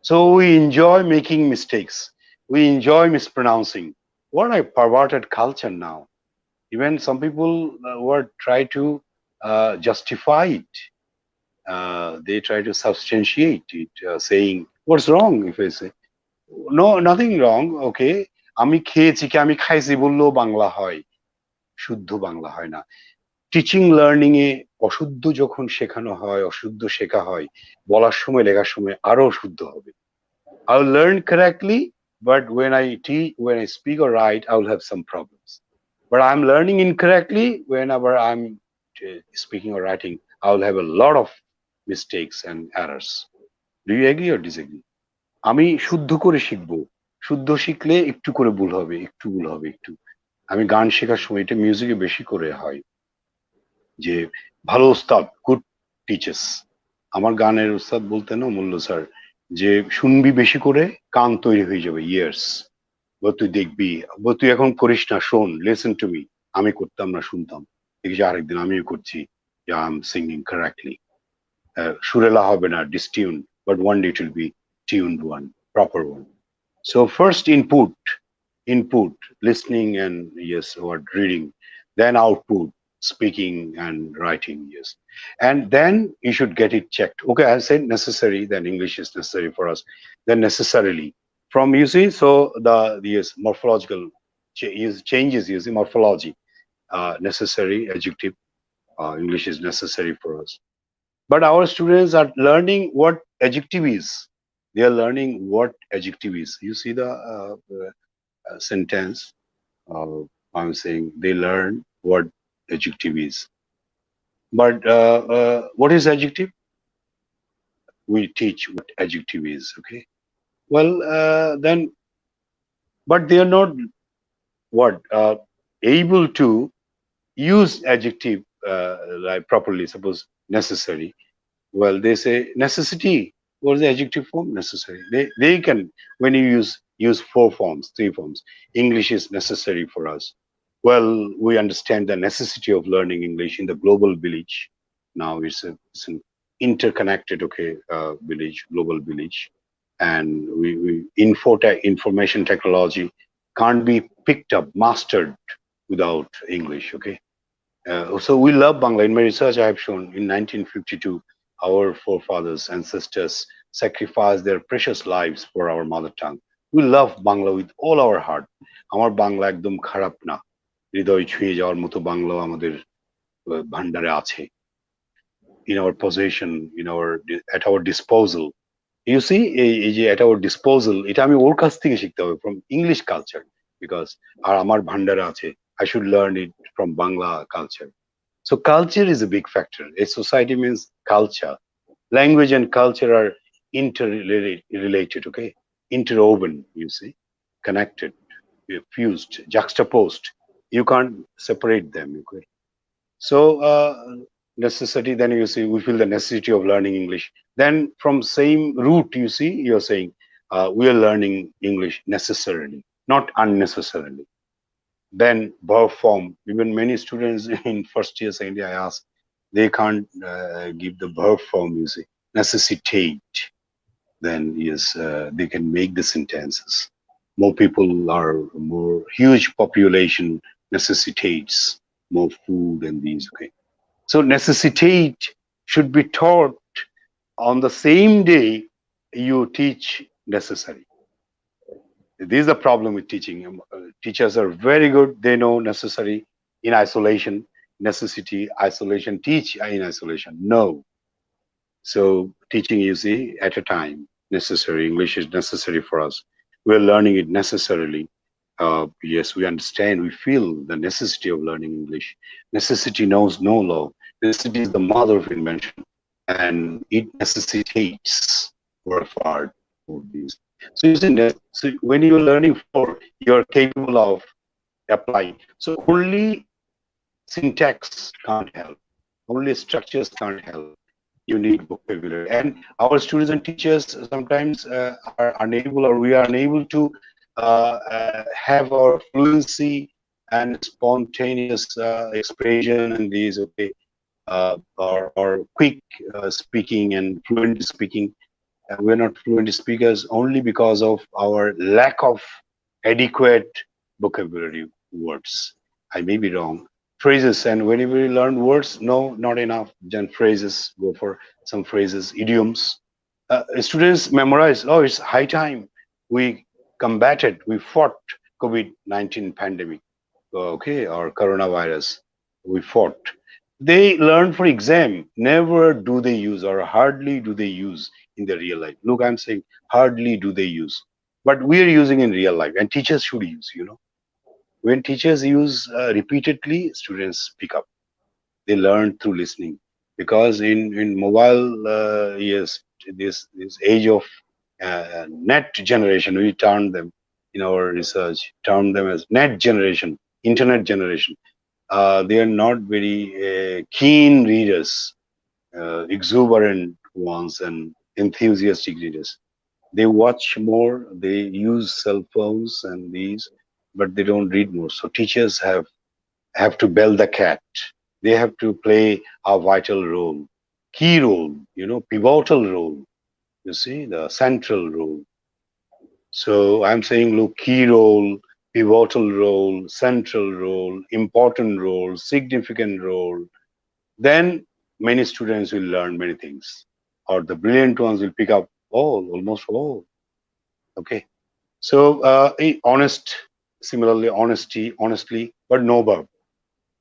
So we enjoy making mistakes. We enjoy mispronouncing. What a perverted culture now. Even some people were try to justify it. They try to substantiate it, saying, "What's wrong?" If I say, "No, nothing wrong." Okay, আমি খেয়েছি কি আমি খাইছি বললেও বাংলা হয়, শুদ্ধ বাংলা হয় না। টিচিং লার্নিং এ অশুদ্ধ যখন শেখানো হয়, অশুদ্ধ শেখা হয়, বলার সময় লেখার সময় আরো শুদ্ধ হবে। I'll learn correctly, but when I speak or write, I will have some problems. But I'm learning incorrectly whenever I'm speaking or writing. I will have a lot of mistakes and errors. Do you agree or disagree? আমি শুদ্ধ করে শিখবো। শুদ্ধ শিখলে একটু করে ভুল হবে, একটু ভুল হবে, একটু। আমি গান শেখার সময় এটা মিউজিকে বেশি করে হয় যে ভালো উস্তাদ, গুড টিচার্স। আমার গানের উস্তাদ বলতেন অমূল্য স্যার যে শুনবি বেশি করে কান তৈরি হয়ে যাবে ইয়ার্স। তুই দেখবি, তুই এখন করিস না, শোন, লিসেন টু মি। আমি করতাম না, শুনতাম, দেখি যে আরেকদিন আমিও করছি, যে আই এম সিঙ্গিং কারেক্টলি। সুরেলা হবে না, ডিসটিউন, but one day it will be tuned one, proper one. So first input, listening and yes, what reading, then output, speaking and writing, yes. And then you should get it checked. Okay, I said necessary, then English is necessary for us. Then necessarily. From you see, so the yes, morphological changes, you see, morphology, necessary, adjective, English is necessary for us. But our students are learning what adjective is. They are learning what adjective is. You see the sentence. I'm saying they learn what adjective is. But what is adjective? We teach what adjective is. Okay. Well, then, but they are not what able to use adjective like properly. Suppose necessary. Well, they say necessity. What's the adjective form? Necessary. They can, when you use four forms, three forms. English is necessary for us. Well, we understand the necessity of learning English in the global village. Now it's interconnected, okay, village, global village, and information technology can't be picked up, mastered without English, okay. So we love Bangla. In my research, I have shown in 1952, our forefathers, ancestors sacrificed their precious lives for our mother tongue. We love Bangla with all our heart. আমার বাংলা একদম খারাপ না, হৃদয় ছুঁয়ে যাওয়ার মতো বাংলাও আমাদের ভান্ডারে আছে, in our possession, in our at our disposal. You see, এই যে at our disposal, এটা আমি ওর কাছ থেকে শিখতে হবে, from English culture, because আর আমার ভান্ডারে আছে, I should learn it from Bangla culture. So culture is a big factor. A society means culture. Language and culture are interrelated, okay? Interwoven, you see, connected, fused, juxtaposed. You can't separate them, okay? So necessity, then you see, we feel the necessity of learning English. Then from same root, you see, you're saying we are learning English necessarily, not unnecessarily. Then verb form, even many students in first year, second year, I ask, they can't give the verb form, you see, necessitate. Then yes, they can make the sentences. More people are, more huge population necessitates more food and these, okay. So necessitate should be taught on the same day you teach necessary. This is the problem with teaching. Teachers are very good. They know necessary in isolation, necessity, isolation, teach in isolation. No. So teaching, you see, at a time, necessary. English is necessary for us. We're learning it necessarily. Yes, we understand, we feel the necessity of learning English. Necessity knows no law. Necessity is the mother of invention, and it necessitates work hard for these. So you see, so when you're learning for, you're capable of applying. So only syntax can't help. Only structures can't help. You need vocabulary, and our students and teachers sometimes are unable, or we are unable to have our fluency and spontaneous expression and these, okay, or quick speaking and fluent speaking. We're not fluent speakers only because of our lack of adequate vocabulary words. I may be wrong. Phrases, and whenever we learn words, no, not enough. Then phrases, go for some phrases, idioms. Students memorize, oh, it's high time. We combated, we fought COVID-19 pandemic, okay, or coronavirus. We fought. They learn for exam. Never do they use, or hardly do they use in the real life. Look, I'm saying hardly do they use, but we are using in real life, and teachers should use. You know, when teachers use repeatedly, students pick up. They learn through listening, because in mobile, yes, this age of net generation, we term them in our research, term them as net generation, internet generation. They are not very keen readers, exuberant ones, and enthusiastic readers. They watch more, they use cell phones and these, but they don't read more. So teachers have to bell the cat. They have to play a vital role, key role, you know, pivotal role. You see, the central role. So I'm saying, look, key role, pivotal role, central role, important role, significant role. Then many students will learn many things, or the brilliant ones will pick up all, almost all. Okay. So honest, similarly, honesty, honestly, but no verb.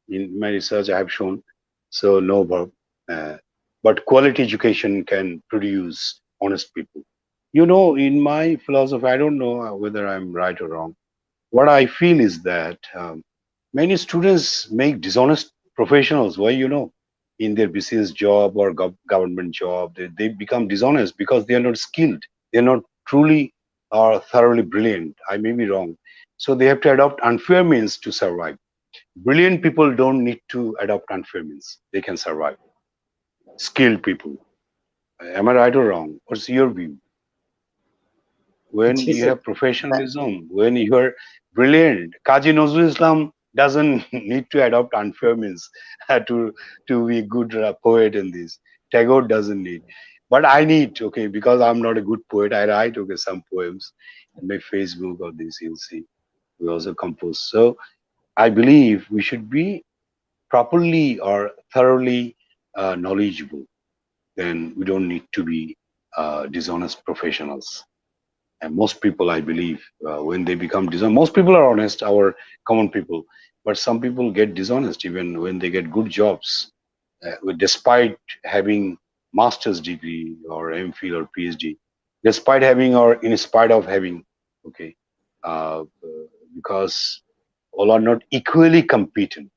In my research, I have shown, so no verb. But quality education can produce honest people. You know, in my philosophy, I don't know whether I'm right or wrong. What I feel is that many students make dishonest professionals. Why, you know, in their business job or government job, they become dishonest because they are not skilled. They are not truly or thoroughly brilliant. I may be wrong. So they have to adopt unfair means to survive. Brilliant people don't need to adopt unfair means. They can survive. Skilled people. Am I right or wrong? What's your view? When G you sir. have professionalism, when you are brilliant, Kaji Nazrul Islam doesn't need to adopt unfair means to be a good poet in this. Tagore doesn't need, but I need, okay, because I'm not a good poet. I write, okay, some poems in my Facebook or this, you'll see. We also compose. So I believe we should be properly or thoroughly knowledgeable. Then we don't need to be dishonest professionals. And most people, I believe, when they become dishonest, most people are honest, our common people, but some people get dishonest even when they get good jobs, despite having master's degree or MPhil or PhD, despite having or in spite of having, okay, because all are not equally competent,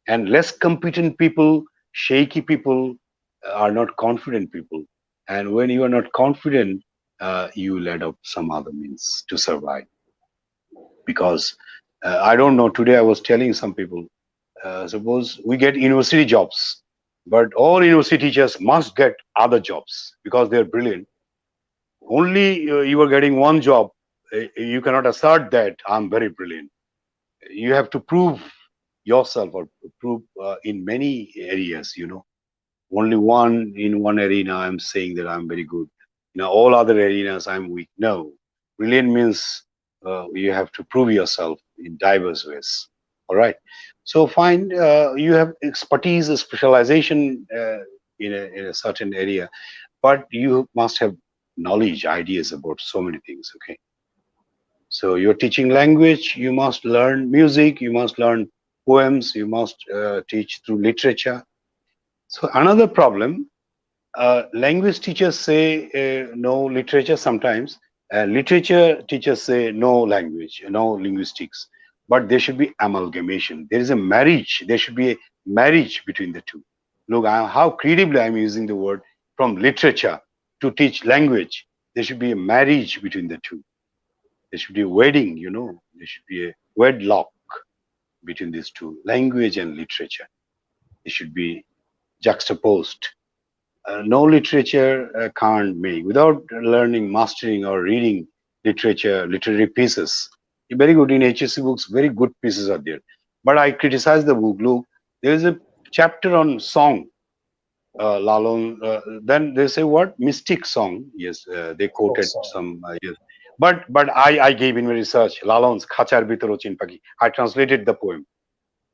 and less competent people, shaky people, are not confident people. And when you are not confident, you will adopt some other means to survive. Because I don't know, today I was telling some people, suppose we get university jobs, but all university teachers must get other jobs because they're brilliant. Only you are getting one job, you cannot assert that I'm very brilliant. You have to prove yourself, or prove in many areas, only one in one arena I'm saying that I'm very good. All other arenas I'm weak. No, brilliant means you have to prove yourself in diverse ways. All right. So find you have expertise, specialization in a certain area, but you must have knowledge, ideas about so many things. Okay. So you're teaching language, you must learn music, you must learn poems, you must teach through literature. So another problem, language teachers say no literature sometimes. Literature teachers say no language, no linguistics. But there should be amalgamation. There is a marriage. There should be a marriage between the two. Look, how credibly I'm using the word from literature to teach language. There should be a marriage between the two. There should be a wedding, There should be a wedlock between these two, language and literature. They should be juxtaposed. No literature can't make without learning, mastering, or reading literature, literary pieces. Very good in HSC books, very good pieces are there. But I criticize the book. Look, there is a chapter on song, Lalon. Then they say what mystic song? Yes, they Folk quoted song. some. Yes, but I gave in my research Lalon's Khachar Bitoro Chinpaki. I translated the poem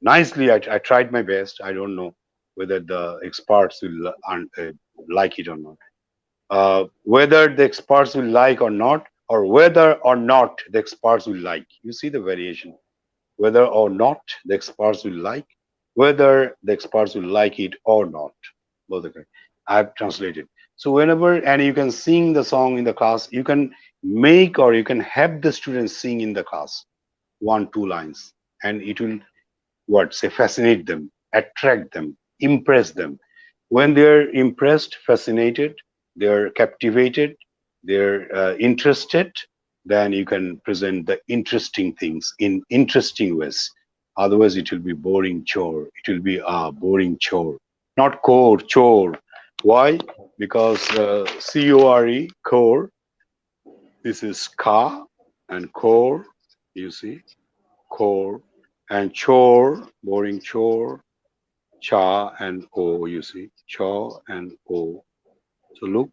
nicely. I tried my best. I don't know whether the experts will like it or not. Whether the experts will like or not, or whether or not the experts will like. You see the variation. Whether or not the experts will like, whether the experts will like it or not. Both are correct. I've translated. So whenever, and you can sing the song in the class, you can make or you can have the students sing in the class, 1, 2 lines, and it will what say fascinate them, attract them, impress them. When they're impressed, fascinated, they're captivated, they're interested, then you can present the interesting things in interesting ways. Otherwise it will be boring chore, it will be a boring chore, not core, chore. Why? Because core, this is ka, and core, you see, core, and chore, boring chore, cha and o, you see, cha and o. So look,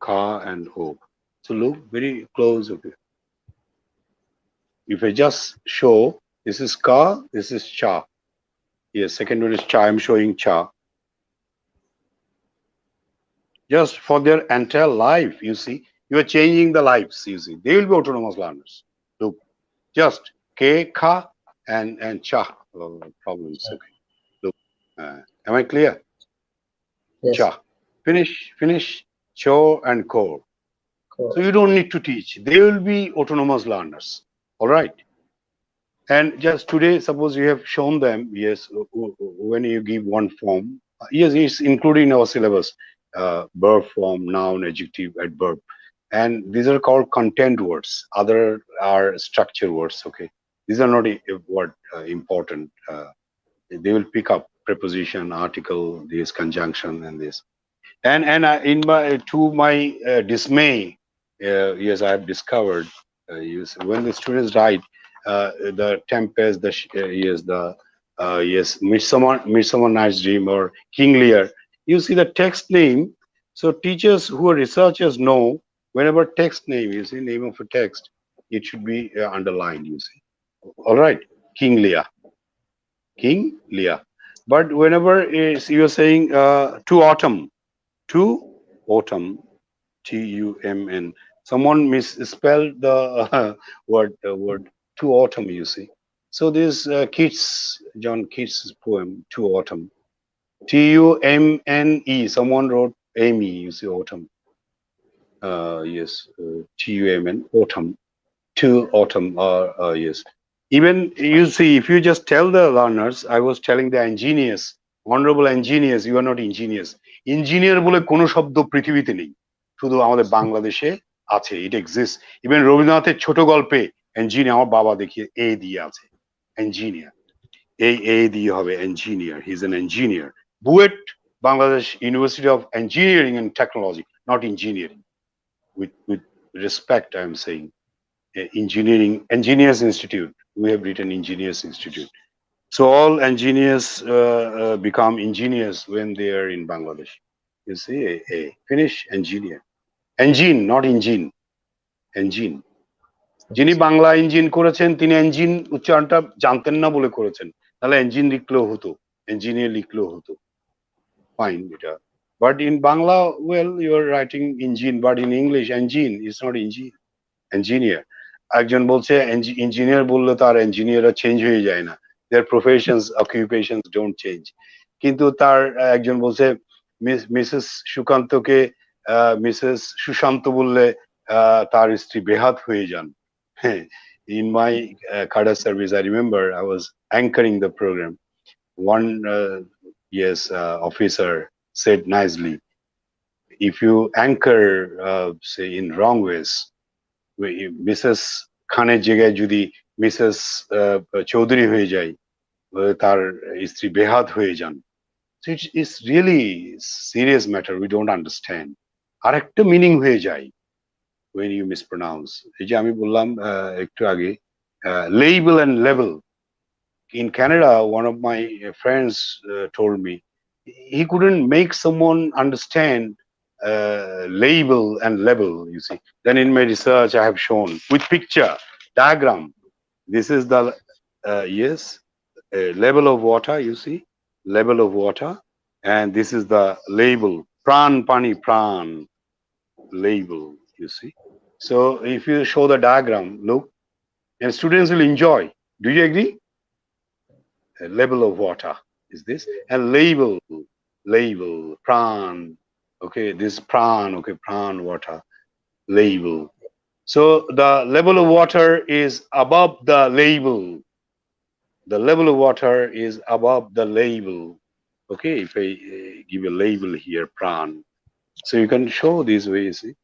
ka and o. So look very close. Okay. If I just show, this is ka, this is cha. Yes, second one is cha. I'm showing cha. Just for their entire life, you see, you are changing the lives. You see, they will be autonomous learners. Look, just k, ka, and cha. Problems. Okay. Look, am I clear? Yes. Cha. Finish, cho and core. So Cool. you don't need to teach. They will be autonomous learners. All right. And just today, suppose you have shown them, yes, when you give one form, yes, it's included in our syllabus, verb form, noun, adjective, adverb. And these are called content words. Other are structure words. Okay. These are not what important. They will pick up preposition, article, this conjunction, and this. And in my to my dismay, yes, I have discovered when the students write the tempest, yes, the Yes, Midsummer Night's Dream or King Lear. You see the text name. So teachers who are researchers know whenever text name, you see name of a text, it should be underlined. You see. All right, King Lear, King Lear. But whenever you're saying to autumn, Tumn. Someone misspelled the word to autumn. You see. So this John Keats' poem to autumn. Tumne. Someone wrote Amy. You see, autumn. Yes, Tumn. Autumn. To autumn. Yes. Even you see, if you just tell the learners, I was telling the engineers, honorable engineers, you are not engineers. Engineer বলে কোনো শব্দ পৃথিবীতে নেই, শুধু আমাদের বাংলাদেশে আছে, it exists. Even রবীন্দ্রনাথের ছোট গল্পে engineer আমার বাবা দেখিয়ে এ দিয়ে আছে, engineer. A দিয়ে হবে engineer. He's an engineer. BUET Bangladesh University of Engineering and Technology, not engineering. With respect, I'm saying. Engineers Institute. We have written Engineers Institute. So all engineers become engineers when they are in Bangladesh. You see, finish engineer. Engine, not engine. Engine. যিনি Bangla engine করেছেন তিনি engine উচ্চারণটা জানতেন না বলে করেছেন, তাহলে engine লিখলেও হতো, ইঞ্জিনিয়ার লিখলেও হতো, ফাইন এটা। But in Bangla, well, you are writing engine, but in English, engine is not engine. Engineer. একজন বলছে ইঞ্জিনিয়ার বললে তার ইঞ্জিনিয়াররা চেঞ্জ হয়ে যায় না, their professions occupations don't change, কিন্তু তার একজন বলছে মিসেস সুকান্তকে মিসেস সুশান্ত বললে তার স্ত্রী বেহাত হয়ে যান। In my cadre service, I remember I was anchoring the program. One officer said nicely, if you anchor say in wrong ways, Mrs খানের জায়গায় যদি মিসেস চৌধুরী হয়ে যায়, তার স্ত্রী বেহাত হয়ে যান, so it's really serious matter, we don't understand. আর একটা মিনিং হয়ে যায় when you mispronounce. এই যে আমি বললাম একটু আগে label and level. In Canada, one of my friends told me he couldn't make someone understand label and level, you see. Then in my research, I have shown with picture, diagram. This is the, level of water, you see, level of water. And this is the label, pran, pani, pran, label, you see. So if you show the diagram, look, and students will enjoy. Do you agree? Level of water is this, and label, pran, okay, this pran, okay, pran water, label. So the level of water is above the label, the level of water is above the label. Okay, if I give a label here, pran, so you can show this way, you see,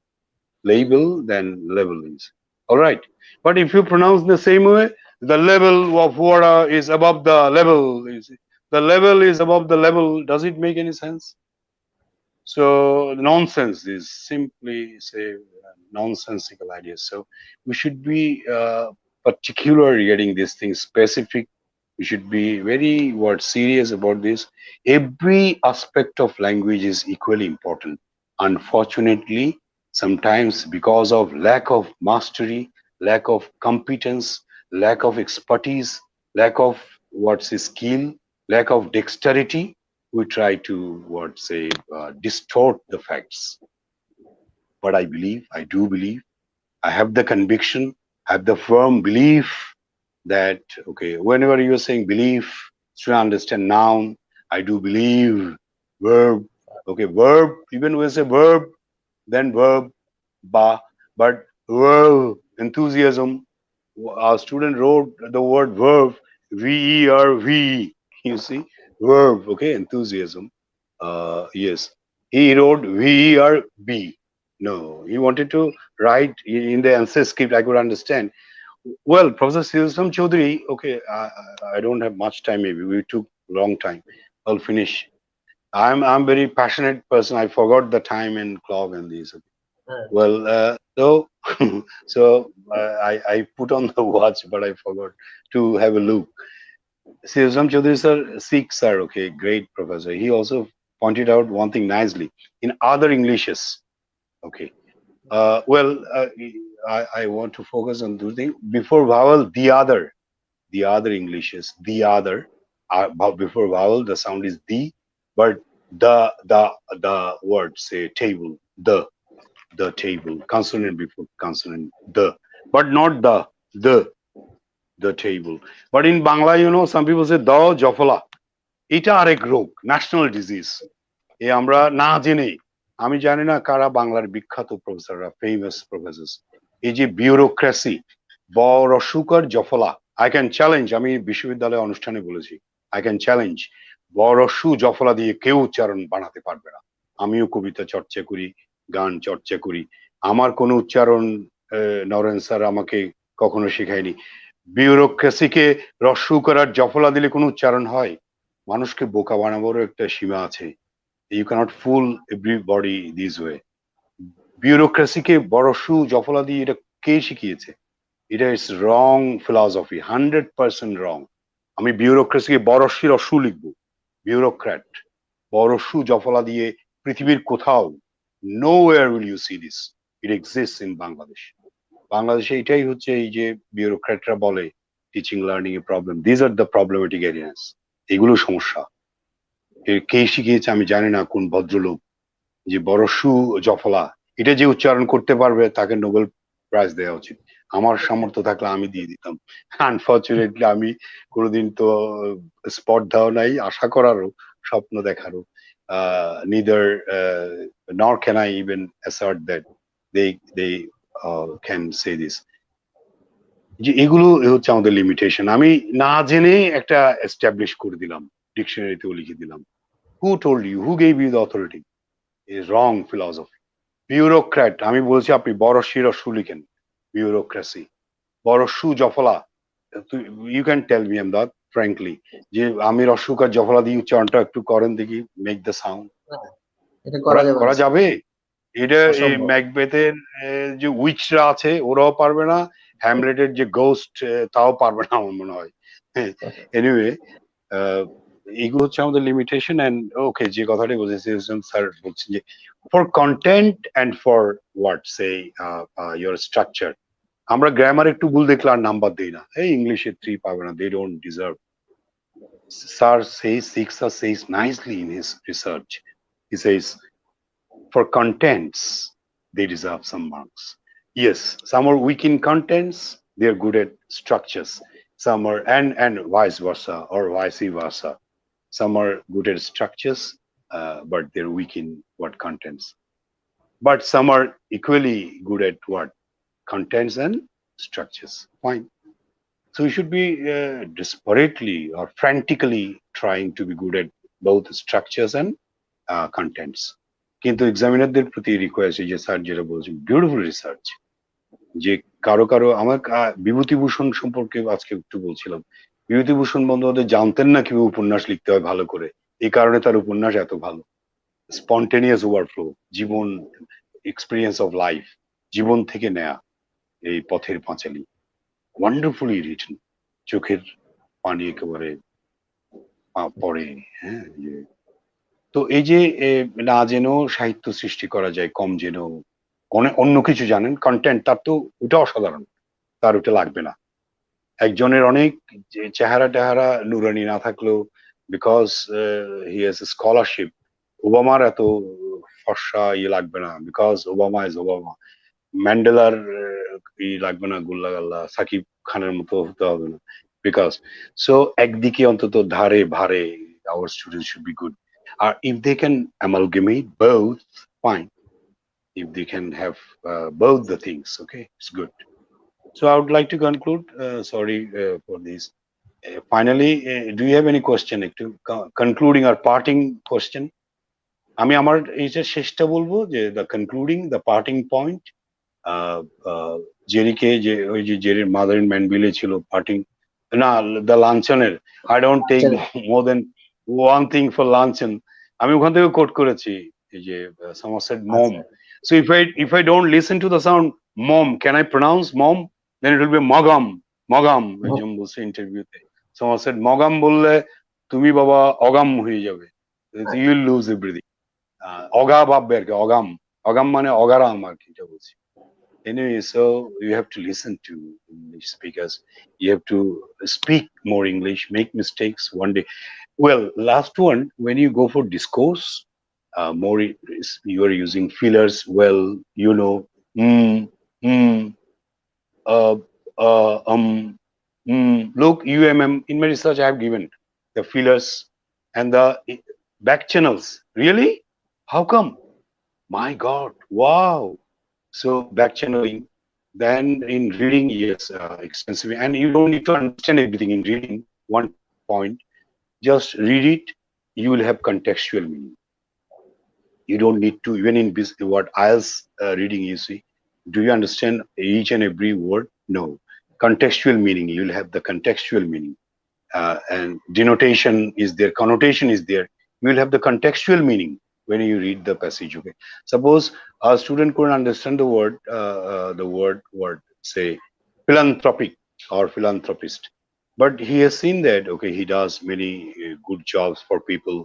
label then level is all right. But if you pronounce the same way, the level of water is above the level, you see, the level is above the level, does it make any sense? So nonsense is simply say nonsensical ideas. So we should be particular regarding these things, specific. We should be very serious about this. Every aspect of language is equally important. Unfortunately, sometimes because of lack of mastery, lack of competence, lack of expertise, lack of skill, lack of dexterity, we try to distort the facts. But I do believe, I have the conviction, I have the firm belief that, okay, whenever you're saying belief, should understand noun. I do believe, verb, okay, verb, even when we say verb, then verb, ba, but verb, enthusiasm, our student wrote the word verb, V-E-R-V, you see, verb, okay, enthusiasm. Yes, he wrote V-E-R-B. No, he wanted to write in the answer script, I could understand. Well, Professor Silsam Chaudhary, okay, I don't have much time, maybe we took long time. I'll finish. I'm very passionate person. I forgot the time and clock and these. Well, so I put on the watch, but I forgot to have a look. Sirjam Chaudhary sir, Sikh sir, okay, great professor. He also pointed out one thing nicely in other Englishes. Okay. I want to focus on two things. Before vowel, the other Englishes, the other. Before vowel, the sound is the, but the word say table, the table, consonant before consonant, but not the the table. But in Bangla, some people say the jafala. এটা আরেক রোগ, national disease. এ আমরা না জেনে, আমি জানি না কারা বাংলার বিখ্যাত প্রফেসররা, ফেমাস প্রফেসর, এই যে বিউরোক্রেসি, ব রস্যকার জফলা, আই ক্যান চ্যালেঞ্জ, আমি বিশ্ববিদ্যালয়ে অনুষ্ঠানে বলেছি, আই ক্যান চ্যালেঞ্জ, ব রস্যু জফলা দিয়ে কেউ উচ্চারণ বানাতে পারবে না। আমিও কবিতা চর্চা করি, গান চর্চা করি, আমার কোনো উচ্চারণ নরেন স্যার আমাকে কখনো শেখায়নি। বিউরোক্রেসিকে রস্যু করার জফলা দিলে কোনো উচ্চারণ হয়? মানুষকে বোকা বানাবারও একটা সীমা আছে। You can't fool everybody this way. বিউরোক্রেসিকে বড়সু জফলা দিয়ে এটা কে শিখিয়েছে? এটা ইস রং ফিলসফি, 100% রং। আমি বিউরোক্রেসিকে বড়সি রস্যু লিখবো, বিউরোক্র্যাট, বড়সু জফলা দিয়ে পৃথিবীর কোথাও, nowhere will you see this, it exists in Bangladesh. বাংলাদেশে এটাই হচ্ছে এই যে বিউরোক্র্যাটরা বলে teaching learning a problem, this are the problematic areas, এগুলো সমস্যা। কে শিখিয়েছে আমি জানি না, কোন ভদ্রলোক, যে বড়সু জফলা এটা যে উচ্চারণ করতে পারবে তাকে নোবেল প্রাইজ দেওয়া উচিত। আমার সামর্থ্য থাকলে আমি দিয়ে দিতাম। আনফর্চুনেটলি আমি কোনোদিন তো স্পর্ধাও নাই, আশা করারও, স্বপ্ন দেখারও, neither nor can I even assert that they can say this. যে এগুলো হচ্ছে আমাদের লিমিটেশন। আমি না জেনে একটা এস্টাবলিশ করে দিলাম, ডিকশনারিতেও লিখে দিলাম। Who told you, who gave you the authority? is wrong philosophy. Bureaucrat, আমি বলছি আপনি বড় শিরস্যু লিখেন, বিউরোক্রেসি, বড় সু জফলা। You can tell me Emdad frankly যে আমি রস্যকার জফলা দিয়ে উচ্চারণটা একটু করেন দেখি, মেক দ্য সাউন্ড। এটা করা যাবে করা না, যাবে? এটা এই অসম্ভব। ম্যাকবেথের যে উইচরা আছে ওরাও পারবে না, হ্যামলেটের যে গোস্ট তাও পারবে না আমার মনে হয়। এনিওয়ে, এগুলো হচ্ছে আমাদের লিমিটেশন। এন্ড ওকে, যে কথাটা বলছেন স্যার বলছেন যে for content and for what say your structure, আমরা গ্রামার একটু ভুল দেখলে আর নাম্বার দিই না, এই ইংলিশে 3 পাবে না, they don't deserve. Sir says nicely in his research, he says for contents they deserve some marks. Yes, some are weak in contents, they are good at structures. Some are, and vice versa, or vice versa. Some are good at structures, but they're weak in what contents. But some are equally good at what contents and structures. Fine. So we should be desperately or frantically trying to be good at both structures and contents. কিন্তু এক্সামিনারদের প্রতি request, যে sir যেটা বলছেন, beautiful research, যে কারো কারো আমার বিভূতিভূষণ সম্পর্কে আজকে একটু বলছিলাম, বিভূতিভূষণ বন্দ্যোপাধ্যায় জানতেন না কিভাবে উপন্যাস লিখতে হয় ভালো করে, এই কারণে তার উপন্যাস এত ভালো। স্পন্টেনিয়াস ওভারফ্লো, জীবন, এক্সপিরিয়েন্স অফ লাইফ, জীবন থেকে নেয়া এই পথের পাঁচালী, ওয়ান্ডারফুলি রিটেন, চোখের পানি একেবারে পড়ে। হ্যাঁ, তো এই যে না জেনেও সাহিত্য সৃষ্টি করা যায়, কম জেনেও অন্য কিছু জানেন, কন্টেন্ট, তার তো ওটা অসাধারণ, তার ওটা লাগবে না। একজনের অনেক চেহারা টেহারা নুরানি না থাকলেও, বিকজ হি হ্যাজ স্কলারশিপ, ওবামার এত ফর্সা ইয়ে লাগবে না, বিকজ ওবামা ইজ ওবামা। ম্যান্ডেলার ই লাগবে না, গুল্লা গাল্লা সাকিব খানের মতো হতে হবে না, বিকজ সো একদিকে অন্তত ধারে ভারে our students should be good. If they can amalgamate both, fine. If they can have both the things, okay, it's good. So I would like to conclude. Sorry for this. Finally, do you have any question? Concluding or parting question? আমি আমার এই যে শেষটা বলবো, যে the concluding, the parting point. জেরিকে, যে ওই যে জেরির মাদার ইন ম্যানভিলে ছিল পার্টিং, না দ্য লাঞ্চনের, I don't take more than one thing for luncheon, আমি ওখান থেকে কোট করেছি, এই যে someone said mom, so if I don't listen to the sound mom, can I pronounce mom? Then it will be mogam, mogam, একজন বলছে ইন্টারভিউতে। someone said mogam bolle তুমি বাবা অগাম হয়ে যাবে, you will lose everything. অগা ভাববে আর কি, অগাম, অগাম মানে অগারাম আর কি, এটা বলছি। Anyway, so you have to listen to English speakers. You have to speak more English, make mistakes one day. Well, last one, when you go for discourse, more you are using fillers. Well, you know, mm, mm, uh, look, in my research, I have given the fillers and the back channels. Really? How come? My God, wow. So back channeling. Then in reading, yes, extensively, and you don't need to understand everything in reading. One point, just read it. You will have contextual meaning. You don't need to, even in what IELTS reading, you see, do you understand each and every word? No. Contextual meaning, you'll have the contextual meaning. And denotation is there, connotation is there. You will have the contextual meaning when you read the passage. Okay. Suppose a student couldn't understand the word, say, philanthropic or philanthropist, but he has seen that, okay, he does many good jobs for people,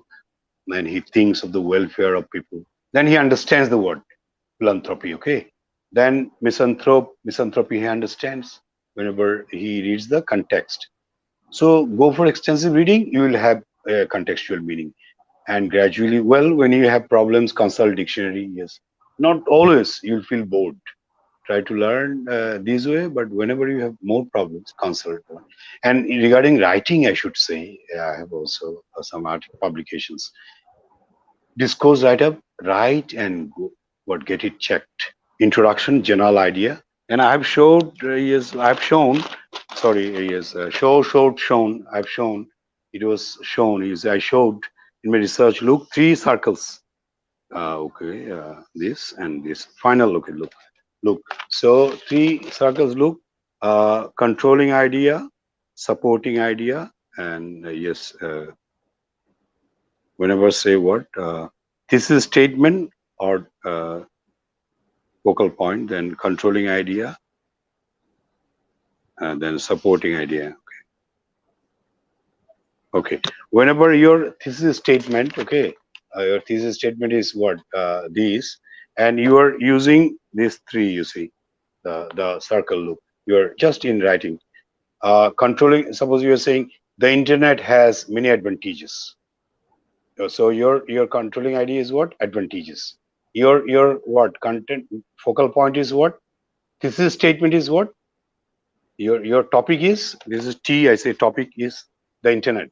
and he thinks of the welfare of people. Then he understands the word philanthropy. Okay. Then misanthropy, he understands whenever he reads the context. So go for extensive reading, you will have a contextual meaning. And gradually, well, when you have problems, consult dictionary. Yes. Not always you'll feel bored. Try to learn this way, but whenever you have more problems, consult one. And regarding writing, I should say, I have also some article publications. Discourse write up, write and go, what, get it checked. Introduction, general idea. And I've showed, yes, I've shown, sorry, yes, shown, I've shown, it was shown, is I showed in my research, look, three circles. Okay, this and this. Final, okay, look. So three circles, look, controlling idea, supporting idea, and yes, whenever say what, thesis statement or focal point, then controlling idea, and then supporting idea. Okay. Whenever your thesis statement, okay, your thesis statement is what, these, and you are using these three, you see, the circle loop. You are just in writing. Controlling, suppose you are saying the internet has many advantages. So your controlling idea is what? Advantages. Your what? Content focal point is what? Thesis statement is what? Your topic is, this is T, I say topic is the internet.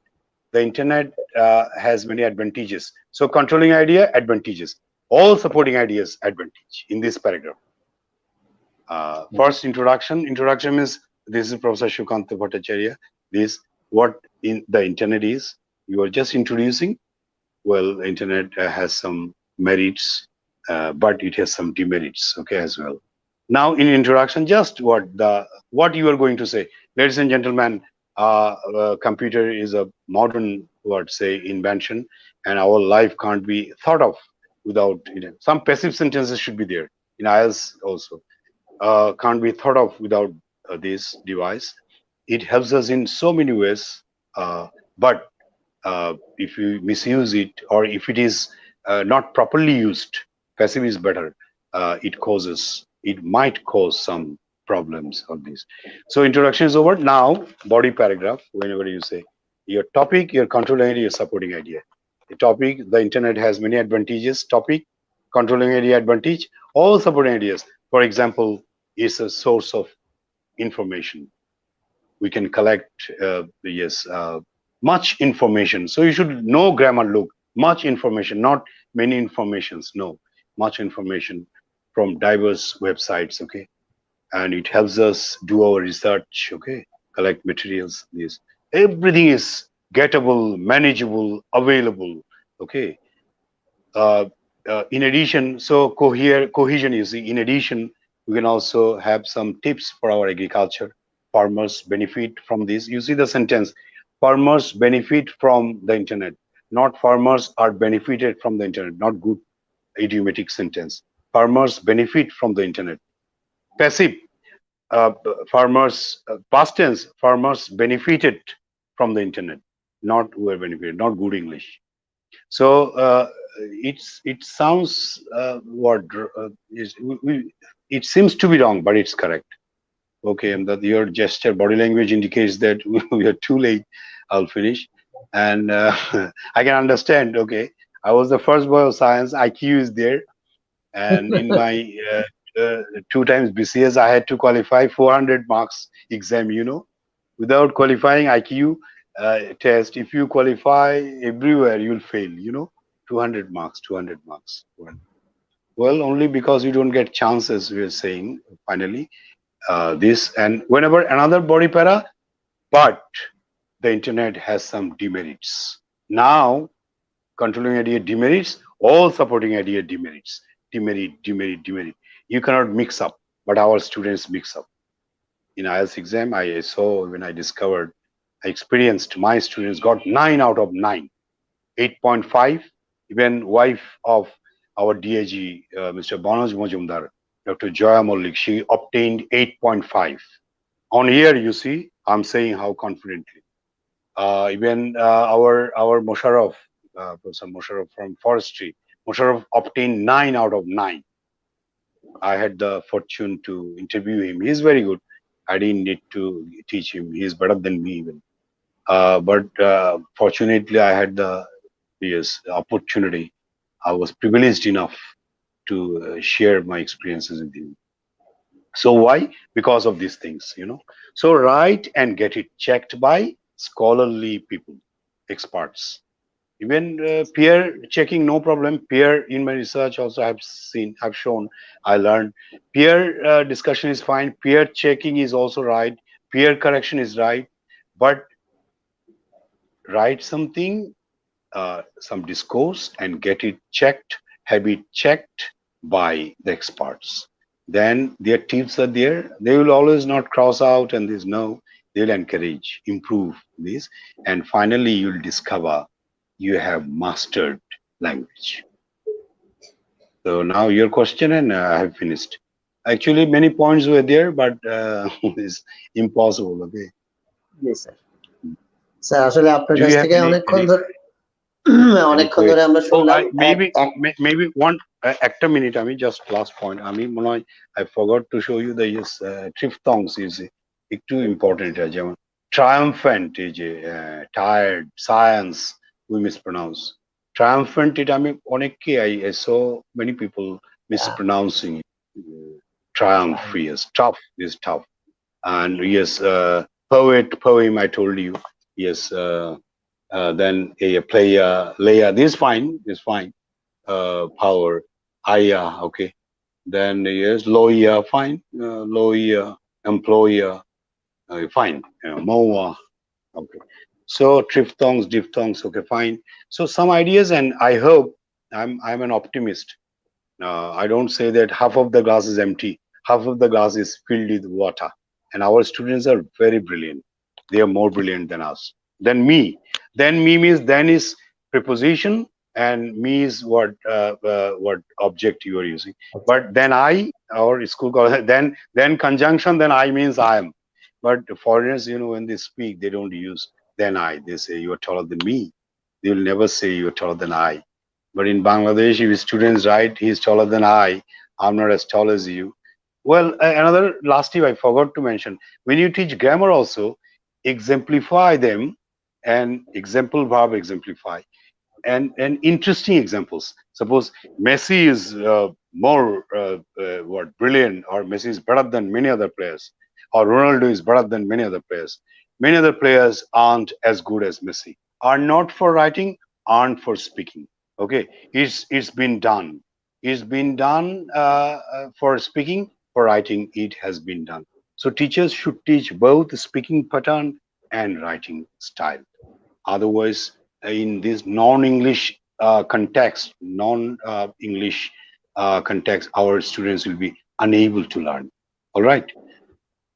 The internet has many advantages. So controlling idea, advantages. All supporting ideas, advantage in this paragraph. First introduction. Introduction means this is Professor Shukanta Bhattacharya. This what in the internet is. You are just introducing. Well, internet has some merits, but it has some demerits. Okay, as well. Now in introduction, just what you are going to say, ladies and gentlemen. Computer is a modern, what say, invention, and our life can't be thought of without it. Some passive sentences should be there in IELTS also. Can't be thought of without this device. It helps us in so many ways, but if you misuse it, or if it is not properly used, passive is better. It might cause some problems on this. So introduction is over. Now body paragraph. Whenever you say your topic, your controlling idea, your supporting idea. The topic, the internet has many advantages. Topic, controlling idea, advantage. All supporting ideas. For example, is a source of information. We can collect much information. So you should know grammar. Look, much information, not many informations. No, much information from diverse websites. Okay, and it helps us do our research. Okay, collect materials. This everything is gettable, manageable, available. Okay. In addition, so cohesion, you see, in addition, we can also have some tips for our agriculture. Farmers benefit from this. You see the sentence, farmers benefit from the internet, not farmers are benefited from the internet. Not good idiomatic sentence. Farmers benefit from the internet. Passive, uh, farmers, past tense, farmers benefited from the internet, not who are benefited, not good English. So it sounds it seems to be wrong, but it's correct. Okay, and that your gesture, body language indicates that we are too late. I'll finish, and I can understand. Okay, I was the first boy of science. IQ is there, and in my two times BCS, I had to qualify 400 marks exam. Without qualifying IQ test, if you qualify everywhere, you'll fail. 200 marks, 200 marks. Well, only because you don't get chances. We are saying finally this, and whenever another body para, but the internet has some demerits. Now, controlling idea demerits, all supporting idea demerits. Demerit, demerit, demerit. You cannot mix up, but our students mix up. In IELTS exam, I saw when I discovered, I experienced my students got 9 out of 9, 8.5. Even wife of our DAG, Mr. Banoj Majumdar, Dr. Joya Mollik, she obtained 8.5. On here, you see, I'm saying how confidently. Even our Musharraf, Professor Musharraf from forestry, Musharraf obtained 9 out of 9. I had the fortune to interview him. He's very good. I didn't need to teach him. He's better than me even. But fortunately, I had the opportunity. I was privileged enough to share my experiences with him. So why? Because of these things. So write and get it checked by scholarly people, experts. Even peer checking, no problem. Peer in my research also I've shown, I learned peer discussion is fine. Peer checking is also right. Peer correction is right. But write something, some discourse and get it checked, have it checked by the experts. Then their tips are there. They will always not cross out and there's no, they'll encourage, improve this. And finally, you'll discover you have mastered language. So now your question, and I have finished. Actually, many points were there, but it's impossible. Okay. G sir. Sir আসলে আপনার Do কাছ you have থেকে any any অনেকক্ষণ ধরে আমরা oh, শুনলাম maybe one একটা minute. I mean, just last point. I mean, I forgot to show you the triphthongs is একটু important. যেমন triumphant is tired, science we mispronounce. Triumphant it আমি অনেককে I saw many people mispronouncing it. Triumph, yes, tough is tough. And yes, poem I told you, yes. Then a player, layer. This is fine. This is fine. Power, aya. Okay. Then yes, lawyer. Fine. Lawyer, employer. Fine. Moa. Okay. So triphthongs, diphthongs. Okay, fine. So some ideas, and I hope I'm an optimist. I don't say that half of the glass is empty. Half of the glass is filled with water. And our students are very brilliant. They are more brilliant than us. Than me. Then me means then is preposition, and me is what object you are using. But then I, our school then conjunction, then I means I am. But foreigners, when they speak, they don't use then I. They say you are taller than me. They will never say you are taller than I. But in Bangladesh, if students write, he's taller than I'm not as tall as you. Well, another last tip I forgot to mention. When you teach grammar also, exemplify them, and example verb exemplify, and interesting examples. Suppose Messi is more brilliant, or Messi is better than many other players, or Ronaldo is better than many other players. Many other players aren't as good as Messi. Are not for writing, aren't for speaking. Okay, it's been done. It's been done for speaking. For writing, it has been done. So teachers should teach both speaking pattern and writing style. Otherwise, in this non-English context, non-English context, our students will be unable to learn. All right.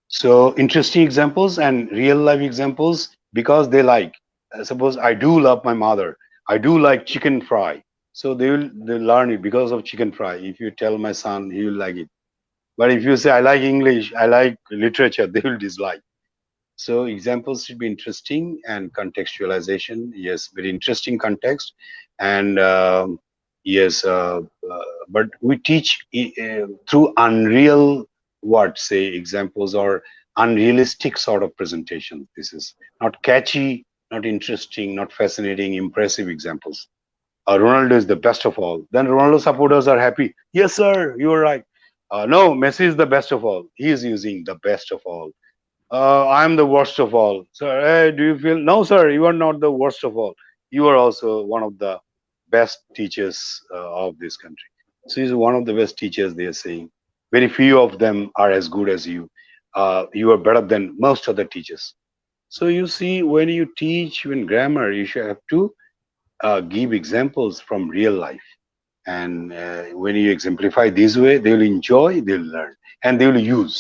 So interesting examples and real life examples, because they like. Suppose I do love my mother. I do like chicken fry. So they'll learn it because of chicken fry. If you tell my son, he will like it. But if you say I like English, I like literature, they will dislike. So examples should be interesting, and contextualization, yes, very interesting context. And yes, but we teach through unreal, what say, examples, or unrealistic sort of presentation. This is not catchy, not interesting, not fascinating, impressive examples. Ronaldo is the best of all. Then Ronaldo supporters are happy. Yes, sir, you are right. No, Messi is the best of all. He is using the best of all. I am the worst of all. Sir, hey, do you feel? No, sir, you are not the worst of all. You are also one of the best teachers of this country. So he's one of the best teachers, they are saying. Very few of them are as good as you. You are better than most other teachers. So you see, when you teach even grammar, you should have to give examples from real life. And when you exemplify this way, they will enjoy, they will learn, and they will use.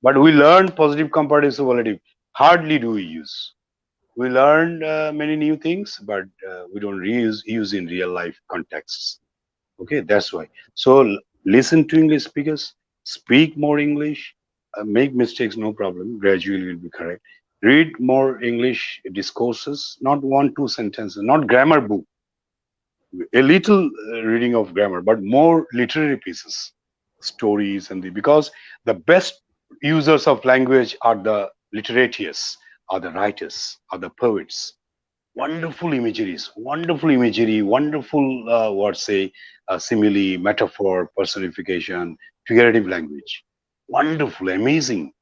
But we learn positive, comparative, superlative. Hardly do we use. We learn many new things, but we don't use in real life contexts. Okay, that's why. So listen to English speakers, speak more English, make mistakes, no problem. Gradually will be correct. Read more English discourses, not one, two sentences, not grammar book, a little reading of grammar, but more literary pieces, stories, and because the best users of language are the literateurs, are the writers, are the poets. Wonderful imagery, wonderful what say, simile, metaphor, personification, figurative language. Wonderful, amazing.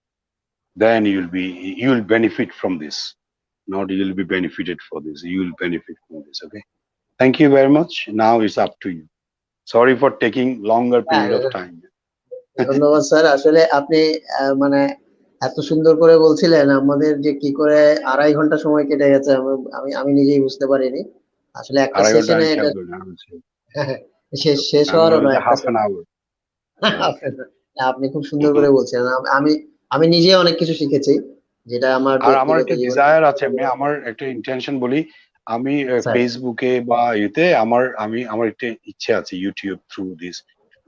Then you will benefit from this. Not you will be benefited for this. You will benefit from this. Okay. Thank you very much. Now it's up to you. Sorry for taking longer period of time. ধন্যবাদ sir. আসলে আপনি মানে এত সুন্দর করে বলছিলেন, আমাদের যে কি করে ২.৫ ঘন্টা সময় কেটে গেছে আমি আমি নিজেই বুঝতে পারিনি। আসলে একটা আড়াই ঘন্টা সেশনে আমি এটা খেয়াল করি না। শেষ শেষ আমি হওয়ারও বললাম নয় যে একটা হাফ অ্যান আওয়ার। আপনি খুব সুন্দর করে বলছিলেন। আমি আমি নিজেই অনেক কিছু শিখেছি, যেটা আমার আর আমার ব্যক্তিগত একটা জীবনে ডিজায়ার আছে, এমনি আমার একটা ইন্টেনশন বলি, আমি স্যার। ফেসবুকে বা ইউতে আমার একটা ইচ্ছে আছে, ইউটিউব থ্রু দিস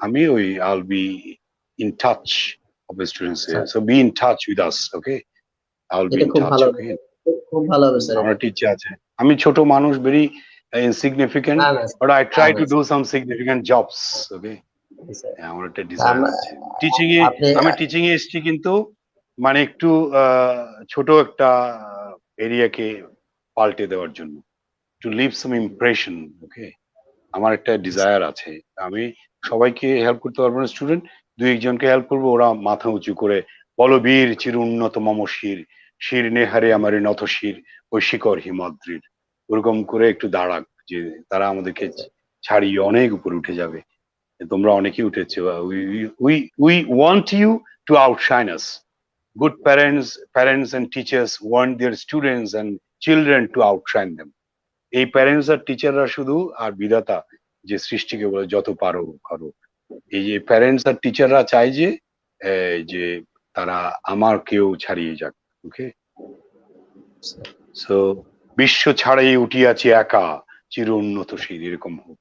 আমি ওই আইল be in touch of students, sir, so be in touch with us, ওকে, আইল বি এটা ইন খুব টাচ, ভালো হবে ওকে। স্যার। খুব ভালো হবে স্যার আমার এটা। একটা ইচ্ছে আছে। আমি ছোট মানুষ, ভেরি ইনসিগনিফিকেন্ট, না, না স্যার, বাট আই না, ট্রাই না to do sir. Some significant jobs, okay. G sir. আমার একটা ডিজায়ার আমরা আছে টিচিং এ। আপনি আমি টিচিং এ এসেছি, কিন্তু মানে একটু ছোট একটা এরিয়াকে পাল্টে দেওয়ার জন্য, টু লিভ সাম ইমপ্রেশন, ওকে। আমার একটা ডিজায়ার আছে। আমি সবাইকে হেল্প করতে পারবো না, স্টুডেন্ট দুই একজনকে হেল্প করবো, ওরা মাথা উঁচু করে বলো বীর চির উন্নত মম শির, শির নেহারে আমার নত শির, ওই শিকর হিমাদ্রির, ওরকম করে একটু দাঁড়াক, যে তারা আমাদেরকে ছাড়িয়ে অনেক উপরে উঠে যাবে। তোমরা অনেকেই উঠেছো। We want you to outshine us. Good parents and teachers want their students and children to outshine them. এই প্যারেন্টস আর টিচাররা শুধু, আর বিধাতা যে সৃষ্টিকে বলে যত পারো করো, এই যে প্যারেন্টস আর টিচাররা চায় যে যে তারা আমার কেউ ছাড়িয়ে যাক, ওকে। সো বিশ্ব ছাড়াই উঠিয়াছি একা, চির উন্নতশীল, এরকম হোক।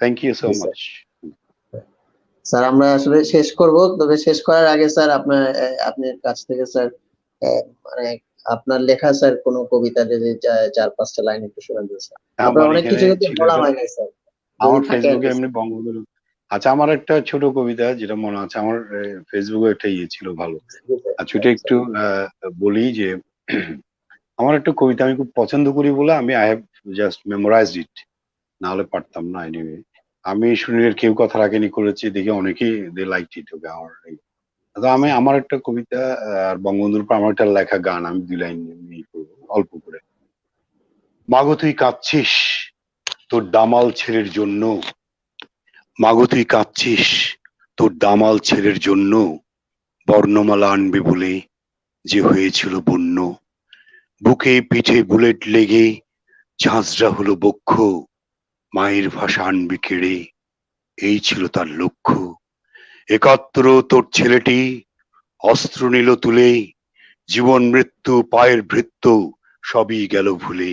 থ্যাংক ইউ সো জি স্যার। মাচ। স্যার আমরা আসলে শেষ করব। তবে শেষ করার আগে স্যার আপনার কাছ থেকে স্যার মানে আপনার লেখা স্যার কোন কবিতা যদি ৪-৫ টা লাইন একটু শোনাতেন স্যার। আপনার আমার অনেক এখানে কিছু কিন্তু ছিল বলা একটা, হয় নাই স্যার। যদি আমার থাকে ফেসবুকে আরকি এমনি স্যার। বঙ্গবন্ধু। আচ্ছা, আমার একটা ছোট কবিতা যেটা মনে আছে, আমার ফেসবুকে একটা ইয়ে ছিল ভালো। জি স্যার, আচ্ছা, স্যার, ওইটা স্যার। একটু বলি যে আমার একটা কবিতা আমি খুব পছন্দ করি বলে আমি আই হ্যাভ জাস্ট মেমোরাইজড ইট, না হলে পারতাম না। এনিওয়ে, আমি সুনীলের কেউ কথা রাখেনি করেছি দেখে অনেকেই দে লাইক ইট, ওকে। তো আমার একটা কবিতা, আর বঙ্গবন্ধুর উপর আমার একটা লেখা গান, আমি ২ লাইন করবো অল্প করে। মাগো তুই কাঁদছিস তোর দামাল ছেলের জন্য, মাগো তুই কাঁদছিস তোর দামাল ছেলের জন্য, বর্ণমালা আনবে বলে যে হয়েছিল বন্য, বুকে পিঠে বুলেট লেগে ঝাঁঝরা হলো বক্ষ, মায়ের ভাষা আনবে কেড়ে, এই ছিল তার লক্ষ্য। একাত্তর তোর ছেলেটি অস্ত্র নিল তুলে, জীবন মৃত্যু পায়ের ভৃত্য সবই গেল ভুলে,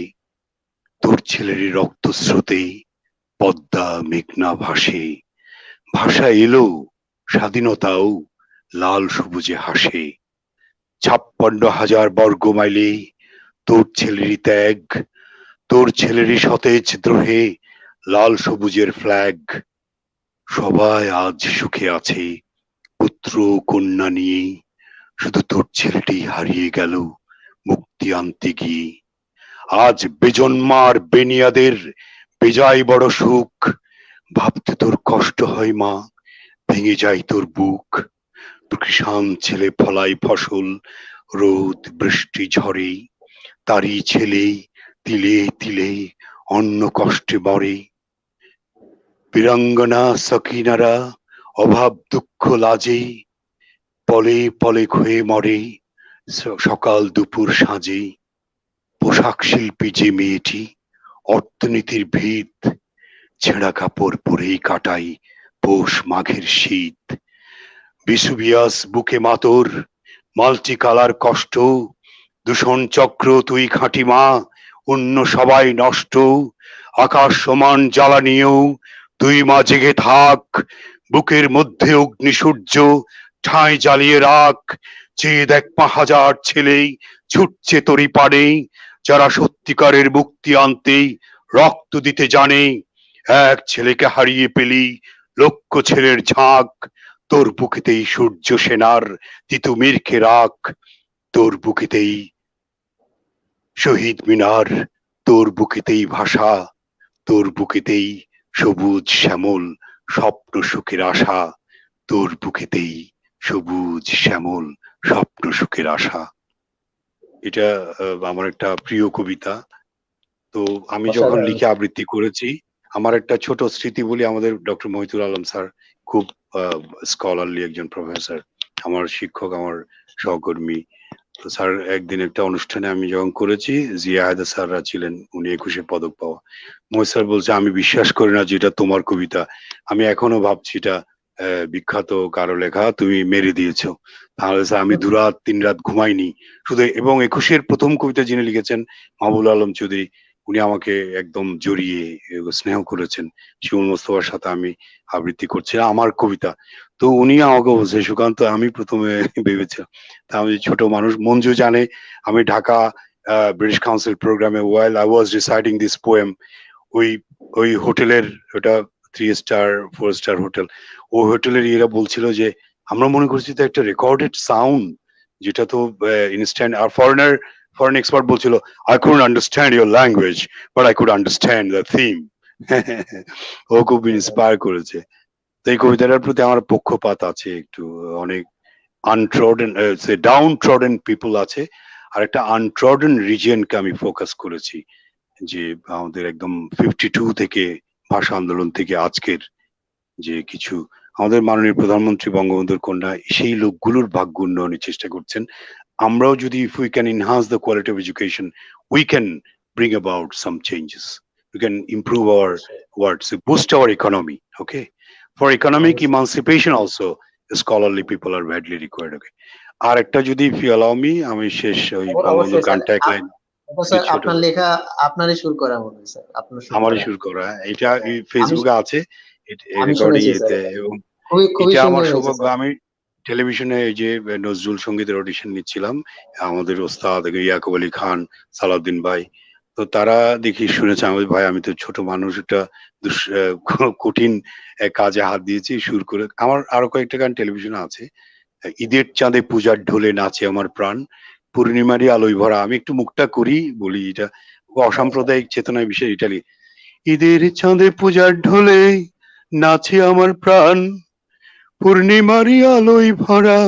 তোর ছেলেরই রক্ত স্রোতে পদ্মা মেঘনা ভাসে, ভাষা এলো স্বাধীনতাও লাল সবুজে হাসে, 56,000 বর্গ মাইলে তোর ছেলেরই ত্যাগ, তোর ছেলেরই সতেজ দ্রোহে লাল সবুজের ফ্ল্যাগ। সবাই আজ সুখে আছে পুত্র কন্যা নিয়ে, শুধু তোর ছেলেটি হারিয়ে গেল মুক্তি আনতে গিয়ে। আজ বেজন্মার বেনিয়াদের বেজায় বড় সুখ, ভাবতে তোর কষ্ট হয় মা, ভেঙে যায় তোর বুক। তোর কিষান ছেলে ফলাই ফসল রোদ বৃষ্টি ঝড়ে, তারই ছেলে তিলে তিলে অন্য কষ্টে মরে। বীরাঙ্গনা সকিনারা অভাব দুঃখ লাজে পলে পলে ক্ষয়ে মরে সকাল দুপুর সাঁজে। পোশাক শিল্পী যে মেয়েটি অর্থনীতির ভিত, ছেঁড়া কাপড় পরেই কাটাই পৌষ মাঘের শীত। বিসুবিয়াস বুকে মাতর মাল্টি কালার কষ্ট, দূষণ চক্র তুই খাঁটি মা, অন্য সবাই নষ্ট। আকাশ সমান জ্বালানিও তুই মা জেগে থাক, বুকের মধ্যে অগ্নি সূর্য ঠাঁই জ্বালিয়ে রাখ। চেয়ে দেখ মা হাজার ছেলে ছুটছে তোরই পানে, যারা সত্যিকারের মুক্তি আনতে রক্ত দিতে জানে। এক ছেলেকে হারিয়ে পেলি লক্ষ ছেলের ঝাঁক, তোর বুকেতেই সূর্য সেনার তিতুমিরকে রাখ। তোর বুকেতেই শহীদ মিনার, তোর বুকেতেই ভাষা, তোর বুকেতেই সবুজ শ্যামল স্বপ্ন সুখের আশা। তোর বুকেতেই সবুজ শ্যামল স্বপ্ন সুখের আশা। এটা আমার একটা প্রিয় কবিতা। তো আমি যখন লিখে আবৃত্তি করেছি, আমার একটা ছোট স্মৃতি বলি। আমাদের ডক্টর মহিতুল আলম স্যার খুব স্কলারলি একজন প্রফেসর, আমার শিক্ষক, আমার সহকর্মী। তো স্যার একদিন একটা অনুষ্ঠানে আমি যখন করেছি, জিয়া হায়দা স্যাররা ছিলেন, উনি 21-এ পদক পাওয়া। মহিত স্যার বলছে, আমি বিশ্বাস করি না যে এটা তোমার কবিতা, আমি এখনো ভাবছি এটা বিখ্যাত কারো লেখা, তুমি মেরে দিয়েছো। তাহলে স্যার আমি 2 রাত 3 রাত ঘুমাইনি শুধু। এবং 21-এর প্রথম কবিতা যিনি লিখেছেন মাহবুবুল আলম চৌধুরী, উনি আমাকে একদম জড়িয়ে স্নেহ করেছেন। শিমুল মোস্তফার সাথে আমি আবৃত্তি করছি আমার কবিতা। তো উনি আমাকে বলছে, সুকান্ত আমি প্রথমে ভেবেছিলাম, তা আমি ছোট মানুষ, মঞ্জু জানে আমি ঢাকা ব্রিটিশ কাউন্সিল প্রোগ্রামে while I was reciting this poem, ওই ওই হোটেলের, ওটা 3 স্টার 4 স্টার হোটেল, ওই হোটেলের এরা বলছিল যে আমরা মনে করছি তো একটা রেকর্ডেড সাউন্ড, যেটা তো ইনস্ট্যান্ট। আর ফরেন এক্সপার্ট বলছিল, I couldn't understand your language but I could understand the theme. ও খুব ইন্সপায়ার করেছে। তো এই কবিতাটার প্রতি আমার পক্ষপাত আছে একটু। অনেক আনট্রডেন ডাউন ট্রডেন পিপল আছে, আর একটা আনট্রডেন রিজিয়নকে আমি ফোকাস করেছি, যে আমাদের একদম 52 থেকে ভাষা আন্দোলন থেকে আজকের যে কিছু আমাদের মাননীয় প্রধানমন্ত্রী বঙ্গবন্ধুর কন্যা, সেই লোকগুলোর ভাগ্য উন্নয়নের চেষ্টা করছেন। আমরাও যদি if we can enhance the quality of education, we can bring about some changes. We can improve our boost our economy. Okay, for economic emancipation also scholarly people are badly required. Okay, আর একটা যদি if you allow me, আমি শেষ ওই বঙ্গবন্ধুর গানটা এক line. আপনার লেখা আপনারই সুর করা মনে হয় স্যার, আপনার আমারই সুর করা, এটা ফেসবুকে আছে আমি রেকর্ডিং শুনেছি এতে। স্যার, এবং খুবই এটা আমার সুন্দর হয়েছে সৌভাগ্য, স্যার। আমি টেলিভিশনে এই যে নজরুল সঙ্গীতের অডিশন নিচ্ছিলাম, আমাদের ওস্তাদ ইয়াকুব আলী খান, সালাউদ্দিন ভাই, তো তারা দেখি শুনেছে, আমি ভাই আমি তো ছোট মানুষ, একটা কঠিন কাজে হাত দিয়েছি সুর করে। আমার আরো কয়েকটা গান টেলিভিশনে আছে, ঈদের চাঁদে পূজার ঢোলে নাচে আমার প্রাণ, পূর্ণিমারি আলোয় ভরা। আমি একটু মুখটা করি বলি, এটা অসাম্প্রদায়িক চেতনায় বিষয় ইটালি। ঈদের চাঁদে পূজার ঢোলে নাচে আমার প্রাণ, পূর্ণিমারি আলোয় ভরা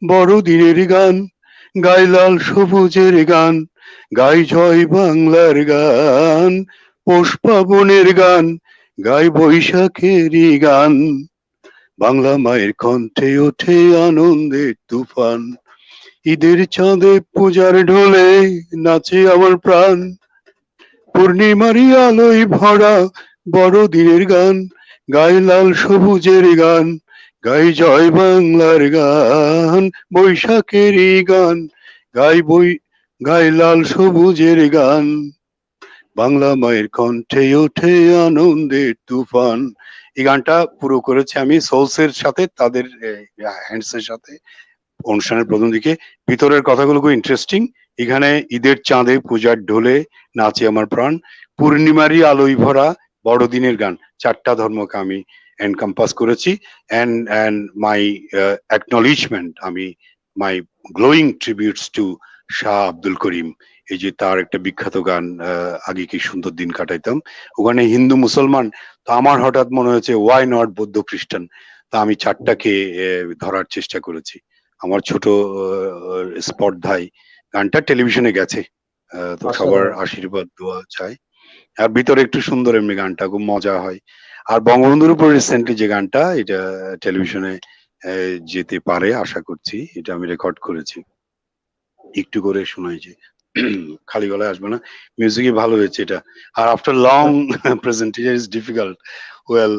বড়দিনের গান, গাই লাল সবুজের গান, গাই জয় বাংলার গান, পৌষ পাবনের গান, গাই বৈশাখেরই গান, বাংলা মায়ের কণ্ঠে ওঠে আনন্দের তুফান, ঈদের চাঁদে পূজার ঢোলে নাচে আমার প্রাণ, পূর্ণিমারি আলোয় ভরা বড়দিনের গান, গাই লাল সবুজের গান, গাই জয় বাংলার গান, বৈশাখেরই গান, গাই লাল সবুজের গান, বাংলা মায়ের কণ্ঠে ওঠে আনন্দের তুফান। এই গানটা পুরো করেছি আমি সোলসের সাথে, তাদের হ্যান্ডসের সাথে। অনুষ্ঠানের প্রথম দিকে। ভিতরের কথাগুলো খুব ইন্টারেস্টিং। এখানে ঈদের চাঁদে পূজার ঢোলে নাচে আমার প্রাণ, পূর্ণিমারই আলোয় ভরা বড়দিনের গান, 4টা ধর্মকে আমি এনকম্পাস করেছি। অ্যান্ড মাই অ্যাকনলিজমেন্ট, আমি my glowing tributes to Shah Abdul Karim. এই যে তার একটা বিখ্যাত গান, আগে কি সুন্দর দিন কাটাইতাম, ওখানে হিন্দু মুসলমান, তো আমার হঠাৎ মনে হয়েছে ওয়াই নট বৌদ্ধ খ্রিস্টান, তা আমি 4টাকে ধরার চেষ্টা করেছি। আমার ছোট স্পর্ধায় গানটা টেলিভিশনে গেছে, তো সবার আশীর্বাদ দোয়া চাই। আর ভিতরে একটু সুন্দর এমনি গানটা খুব মজা হয়। আর বঙ্গবন্ধুর উপর রিসেন্টলি যে গানটা, এটা টেলিভিশনে যেতে পারে আশা করছি, এটা আমি রেকর্ড করেছি, একটু করে শোনাই যে খালি গলায় আসবে না, মিউজিকই ভালো হয়েছে এটা। আর after long presentation is difficult. Well,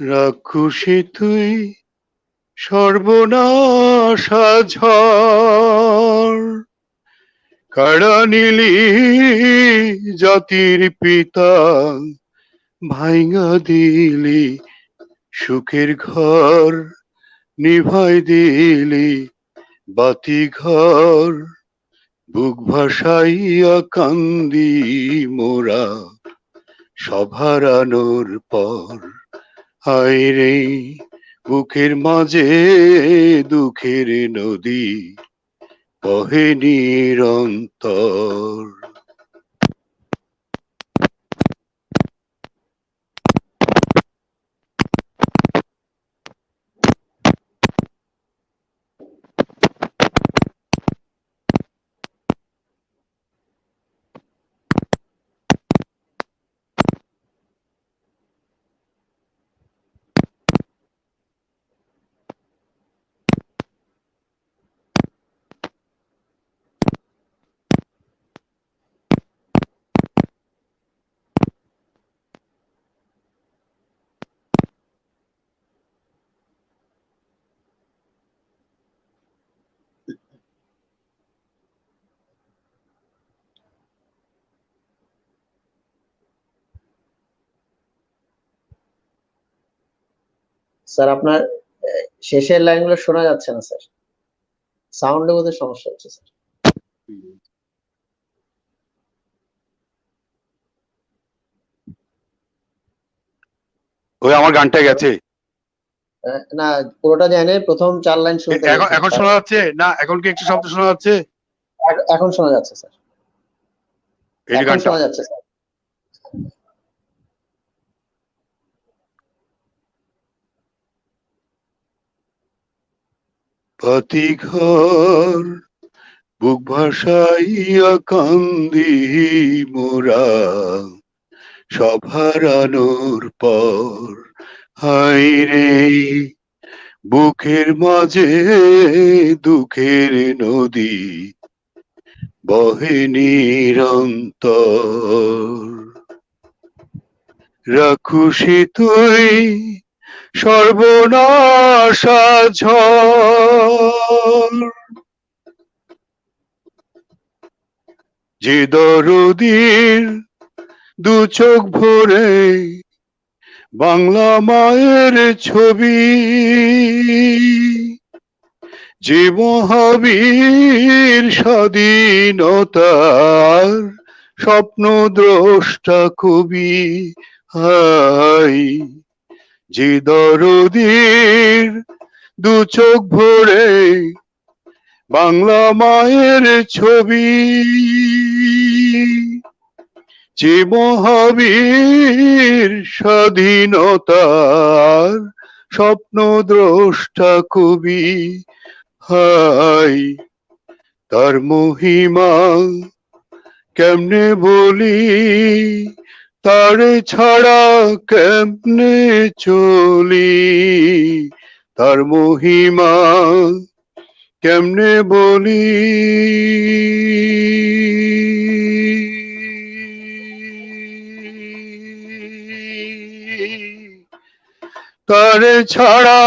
রাক্ষসী তুই সর্বনাশা ঝড়, কাড়া নিলি জাতির পিতা, ভাইঙা দিলি সুখের ঘর, নিভাই দিলি বাতি ঘর, বুক ভাসাইয়া কান্দি মোরা সব হারানোর পর। হায় রে বুকের মাঝে দুঃখের নদী বহে নিরন্তর। স্যার আপনার শেষের লাইনগুলো শোনা যাচ্ছে না স্যার, সাউন্ডে বোধহয় সমস্যা হচ্ছে স্যার। ওই আমার গানটা গেছে না, পুরোটা যায় নাই, প্রথম 4 লাইন শুনতে এখন। এখন শোনা যাচ্ছে না? এখন কি একটু শব্দ শোনা যাচ্ছে? এখন শোনা যাচ্ছে স্যার, এই এখন গানটা শোনা যাচ্ছে স্যার। পাতি ঘর বুক ভাসাইয়া কান্দি মোরা সব হারানোর পর। হায় রে বুকের মাঝে দুঃখের নদী বহে নিরন্তর। রাক্ষসী তুই সর্বনাশা ঝড়, যে দরদির দু চোখ ভরে বাংলা মায়ের ছবি, যে মহাবীর স্বাধীনতার স্বপ্ন দ্রষ্টা কবি। হাই যে দরদির দু চোখ ভরে বাংলা মায়ের ছবি, যে মহাবীর স্বাধীনতার স্বপ্ন দ্রষ্টা কবি। হাই তার মহিমা কেমনে বলি, তারে ছাড়া কেমনে চলি, তার মহিমা কেমনে বলি। তারে ছাড়া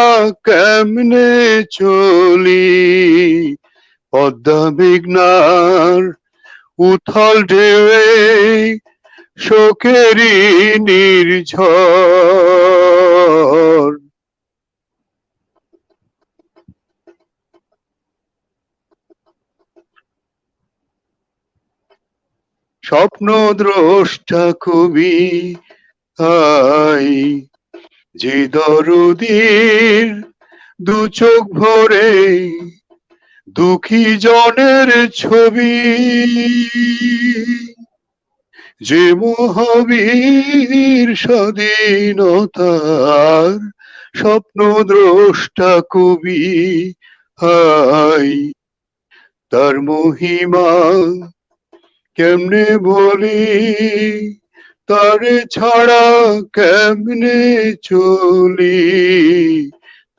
কেমনে চলি, পদ্মা মেঘনার উথল ঢেউয়ে শোকেরই নির্ঝর। স্বপ্ন দ্রষ্টা কবি আই, যে দরদির দু চোখ ভরে দুঃখী জনের ছবি, যে মহাবীর স্বাধীনতার স্বপ্ন দ্রষ্টা কবি হাই, তার মহিমা কেমনে বলি, তারে ছাড়া কেমনে চলি,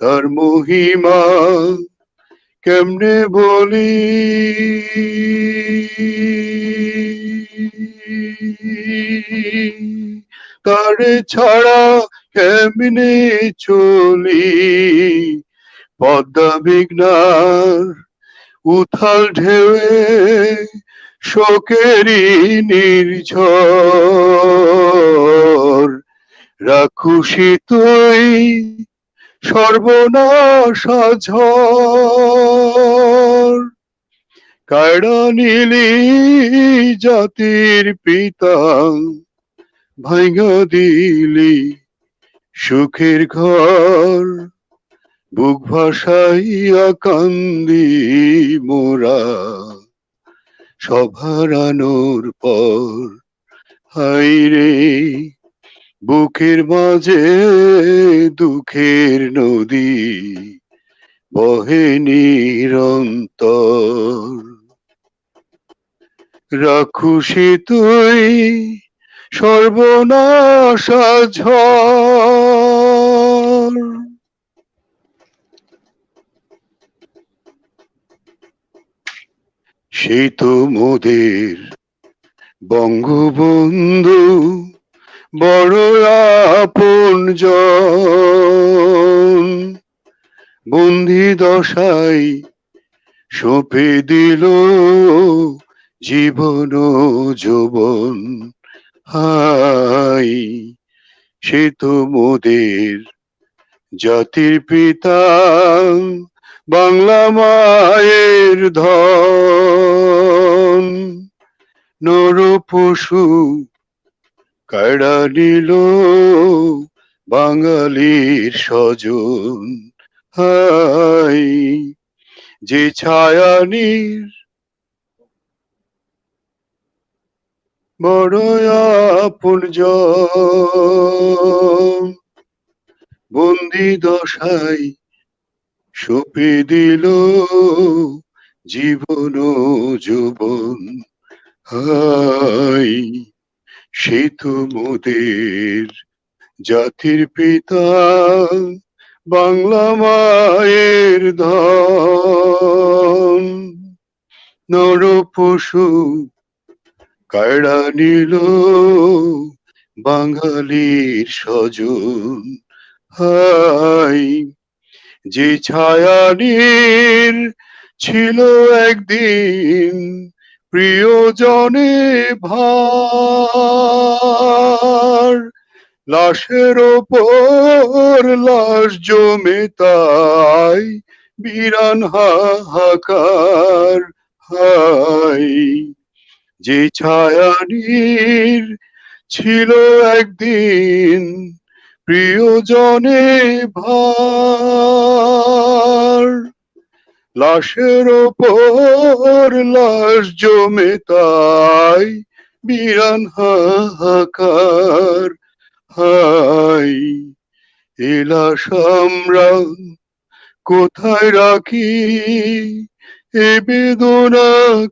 তার মহিমা কেমনে বলি। তারে ছাড়া কেমনে চলি, পদ্মা মেঘনার উথাল ঢেউয়ে শোকেরই নির্ঝর। রাক্ষসী তুই সর্বনাশা ঝড়, কায়ড়া নীলি জাতির পিতা, ভাঙা দিলি সুখের ঘর। বুক ভাসাইয়া কান্দি মোরা সব হারানোর পর, হাইরে বুকের মাঝে দুঃখের নদী বহে নিরন্তর। রাক্ষসী তুই সর্বনাশা ঝড়। সে তো মোদের বঙ্গবন্ধু বড় আপনজন, বন্দি দশায় সঁপে দিল জীবন যৌবন। হাই, সে তো মোদের জাতির পিতা, বাংলা মায়ের ধন। নর পশু কায়ড়া নিল বাঙালির স্বজন। হাই, যে ছায়ানীর বড় আপনজন, বন্দি দশায় সঁপে দিল জীবন যৌবন। হাই, সে তো মোদের জাতির পিতা, বাংলা মায়ের ধন। নর পশু কায়ড়া নিল বাঙালির স্বজন। হাই, যে ছায়ানীর ছিল একদিন প্রিয়জনে ভার, লাশের ওপর লাশ জমে তাই বিরান হাহাকার। হাই, যে ছায়ানীর ছিল একদিন প্রিয়জনে ভার, লাশের ওপর লাশ জমে তাই বিরান হাহাকার। হাই, এ লাশ আমরা কোথায় রাখি, এ বেদনা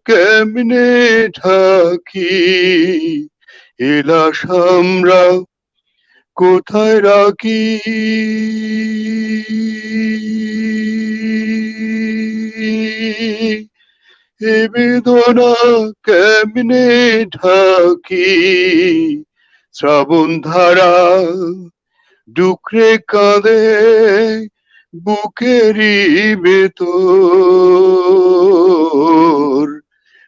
কেমনে ঢাকি, এ লাশ আমরা কোথায় রাখি। এ বেদনা কেমনে ঢাকি, শ্রাবণ ধারা ডুকরে কাঁদে বুকেরই ভেতর।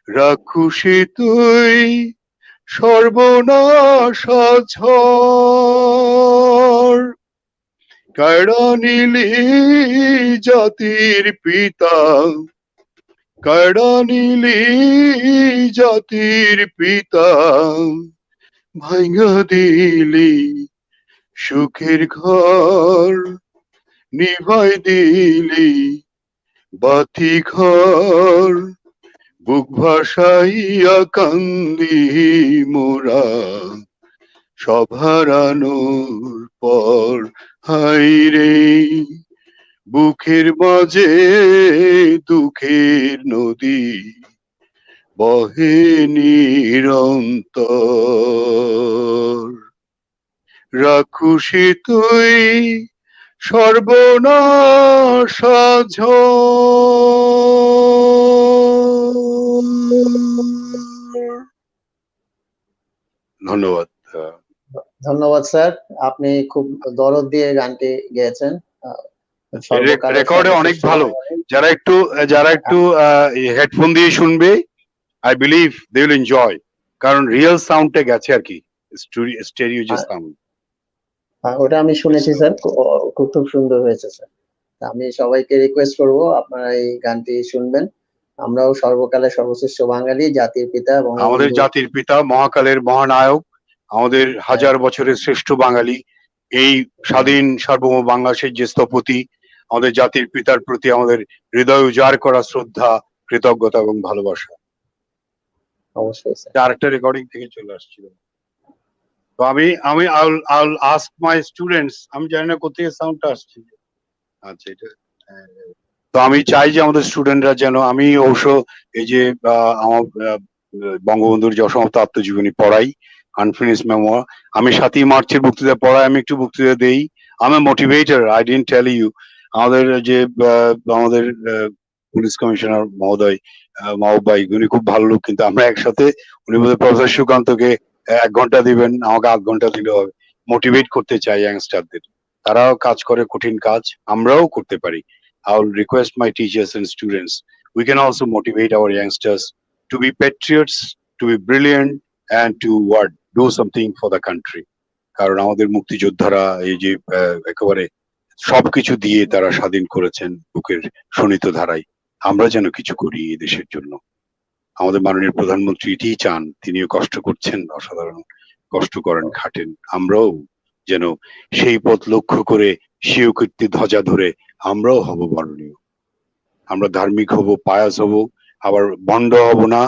রাক্ষসী তুই সর্বনাশা ঝড় কায়রা নীলি জাতির পিতা, কায়রা নীলি জাতির পিতা, ভাঙা দিলি সুখের ঘর, নিভাই দিলি বাতি ঘর, বুক ভাসাইয়া কান্দি মোরা সব হারানোর পর, হাই রে বুকের মাঝে দুঃখের নদী বহে নিরন্তর। রাক্ষসী তুই সর্বনাশা ঝড়। ধন্যবাদ। ধন্যবাদ স্যার, আপনি খুব দরদ দিয়ে গানটি গেয়েছেন। সর্বকালের রেকর্ডে অনেক সর্বশ্রেষ্ঠ ভালো। বাঙালি। যারা একটু হেডফোন দিয়ে শুনবে, I believe they will enjoy, কারণ রিয়েল সাউন্ডটা গেছে আর কি, স্টেরিও যে সাউন্ড। ওটা আমি শুনেছি স্যার, খুব সুন্দর হয়েছে স্যার। আমি সবাইকে রিকোয়েস্ট করব আপনারা এই গানটি শুনবেন। আমরাও সর্বকালের সর্বশ্রেষ্ঠ বাঙালি, জাতির পিতা আমাদের বঙ্গবন্ধু। জাতির পিতা, মহাকালের মহানায়ক, আমাদের হাজার বছরের শ্রেষ্ঠ বাঙালি, এই স্বাধীন সার্বভৌম বাংলাদেশের যে স্থপতি, আমাদের জাতির পিতার প্রতি আমাদের হৃদয় উজাড় করা শ্রদ্ধা, কৃতজ্ঞতা এবং ভালোবাসা। অবশ্যই স্যার। আরেকটা রেকর্ডিং থেকে চলে আসছিল। তো আমি আমি আইল আস্ক মাই স্টুডেন্টস, আমি জানি না কোথায় সাউন্ডটা আসছে। আচ্ছা, এটা তো আমি চাই যে আমাদের স্টুডেন্টরা যেন, আমি অবশ্য এই যে আমার বঙ্গবন্ধুর যে অসমাপ্ত আত্মজীবনী পড়াই, আনফিনিশড মেমোয়ার, আমি 7ই মার্চের বক্তৃতা পড়াই, আমি একটু বক্তৃতা দেই। আমি motivator, I didn't tell you. আমাদের যে আমাদের পুলিশ কমিশনার মহোদয় মাহবুব ভাই, উনি খুব ভালো লোক, কিন্তু আমরা একসাথে, উনি বোধহয় প্রফেসর সুকান্তকে 1 ঘন্টা দিবেন, আমাকে 8 ঘন্টা দিলে হবে। মোটিভেট করতে চাই ইয়াংস্টারদের, তারাও কাজ করে কঠিন কাজ, আমরাও করতে পারি। I will request my teachers and students, we can also motivate our youngsters to be patriots, to be brilliant, and to what, do something for the country. কারণ আমাদের মুক্তিযোদ্ধারা এই যে একেবারে সবকিছু দিয়ে তারা স্বাধীন করেছেন বুকের শোণিত ধারায়, আমরা যেন কিছু করি এই দেশের জন্য। আমাদের মাননীয় প্রধানমন্ত্রী এটিই চান, তিনিও কষ্ট করছেন, অসাধারণ কষ্ট করেন, খাটেন। আমরাও যেন সেই পথ লক্ষ্য করে স্বীয় কীর্তি ধ্বজা ধরে আমরাও হব বরণীয়। আমরা ধার্মিক হব, পায়াস হব, আবার ভণ্ড হব না,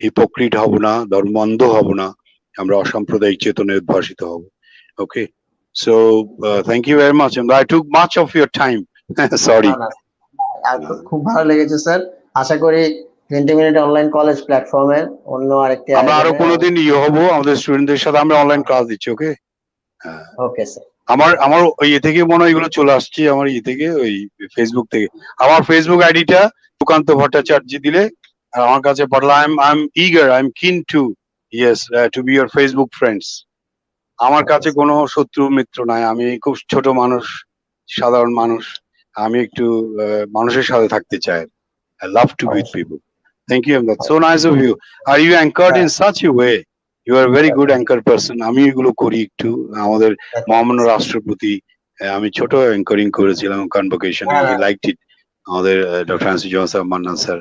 হিপোক্রিট হব না, ধর্মান্ধ হব না, আমরা অসাম্প্রদায়িক চেতনায় উদ্ভাসিত হব। Okay, so thank you very much, and I took much of your time. Sorry. খুব ভালো লেগেছে স্যার। আশা করি 20 মিনিট অনলাইন কলেজ প্ল্যাটফর্মের অন্য আরেকটি আমরা আরো কোনোদিন হব, আমাদের স্টুডেন্টদের সাথে আমরা অনলাইন ক্লাস দিচ্ছি। ওকে, ওকে স্যার। আমার ওই থেকে মনে হয় এগুলো চলে আসছে, আমার থেকে ওই ফেসবুক থেকে। আমার ফেসবুক আইডিটা সুকান্ত ভট্টাচার্য দিলে আমার কাছে পাঠালে, I am eager, I am keen to, yes, to be your Facebook friends. আমার কাছে কোনো শত্রু মিত্র নাই, আমি খুব ছোট মানুষ, সাধারণ মানুষ, আমি একটু মানুষের সাথে থাকতে চাই। I love to be with people. Thank you, that's so nice of you. Are you anchored in such a way? You are a very good anchor person. আমি এগুলো করি একটু, আমাদের মহামান্য রাষ্ট্রপতি, আমি ছোট অ্যাঙ্করিং করেছিলাম কনভোকেশন, হি লাইকড ইট। আমাদের doctor Francis Joseph Mannan sir,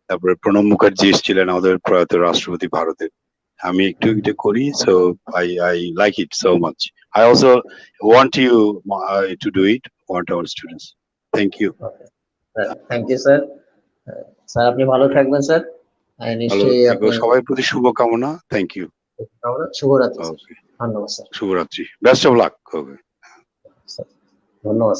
তারপরে প্রণব মুখার্জি এসেছিলেন, আমাদের প্রয়াত রাষ্ট্রপতি ভারতের। আমি একটু এটা করি, so I like it so much. I also want you to do it, want our students. Thank you. Thank you sir. Sir আপনি ভালো থাকবেন স্যার। নিশ্চয়ই আপনি, সবার প্রতি শুভকামনা। Thank you. শুভরাত্রি। ধন্যবাদ স্যার। শুভরাত্রি, বেস্ট অফ লাক। ওকে, ধন্যবাদ।